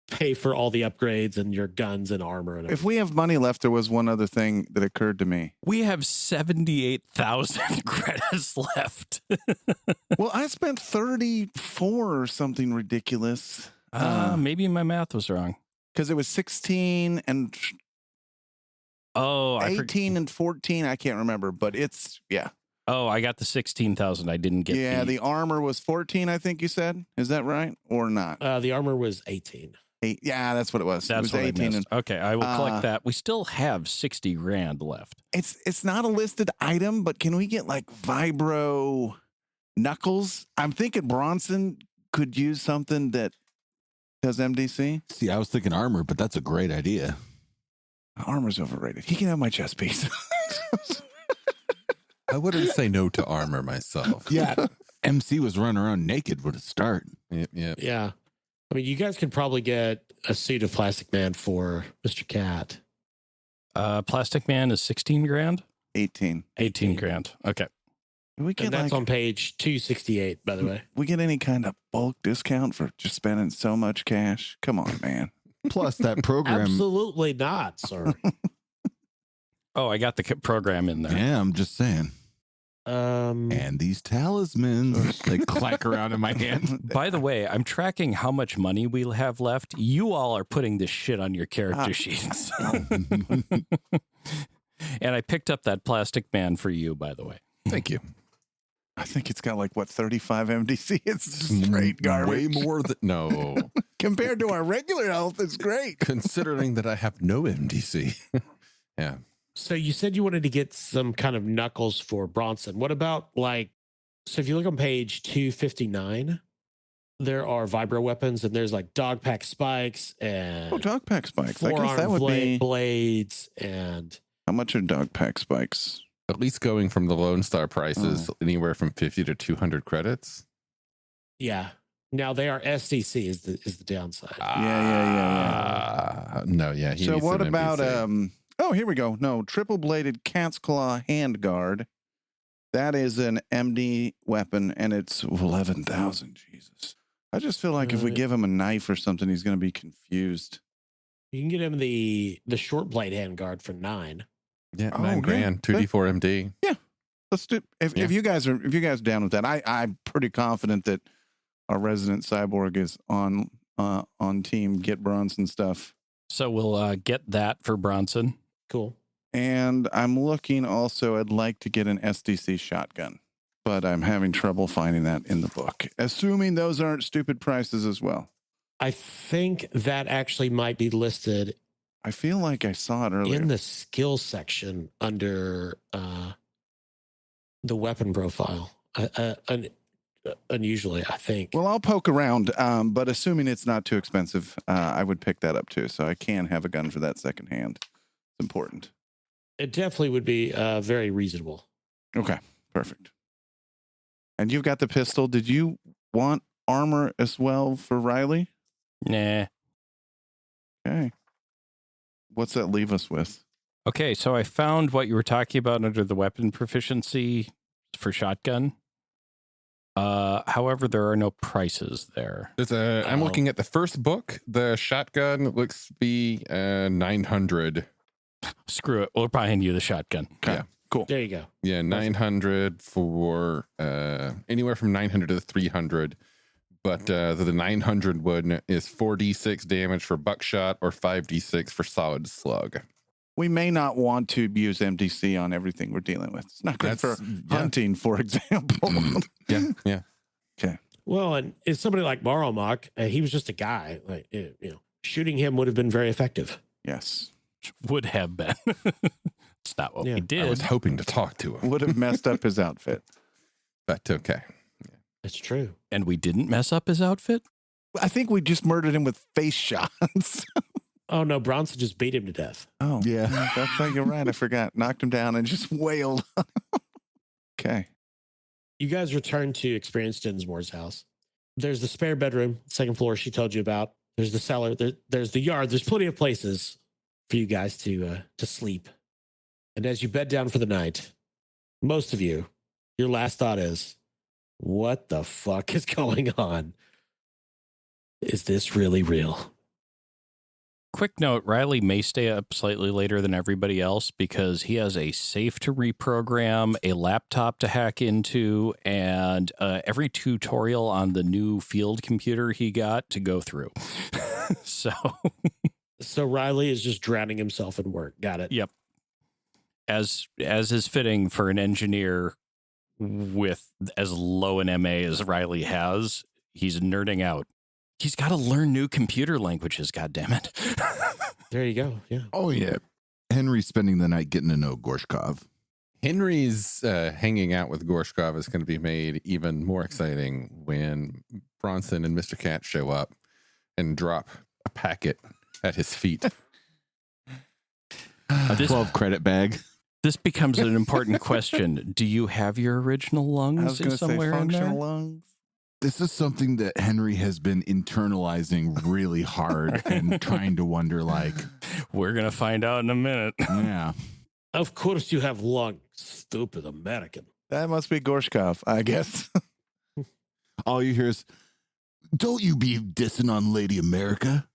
pay for all the upgrades and your guns and armor and If everything. we have money left, there was one other thing that occurred to me. We have 78,000 credits left. Well, I spent 34 or something ridiculous. Maybe my math was wrong. Because it was 16 and Oh, 18 and 14. I can't remember, but it's, yeah. Oh, I got the 16,000. I didn't get Yeah, the armor was 14, I think you said. Is that right? Or not? The armor was 18. Yeah, that's what it was. That's it was what 18. I missed. Okay, I will Uh, collect that. We still have 60 grand left. It's not a listed item, but can we get like vibro knuckles? I'm thinking Bronson could use something that does MDC. See, I was thinking armor, but that's a great idea. Armor's overrated. He can have my chest piece. I wouldn't say no to armor myself. Yeah. MC was running around naked with a start. Yeah. Yeah. I mean, you guys could probably get a suit of Plastic Man for Mr. Cat. Plastic Man is 16 grand? 18. 18 grand. Okay. Can we get And that's like, on page 268, by the way. we get any kind of bulk discount for just spending so much cash? Come on, man. Plus, that program. Absolutely not, sir. Oh, I got the program in there. Yeah, I'm just saying. And these talismans, they clack around in my hand. By the way, I'm tracking how much money we'll have left. You all are putting this shit on your character sheets. And I picked up that Plastic Man for you, by the way. Thank you. I think it's got like, what, 35 MDC? It's straight garbage. Way more than no. Compared to our regular health, it's great. Considering that I have no MDC. Yeah. So you said you wanted to get some kind of knuckles for Bronson. What about so if you look on page 259, there are vibro weapons and there's like dog pack spikes and Oh, dog pack spikes. I guess that forearm would be. blades and How much are dog pack spikes? At least going from the Lone Star prices anywhere from 50 to 200 credits. yeah. Now they are SDC is the downside. Yeah. No, yeah. He So needs what an about MDC. oh, here we go. No, triple bladed cat's claw hand guard. That is an MD weapon and it's 11,000. Jesus. I just feel like if we give him a knife or something, he's going to be confused. You can get him the short blade hand guard for 9. Yeah, Oh, 9 grand, 2D4 MD. Let's do if you guys are down with that. I'm pretty confident that our resident cyborg is on team get Bronson stuff. So we'll get that for Bronson. Cool. And I'm looking also, I'd like to get an SDC shotgun, but I'm having trouble finding that in the book, assuming those aren't stupid prices as well. I think that actually might be listed I feel like I saw it earlier. in the skill section under the weapon profile. Unusually, I think. Well, I'll poke around, but assuming it's not too expensive, I would pick that up too. So I can have a gun for that secondhand. It's important. It definitely would be very reasonable. Okay, perfect. And you've got the pistol. Did you want armor as well for Riley? Nah. Okay. What's that leave us with? Okay, so I found what you were talking about under the weapon proficiency for shotgun. However, there are no prices there. I'm looking at the first book. The shotgun looks to be 900. Screw it. We'll probably hand you the shotgun. Okay. Yeah. Cool. There you go. Yeah, 900 for anywhere from 900 to 300. But the 900 one is 4d6 damage for buckshot or 5d6 for solid slug. We may not want to use MDC on everything we're dealing with. It's not good for hunting, for example. Yeah. Okay. Well, and it's somebody like Maromach, he was just a guy. Like, shooting him would have been very effective. Yes. Would have been. It's not what we did. I was hoping to talk to him, Would have messed up his outfit. but okay. It's true. And we didn't mess up his outfit? I think we just murdered him with face shots. Oh, no, Bronson just beat him to death. Oh, Yeah. That's like, you're right. I forgot. Knocked him down and just wailed. Okay. You guys return to Experience Dinsmore's house. There's the spare bedroom, second floor she told you about. There's the cellar. There's the yard. There's plenty of places for you guys to sleep. And as you bed down for the night, most of you, your last thought is, what the fuck is going on? Is this really real? Quick note, Riley may stay up slightly later than everybody else because he has a safe to reprogram, a laptop to hack into, and every tutorial on the new field computer he got to go through. So Riley is just drowning himself in work. Got it. Yep. As is fitting for an engineer with as low an MA as Riley has, he's nerding out. He's got to learn new computer languages, goddammit. There you go. Yeah. Oh, yeah. Henry's spending the night getting to know Gorshkov. Henry's hanging out with Gorshkov is going to be made even more exciting when Bronson and Mr. Cat show up and drop a packet at his feet. A 12 credit bag. This becomes an important question. Do you have your original I was lungs going to say somewhere in there? functional lungs. This is something that Henry has been internalizing really hard and trying to wonder, like, We're going to find out in a minute. yeah. Of course you have lungs, stupid American. That must be Gorshkov, I guess. All you hear is, don't you be dissing on Lady America,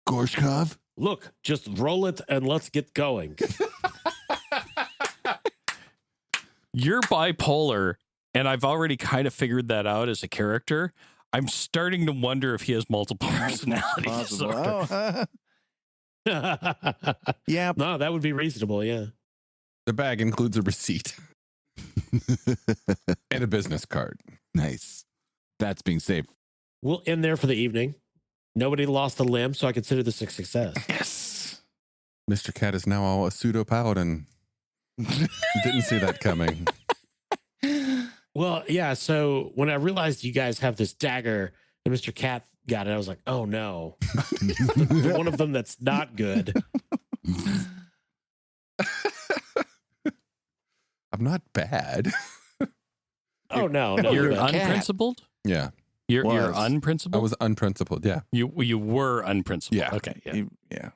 Gorshkov? Look, just roll it and let's get going. You're bipolar, and I've already kind of figured that out as a character. I'm starting to wonder if he has multiple personality Possible. disorder. Oh, yeah. No, that would be reasonable. Yeah. The bag includes a receipt and a business card. Nice. That's being saved. We'll end there for the evening. Nobody lost a limb, so I consider this a success. Yes. Mr. Cat is now all a pseudo paladin. Didn't see that coming. Well, yeah. So when I realized you guys have this dagger and Mr. Cat got it, I was like, oh no. One of them that's not good. I'm not bad. Oh no. You're you're bad. unprincipled? Yeah. You're Was. unprincipled? I was unprincipled. Yeah. You were unprincipled. Yeah. Okay. Yeah. Yeah.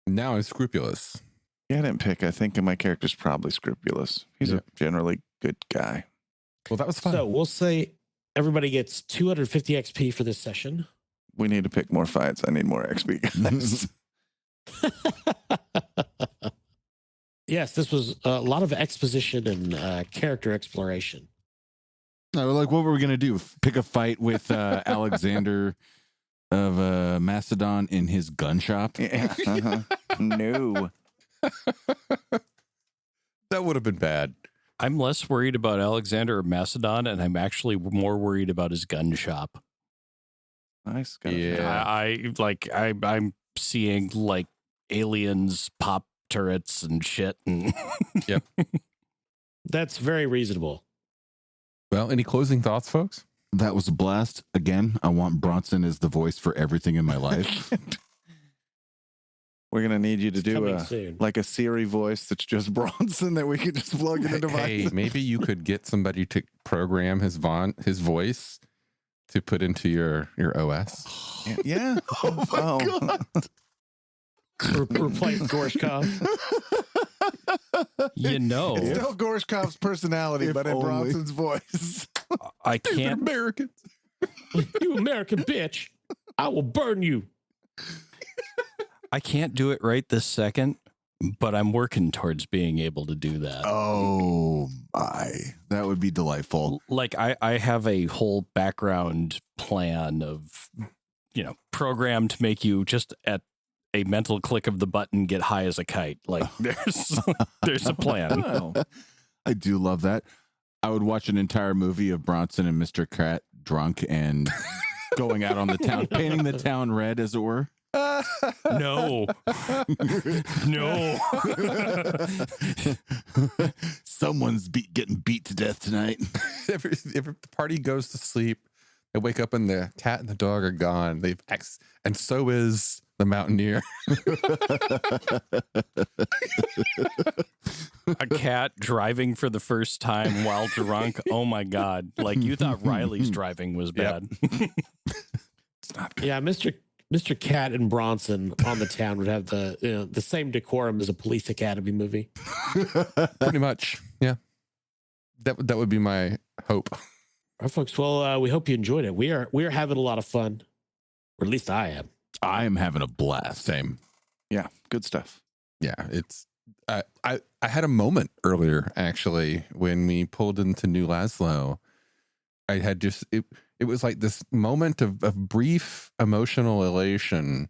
Now I'm scrupulous. Yeah, I didn't pick. I think my character's probably scrupulous. He's Yeah. a generally good guy. Well, that was fun. So we'll say everybody gets 250 XP for this session. We need to pick more fights. I need more XP, guys. Yes, this was a lot of exposition and character exploration. No, like, what were we going to do? Pick a fight with Alexander of Macedon in his gun shop? Yeah. Uh-huh. No. That would have been bad. I'm less worried about Alexander of Macedon, and I'm actually more worried about his gun shop. Nice. Yeah. I'm seeing like aliens pop turrets and shit. And That's very reasonable. Well, any closing thoughts, folks? That was a blast. Again, I want Bronson as the voice for everything in my life. We're gonna need you to It's do coming soon. like a Siri voice that's just Bronson that we could just plug in the device. Hey, maybe you could get somebody to program his voice to put into your OS. Yeah. Oh my God. Replace Gorshkov. you know, It's still Gorshkov's personality, If but in only. Bronson's voice. I They're can't. Americans. You American bitch. I will burn you. I can't do it right this second, but I'm working towards being able to do that. Oh my, that would be delightful. Like I have a whole background plan of, programmed to make you just at a mental click of the button get high as a kite. Like there's a plan. Oh. I do love that. I would watch an entire movie of Bronson and Mr. Cat drunk and going out on the town, painting the town red, as it were. No. No. Someone's getting beat to death tonight. If the party goes to sleep, they wake up and the cat and the dog are gone. And so is the mountaineer. A cat driving for the first time while drunk. Oh my God. Like you thought Riley's driving was bad. It's not good. Yeah, Mr. Cat and Bronson on the town would have the same decorum as a police academy movie. Pretty much. Yeah. That would be my hope. All right, folks. Well, we hope you enjoyed it. We are having a lot of fun, or at least I am. I am having a blast. Same. Yeah, good stuff. Yeah, it's I had a moment earlier actually when we pulled into New Lazlo. I had just it was like this moment of brief emotional elation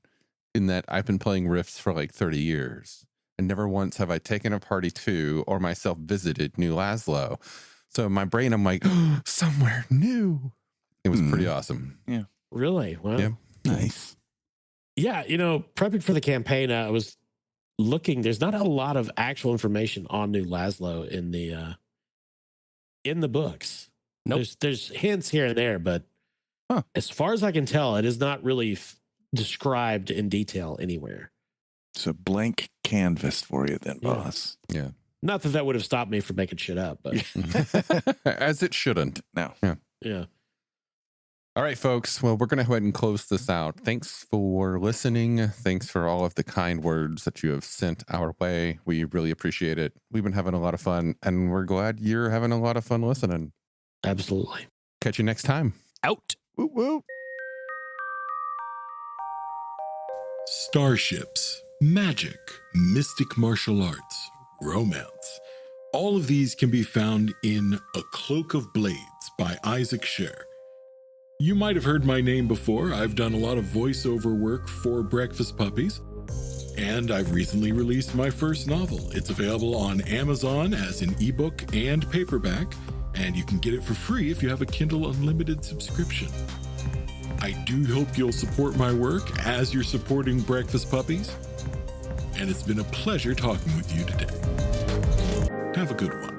in that I've been playing Rifts for like 30 years and never once have I taken a party to or myself visited New Lazlo. So in my brain I'm like, oh, somewhere new. It was pretty awesome. Yeah. Really? Wow. Yeah. Nice. Yeah, prepping for the campaign, I was looking. There's not a lot of actual information on New Lazlo in the books. Nope. There's hints here and there, but as far as I can tell, it is not really described in detail anywhere. It's a blank canvas for you then, Yeah. boss. Yeah. Not that that would have stopped me from making shit up, but As it shouldn't. No. yeah. All right, folks. Well, we're going to go ahead and close this out. Thanks for listening. Thanks for all of the kind words that you have sent our way. We really appreciate it. We've been having a lot of fun, and we're glad you're having a lot of fun listening. Absolutely. Catch you next time. Out. Woo woo. Starships, magic, mystic martial arts, romance. All of these can be found in A Cloak of Blades by Isaac Scher. You might have heard my name before. I've done a lot of voiceover work for Breakfast Puppies, and I've recently released my first novel. It's available on Amazon as an ebook and paperback, and you can get it for free if you have a Kindle Unlimited subscription. I do hope you'll support my work as you're supporting Breakfast Puppies, and it's been a pleasure talking with you today. Have a good one.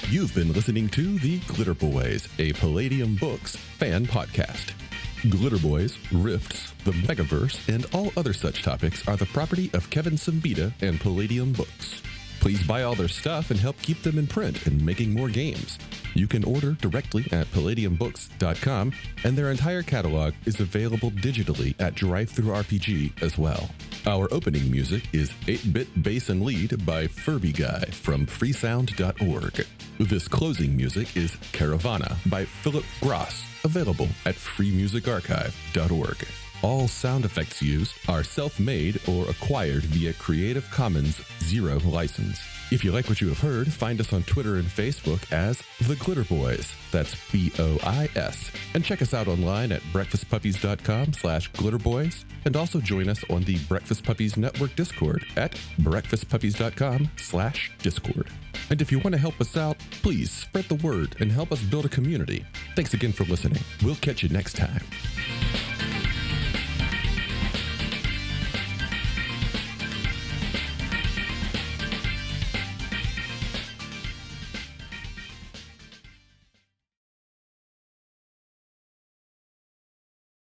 You've been listening to The Glitterbois, a Palladium Books fan podcast. Glitterbois, Rifts, the Megaverse, and all other such topics are the property of Kevin Siembieda and Palladium Books. Please buy all their stuff and help keep them in print and making more games. You can order directly at palladiumbooks.com, and their entire catalog is available digitally at Drive-Thru RPG as well. Our opening music is 8-Bit Bass and Lead by Furby Guy from freesound.org. This closing music is Caravana by Philip Gross, available at freemusicarchive.org. All sound effects used are self-made or acquired via Creative Commons Zero license. If you like what you have heard, find us on Twitter and Facebook as The Glitterbois. That's BOIS. And check us out online at breakfastpuppies.com/glitterbois. And also join us on the Breakfast Puppies Network Discord at breakfastpuppies.com/discord. And if you want to help us out, please spread the word and help us build a community. Thanks again for listening. We'll catch you next time.